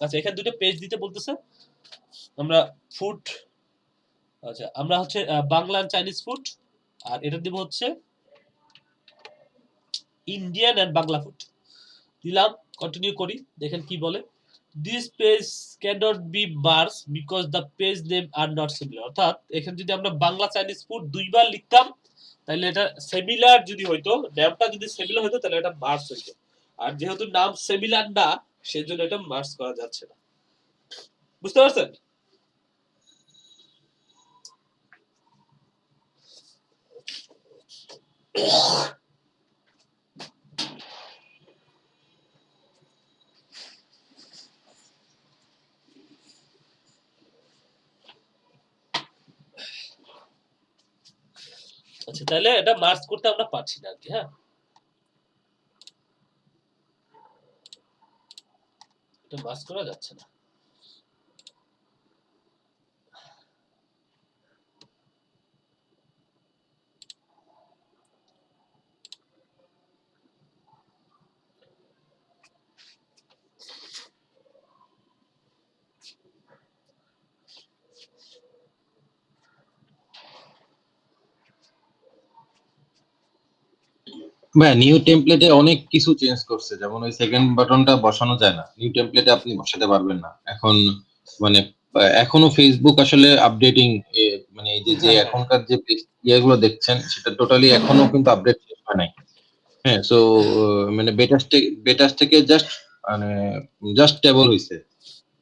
আচ্ছা এখানে দুটো পেজ দিতে বলতেছে, আমরা ফুড, আচ্ছা আমরা হচ্ছে বাংলা চাইনিজ ফুড, আর এটা দিব হচ্ছে ইন্ডিয়ান এন্ড বাংলা ফুড দিলাম, কন্টিনিউ করি দেখেন কি বলে। This page can't be merge because the page name are not similar. অর্থাৎ এখানে যদি আমরা বাংলা চাইনিজ ফুড দুইবার লিখতাম তাহলে এটা সিমিলার যদি হইতো, নামটা যদি সিমিলার হইতো তাহলে এটা মার্জ হইতো। আর যেহেতু নাম সিমিলার না সেজন্য এটা মার্জ করা যাচ্ছে না। বুঝতে পারছেন? আচ্ছা, তাহলে এটা মার্জ করতে আমরা পারছি না আর কি। হ্যাঁ, এটা মার্জ করা যাচ্ছে না। ভাই নিউ টেমপ্লেটে অনেক কিছু চেঞ্জ করছে, যেমন ওই সেকেন্ড বাটনটা বসানো যায় না, নিউ টেমপ্লেটে আপনি বসাতে পারবেন না এখন। মানে এখনো ফেসবুক আসলে আপডেটিং, মানে এই যে এখনকার যে ইয়েগুলো দেখছেন সেটা টোটালি এখনো কিন্তু আপডেট শেষ হয় নাই। হ্যাঁ, সো মানে বেটাস থেকে জাস্ট মানে জাস্ট স্টেবল হইছে,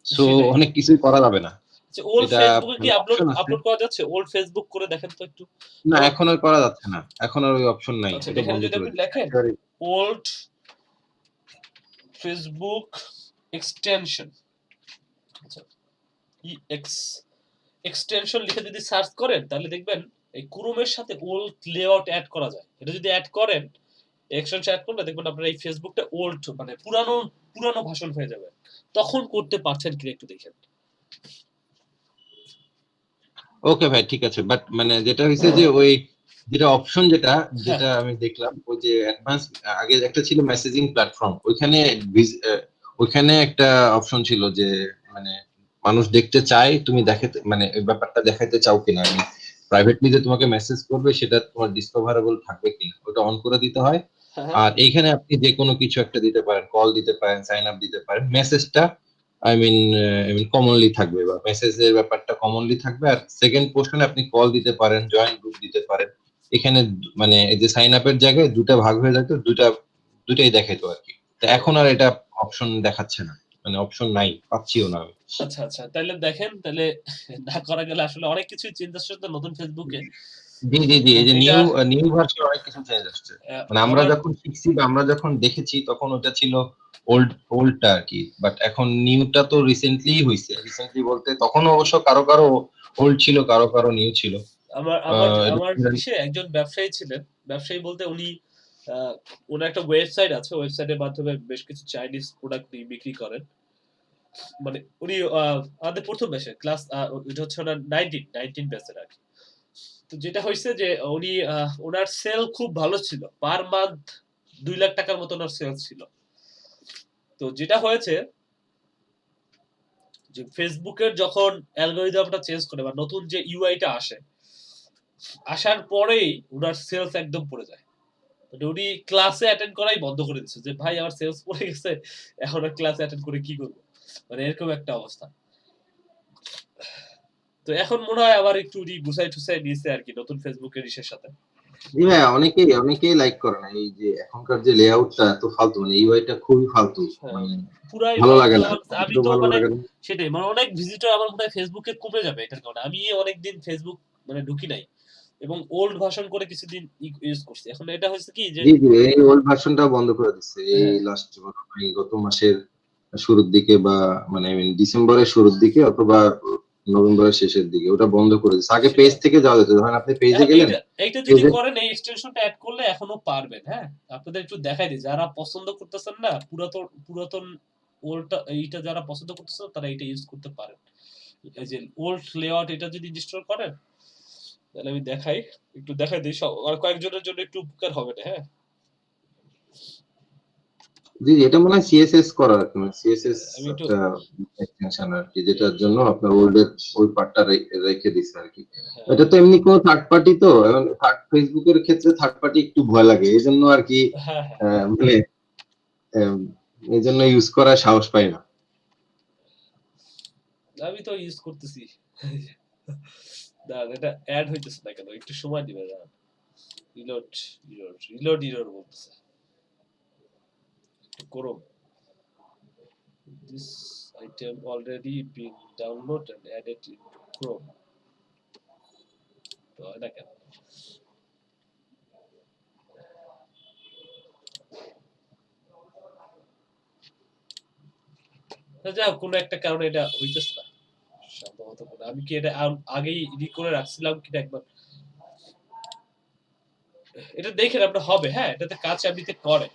সো সেটাই। অনেক কিছুই করা যাবে না। আচ্ছা, ওল্ড এটা ফেসবুকে কি মানে আপলোড অপশন আছে, আপলোড করা যাচ্ছে? ওল্ড ফেসবুক করে দেখেন তো একটু। না এখন আর করা যাচ্ছে না, এখন আর ওই অপশন নাই, আচ্ছা, এটা এখানে বন্ধ যদি করে আপনি দিয়েছে লেখেন একেবারে। ওল্ড ফেসবুক এক্সটেনশন, আচ্ছা এক্সটেনশন লিখে যদি সার্চ করেন তাহলে দেখবেন এই ক্রোমের সাথে ওল্ড লেআউট অ্যাড করা যায়। এটা যদি অ্যাড করেন, এক্সটেনশন অ্যাড করলে দেখবেন আপনার এই ফেসবুকটা ওল্ড মানে পুরানো পুরানো ভাষণ হয়ে যাবে। তখন করতে পারছেন কিনা একটু দেখেন। ওকে ভাই, ঠিক আছে, বাট মানে যেটা হইছে যে ওই যেটা অপশন যেটা আমি দেখলাম, ওই যে অ্যাডভান্স আগে একটা ছিল মেসেজিং প্ল্যাটফর্ম, ওইখানে একটা অপশন ছিল যে মানে মানুষ দেখতে চায় তুমি দেখাতে, মানে ওই ব্যাপারটা দেখাতে চাও কিনা, আমি প্রাইভেটলি যে তোমাকে মেসেজ করবে সেটা তোমার ডিসকভারেবল থাকবে কিনা, ওটা অন করে দিতে হয়। আর এইখানে আপনি যে কোনো কিছু একটা দিতে পারেন, কল দিতে পারেন, সাইন আপ দিতে পারেন, মেসেজটা আই মিন কমনলি থাকবে, বা মেসেজের ব্যাপারটা কমনলি থাকবে। আর সেকেন্ড পোর্শনে আপনি কল দিতে পারেন, জয়েন গ্রুপ দিতে পারেন। এখানে মানে এই যে সাইন আপের জায়গায় দুটা ভাগ হয়ে যেত, দুটাই দেখাইতো আর কি। তো এখন আর এটা অপশন দেখাচ্ছে না, মানে অপশন নাই, পাচ্ছিও না আমি। আচ্ছা আচ্ছা, তাহলে দেখেন, তাহলে না করা গেলে আসলে অনেক কিছুই চেঞ্জ আসছে তো নতুন ফেসবুকে। জি জি জি, এই যে এটা নিউ ভার্সন অনেক কিছু চেঞ্জ আসছে। মানে আমরা আমার যখন শিখছি বা আমরা যখন দেখেছি তখন ওটা ছিল ওল্ডটা আর কি, বাট এখন নিউটা তো রিসেন্টলি হইছে। রিসেন্টলি বলতে তখন অবশ্য কারো কারো ওল্ড ছিল, কারো কারো নিউ ছিল। আমার আমার এটা আমার দেশে একজন ব্যবসায়ী ছিলেন। ব্যবসায়ী বলতে উনি ওনার একটা ওয়েবসাইট আছে, ওয়েবসাইটের মাধ্যমে বেশ কিছু চাইনিজ প্রোডাক্ট নিয়ে বিক্রি করেন। মানে উনি আমাদের প্রথম ব্যাচে ক্লাস, এটা হচ্ছে ওনার 19 ব্যাচের আর কি। তো যেটা হয়েছে যে উনি ওনার সেল খুব ভালো ছিল, পার মান্থ 2 লাখ টাকার মতো ওনার সেল ছিল। তো যেটা হয়েছে যে ফেসবুকের যখন অ্যালগরিদমটা চেঞ্জ করে বা নতুন যে ইউআইটা আসে, আসার পরেই ওনার সেলস একদম পড়ে যায়। মানে উনি ক্লাসে অ্যাটেন্ড করাই বন্ধ করে দিচ্ছে যে ভাই আমার সেলস পড়ে গেছে, এখন আর ক্লাসে অ্যাটেন্ড করে কি করব, মানে এরকম একটা অবস্থা। তো এখন মনে হয় আবার একটু উনি গুছাই টুসাই নিয়েছে আর কি নতুন ফেসবুকের ইসের সাথে। জি হ্যাঁ, অনেকেই লাইক করে না এই যে এখনকার যে লেআউটটা এত ফালতু, মানে ইউআইটা খুবই ফালতু, মানে পুরাই ভালো ফালতু। লাগে না, আমি একটু তো ভালো মানে লাগে না। সেটাই, মানে অনেক ভিজিটর আমার মনে হয় ফেসবুকে কমে যাবে এটার কারণে। আমি অনেকদিন ফেসবুক মানে ঢুকি নাই এবং ওল্ড ভার্সন করে কিছুদিন ইউজ করছি। এখন এটা হচ্ছে কি যে জি জি, এই ওল্ড ভার্সনটা বন্ধ করে দিচ্ছে এই লাস্ট গত মাসের শুরুর দিকে, বা মানে ডিসেম্বরের শুরুর দিকে অথবা নভেম্বরের শেষের দিকে ওটা বন্ধ করে দিচ্ছে। আগে পেজ থেকে যাওয়া যেত, ধরেন আপনি পেজে এখন গেলেন, এইটা যদি পেজে করেন, এই এক্সটেনশনটা অ্যাড করলে এখনো পারবেন। হ্যাঁ, আপনাদের একটু দেখাই দিই, যারা পছন্দ করতেছেন না পুরাতন পুরাতন ওল্ডটা, এইটা যারা পছন্দ করতেছেন তারা এটা ইউজ করতে পারেন। এই যে ওল্ড লেআউট, এটা যদি ইনস্টল করেন তাহলে আমি দেখাই, একটু দেখাই দিই, আর কয়েকজনের জন্য একটু উপকার হবে না। হ্যাঁ, জি এটা মনে হয় সিএসএস করা আর কি, সিএসএস আমি একটু একটা এক্সটেনশন আর কি, যেটার জন্য আপনার ওল্ডের ওই পার্টটা রেখে দিচ্ছে আর কি। এটা তো এমনি কোনো থার্ড পার্টি, তো এবং ফেসবুকের ক্ষেত্রে থার্ড পার্টি একটু ভয় লাগে, এই জন্য আর কি মানে এই জন্য ইউজ করার সাহস পাই না। আমি তো ইউজ করতেছি। দাঁড়ান, এটা অ্যাড হইতেছে না কেন? একটু সময় দিবে, দাঁড়ান। রিলোড বলতেছে। একটু করো। This item already been downloaded and added in Chrome. তো এটা কেন? যাও, কোনো একটা কারণে এটা হইতেছে না সম্ভবত। আমি কি এটা আগেই করে রাখছিলাম কিনা একবার এটা দেখেন আপনার হবে। হ্যাঁ, এটাতে কাজ এমনিতে করে।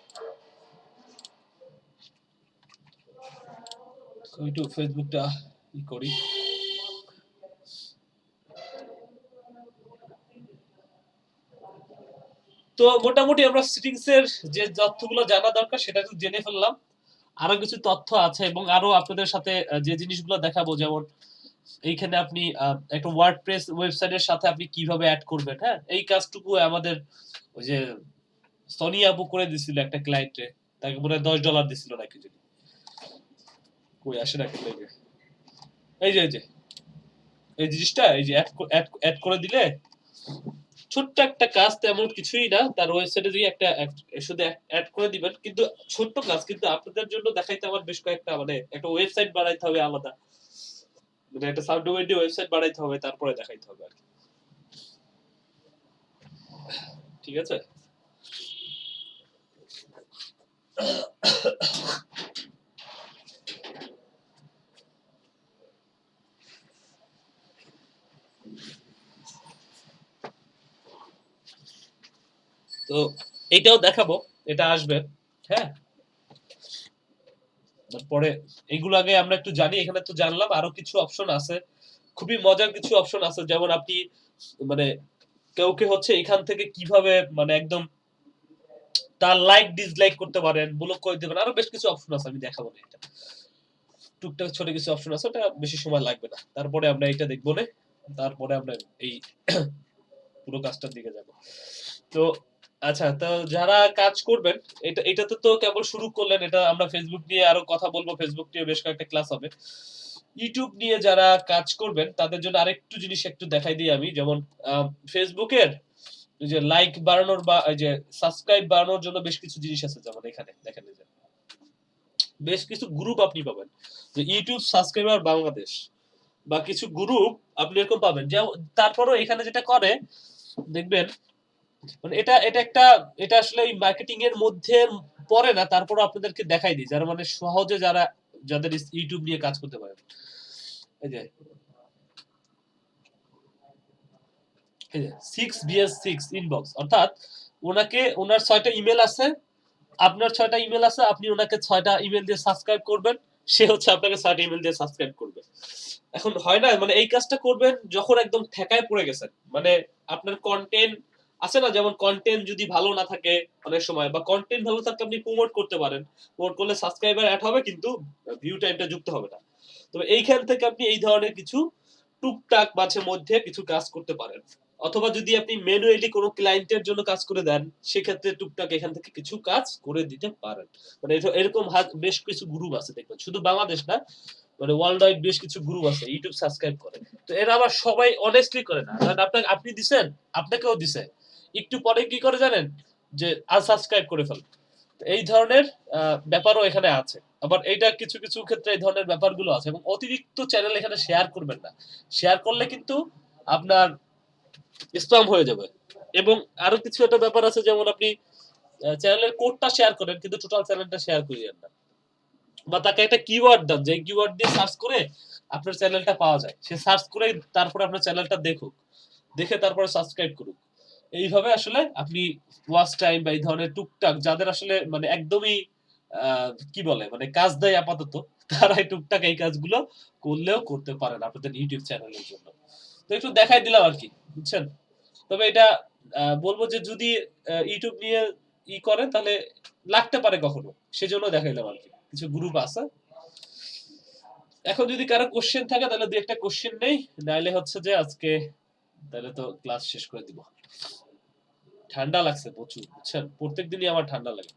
একটু ফেসবুকটা করি। তো মোটামুটি আমরা সেটিংস এর যে তথ্যগুলো জানা দরকার সেটা তো জেনে ফেললাম। আরো কিছু তথ্য আছে এবং আরো আপনাদের সাথে যে জিনিসগুলো দেখাবো, যেমন এইখানে আপনি একটা ওয়ার্ডপ্রেস ওয়েবসাইটের সাথে আপনি কিভাবে অ্যাড করবেন। হ্যাঁ, এই কাজটুকু আমাদের ওই যে সনি আপু করে দিছিল একটা ক্লায়েন্টে, তাকে মনে হয় $10 দিছিল নাকি যদি। কই আসে না কেন? এই যে এই জিনিসটা এই যে অ্যাড করে দিলে ছোট্ট একটা কাজ, তেমন কিছুই না। তার ওয়েবসাইটে গিয়ে একটা শুধু অ্যাড করে দিবেন, কিন্তু ছোট্ট কাজ, কিন্তু আপনাদের জন্য দেখাইতে আমার বেশ কয়েকটা মানে একটা ওয়েবসাইট বানাইতে হবে আলাদা, মানে একটা সাবডোমেইন ওয়েবসাইট বানাইতে হবে, তারপরে দেখাইতে হবে আর কি। ঠিক আছে। তো এইটাও দেখাবো, এটা আসবে। হ্যাঁ, তারপরে এগুলো আগে আমরা একটু জানি। এখানে তো জানলাম আরো কিছু অপশন আছে, খুবই মজার কিছু অপশন আছে। যেমন আপনি মানে কাউকে হচ্ছে এখান থেকে কিভাবে মানে একদম তার লাইক ডিসলাইক করতে পারেন, ব্লক করে দিবেন, আরো বেশ কিছু অপশন আছে, আমি দেখাবো না এটা। টুকটাক ছোট কিছু অপশন আছে, ওটা বেশি সময় লাগবে না। তারপরে আমরা এটা দেখবো না, তারপরে আমরা এই পুরো কাজটার দিকে যাব। তো আচ্ছা, তো যারা কাজ করবেন, এটাতে তো কেবল শুরু করলেন। এটা আমরা ফেসবুক নিয়ে আরো কথা বলবো, ফেসবুক নিয়ে বেশ কয়েকটা ক্লাস হবে। ইউটিউব নিয়ে যারা কাজ করবেন তাদের জন্য আরেকটু জিনিস একটু দেখাই দিই আমি। যেমন ফেসবুকের যে লাইক বাড়ানোর বা এই যে সাবস্ক্রাইব বাড়ানোর জন্য বেশ কিছু জিনিস আছে। যেমন এখানে দেখেন, এই যে বেশ কিছু গ্রুপ আপনি পাবেন, যে ইউটিউব সাবস্ক্রাইবার বাংলাদেশ বা কিছু গ্রুপ আপনি এরকম পাবেন। তারপরও এখানে যেটা করে দেখবেন, মানে এটা আসলে এই মার্কেটিং এর মধ্যে পড়ে না, তারপর আপনাদেরকে দেখাই দিই যারা মানে সহজে যাদের ইউটিউব নিয়ে কাজ করতে পারে। এই যে 6vs6 ইনবক্স, অর্থাৎ ওনার 6টা ইমেল আছে, আপনার 6টা ইমেল আছে, আপনি ওনাকে 6টা ইমেল দিয়ে সাবস্ক্রাইব করবেন, সে হচ্ছে আপনাকে 6টা ইমেল দিয়ে সাবস্ক্রাইব করবে। এখন হয় না, মানে এই কাজটা করবেন যখন একদম ঠেকায় পড়ে গেছেন, মানে আপনার কন্টেন্ট আছে না, যেমন কন্টেন্ট যদি ভালো না থাকে অনেক সময়, বা কন্টেন্ট ভালো থাকলে আপনি প্রমোট করতে পারেন, প্রমোট করলে সাবস্ক্রাইবার অ্যাড হবে কিন্তু ভিউ টাইমটা যুক্ত হবে না। তবে এইখান থেকে আপনি এই ধরনের কিছু টুকটাক মাঝে মধ্যে কিছু কাজ করতে পারেন। অথবা যদি আপনি ম্যানুয়ালি কোনো ক্লায়েন্টের জন্য কাজ করে দেন, সেক্ষেত্রে টুকটাক এখান থেকে কিছু কাজ করে দিতে পারেন। মানে এরকম বেশ কিছু গ্রুপ আছে দেখবেন, শুধু বাংলাদেশ না, মানে ওয়ার্ল্ড ওয়াইড বেশ কিছু গ্রুপ আছে ইউটিউব সাবস্ক্রাইব করে। তো এরা আবার সবাই অনেস্টলি করে না, কারণ আপনি দিছেন, আপনাকেও দিছে, একটু পরে কি করে জানেন, যে আনসাবস্ক্রাইব করে ফেল। এই ধরনের ব্যাপারও এখানে আছে। আবার এইটা কিছু কিছু ক্ষেত্রে এই ধরনের ব্যাপারগুলো আছে। এবং অতিরিক্ত চ্যানেল এখানে শেয়ার করবেন না, শেয়ার করলে কিন্তু আপনার স্প্যাম হয়ে যাবে। এবং আরো কিছু একটা ব্যাপার আছে, যেমন আপনি চ্যানেলের কোডটা শেয়ার করেন কিন্তু টোটাল চ্যানেলটা শেয়ার করিয়েন না, বা তাকে একটা কিওয়ার্ড দেন, যে কিওয়ার্ড দিয়ে সার্চ করে আপনার চ্যানেলটা পাওয়া যায়, সে সার্চ করে তারপরে আপনার চ্যানেলটা দেখুক, দেখে তারপরে সাবস্ক্রাইব করুক। এইভাবে আসলে আপনি ওয়াচ টাইম বা এই ধরনের টুকটাক যাদের আসলে মানে একদমই কি বলে মানে কাজ দেয় আপাতত, তারা এই টুকটাক এই কাজগুলো করলেও করতে পারেন আপনাদের ইউটিউব চ্যানেলের জন্য। তো একটু দেখাই দিলাম আর কি, বুঝছেন। তবে এটা বলবো যে যদি ইউটিউব নিয়ে করে তাহলে লাগতে পারে কখনো, সেজন্য দেখাইলাম আর কি। কিছু গ্রুপ আছে। এখন যদি কারো কোশ্চেন থাকে তাহলে দুই একটা কোশ্চেন নেই, নাইলে হচ্ছে যে আজকে তাহলে তো ক্লাস শেষ করে দিব। ঠান্ডা লাগছে প্রচুর, বুঝছেন, প্রত্যেকদিনই আমার ঠান্ডা লাগে।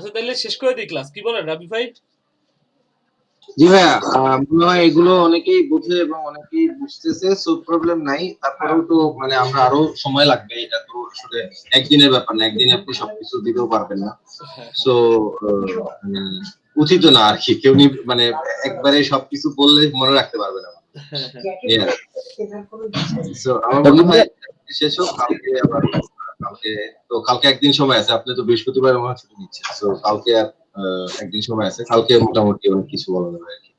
আচ্ছা তাহলে শেষ করে দিই ক্লাস, কি বলেন রাবি ভাই? জি ভাইয়া, মনে হয় এগুলো অনেকেই বোঝে এবং অনেকেই বুঝতেছে, সো প্রবলেম নাই। তারপরেও তো মানে আমরা আরো সময় লাগবে, এটা তো আসলে একদিনের ব্যাপার না, একদিনে আপনি সবকিছু দিতেও পারবেন না। হ্যাঁ সো উচিত না আর কি, কেউ মানে একবারে সবকিছু বললে মনে রাখতে পারবে না। হ্যাঁ সো আমার মনে হয় শেষ হোক, কালকে আবার কালকে একদিন সময় আছে, আপনি তো বৃহস্পতিবার আমার ছুটি নিচ্ছেন, সো কালকে আর একদিন সময় আছে, কালকে মোটামুটি অনেক কিছু বলা যাবে আর কি।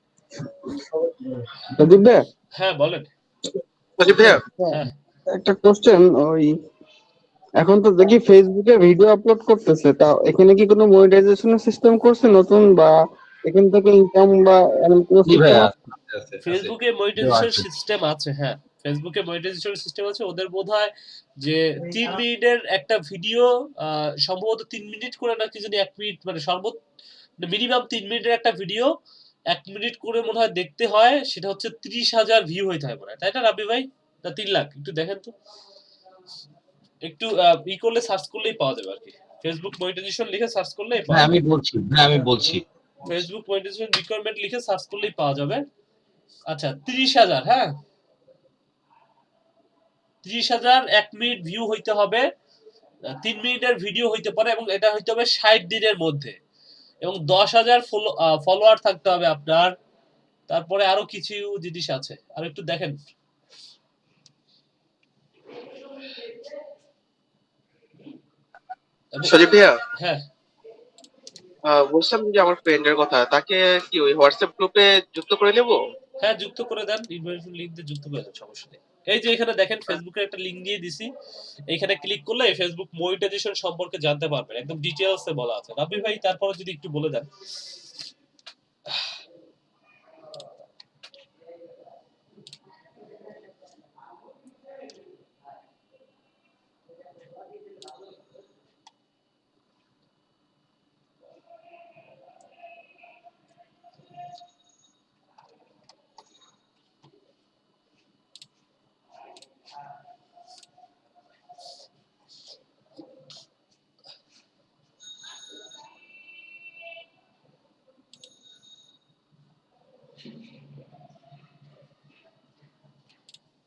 প্রদীপ ভাইয়া, হ্যাঁ বলেন। সজীব ভাইয়া, হ্যাঁ একটা কোশ্চেন, ওই এখন তো দেখি ফেসবুকে ভিডিও আপলোড করতেছে, তা এখানে কি কোনো মনিটাইজেশনের সিস্টেম করছে নতুন, বা এখান থেকে ইনকাম বা এমন কোনো জি সিস্টেম ভাইয়া, আছে? ফেসবুকে মনিটাইজেশন সিস্টেম আছে, হ্যাঁ ফেসবুকে মনিটাইজেশন সিস্টেম আছে। ওদের বোধহয় যে 3 মিনিটের একটা ভিডিও, সম্ভবত 3 মিনিট করে নাকি যদি 1 মিনিট, মানে মিনিমাম 3 মিনিটের একটা ভিডিও 1 মিনিট করে মনে হয় দেখতে হয়, সেটা হচ্ছে 30,000 ভিউ হইতে হয় মনে হয়, তাই না রাবি ভাই? না 3 লাখ, একটু দেখেন তো, একটু ই করলে সার্চ করলেই পাওয়া যাবে আর কি। ফেসবুক মনিটাইজেশন লিখে সার্চ করলেই পাওয়া যাবে। আমি বলছি ফেসবুক মনিটাইজেশন রিকোয়ারমেন্ট লিখে সার্চ করলেই পাওয়া যাবে। আচ্ছা 30,000, হ্যাঁ 30,000 1 মিনিট ভিউ হইতে হবে, 3 মিনিটের ভিডিও হইতে পারে, এবং এটা হইতে হবে 60 দিনের মধ্যে, এবং 10,000 ফলোয়ার থাকতে হবে আপনার। তারপরে আরো কিছু জিনিস আছে, আর একটু দেখেন। সজীব ভাইয়া, হ্যাঁ বলছিলাম যে আমার ফ্রেন্ডের কথা, তাকে কি ওই হোয়াটসঅ্যাপ গ্রুপে যুক্ত করে নেব? হ্যাঁ যুক্ত করে দেন, ইনভাইটেশন লিংক দিয়ে যুক্ত করে দেন, সমস্যা নেই। এই যে এখানে দেখেন ফেসবুকের একটা লিংক দিয়ে দিছি, এখানে ক্লিক করলে ফেসবুক মনিটাইজেশন সম্পর্কে জানতে পারবেন, একদম ডিটেইলসে বলা আছে। রাবি ভাই তারপরে যদি একটু বলে দেন।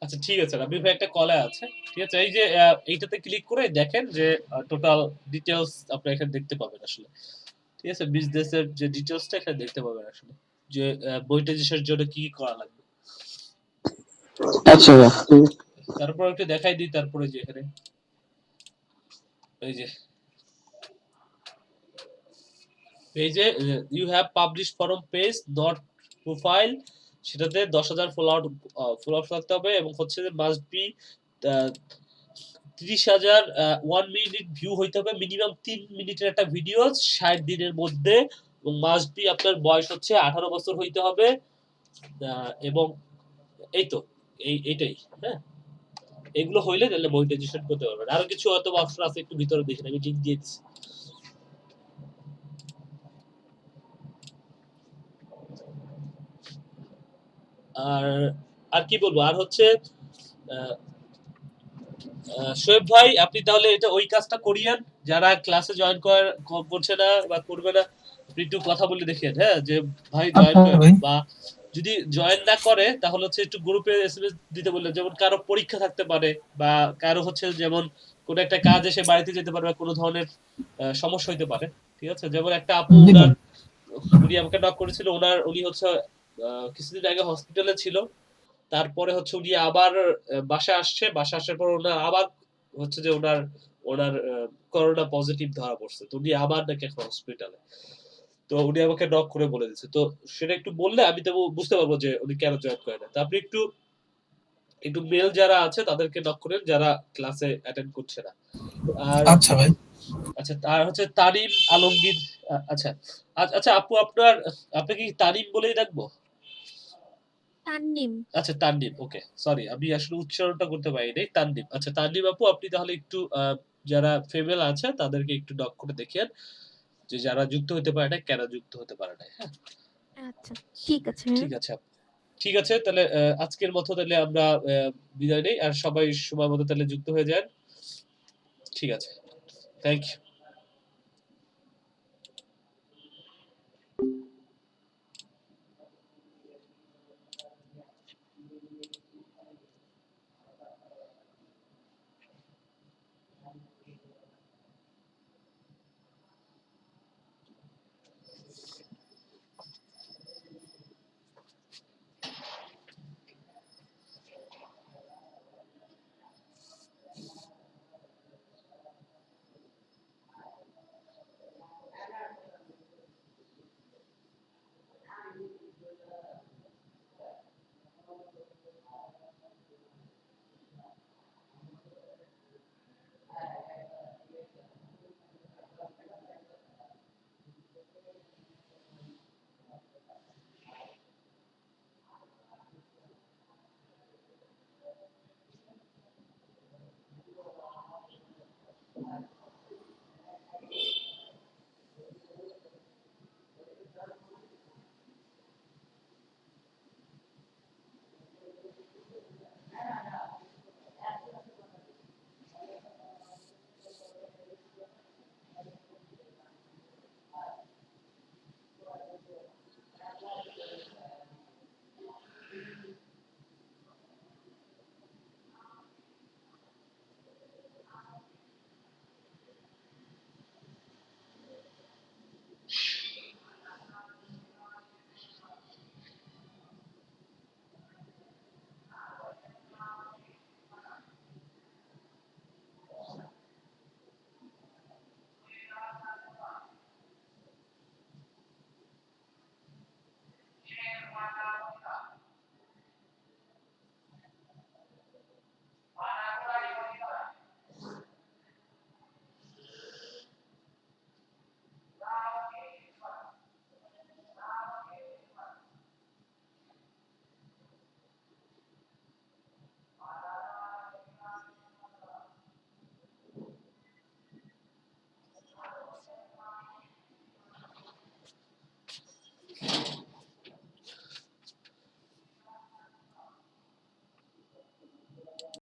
আচ্ছা ঠিক আছে, রাবি ভাই একটা কলে আছে, ঠিক আছে। এই যে এইটাতে ক্লিক করে দেখেন যে টোটাল ডিটেইলস আপনি এখানে দেখতে পাবেন আসলে, ঠিক আছে। বিজনেসের যে ডিটেইলসটা এখানে দেখতে পাবেন আসলে, যে মনিটাইজেশনের জন্য কি কি করা লাগবে। আচ্ছা ভাইয়া, তারপর একটু দেখাই দিই, তারপরে যে এখানে এই যে you have publish from page dot profile, সেটাতে 10,000 ফলোয়ার থাকতে হবে, এবং হচ্ছে যে মাস্ট বি 30,000 1 মিনিট ভিউ হইতে হবে, মিনিমাম 3 মিনিটের একটা ভিডিও 60 দিনের মধ্যে, এবং মাস্ট বি আপনার বয়স হচ্ছে 18 বছর হইতে হবে, এবং এই তো এইটাই, হ্যাঁ এগুলো হইলে তাহলে মনিটাইজেশন করতে পারবেন। আরো কিছু হয়তো অপশন আছে, একটু ভিতরে দেখেন, আমি লিংক দিয়ে দিচ্ছি। আর আর কি বলবো, আর হচ্ছে শোয়েব ভাই আপনি তাহলে এটা ওই কাজটা করিয়েন, যারা ক্লাসে জয়েন করছে না বা করবে না, আপনি একটু কথা বলে দেখেন, হ্যাঁ যে ভাই জয়েন আচ্ছা ভাই। বা যদি জয়েন না করে তাহলে হচ্ছে একটু গ্রুপে এসএমএস দিতে বললেন, যেমন কারো পরীক্ষা থাকতে পারে, বা কারো হচ্ছে যেমন কোনো একটা কাজ এসে বাড়িতে যেতে পারে, বা কোনো ধরনের সমস্যা হইতে পারে, ঠিক আছে। যেমন একটা আপু জি ভাই। উনি আমাকে নক করেছিল, উনি হচ্ছে কিছুদিন আগে হসপিটালে ছিল, তারপরে হচ্ছে উনি আবার বাসায় আসার পর ওনার আবার হচ্ছে যে ওনার করোনা পজিটিভ ধরা পড়ছে, তো উনি আবার নাকি এখন হসপিটালে। তো উনি আমাকে নক করে বলে দিচ্ছে, তো সেটা একটু বললে আমি তো বুঝতে পারবো যে উনি কেন জয়েন করে না। তো আপনি একটু মেল যারা আছে তাদেরকে নক করেন, যারা ক্লাসে অ্যাটেন্ড করছে না। আর আচ্ছা ভাই। আচ্ছা, তার হচ্ছে তারিম আলমগীর। আচ্ছা আচ্ছা আপু, আপনি কি তারিম বলেই রাখবো? তাননিম। আচ্ছা তাননিম, ওকে সরি, আমি আসলে উচ্চারণটা করতে পারি নাই। তাননিম, আচ্ছা তাননিম আপু, আপনি তাহলে একটু যারা ফিমেল আছে তাদেরকে একটু নক করে দেখেন, যে যারা যুক্ত হতে পারে না কেন যুক্ত হতে পারে না। হ্যাঁ আচ্ছা ঠিক আছে। ঠিক আছে আপু, ঠিক আছে তাহলে আজকের মতো তাহলে আমরা বিদায় নেই, আর সবাই সময় মতো তাহলে যুক্ত হয়ে যান। ঠিক আছে, থ্যাংক ইউ।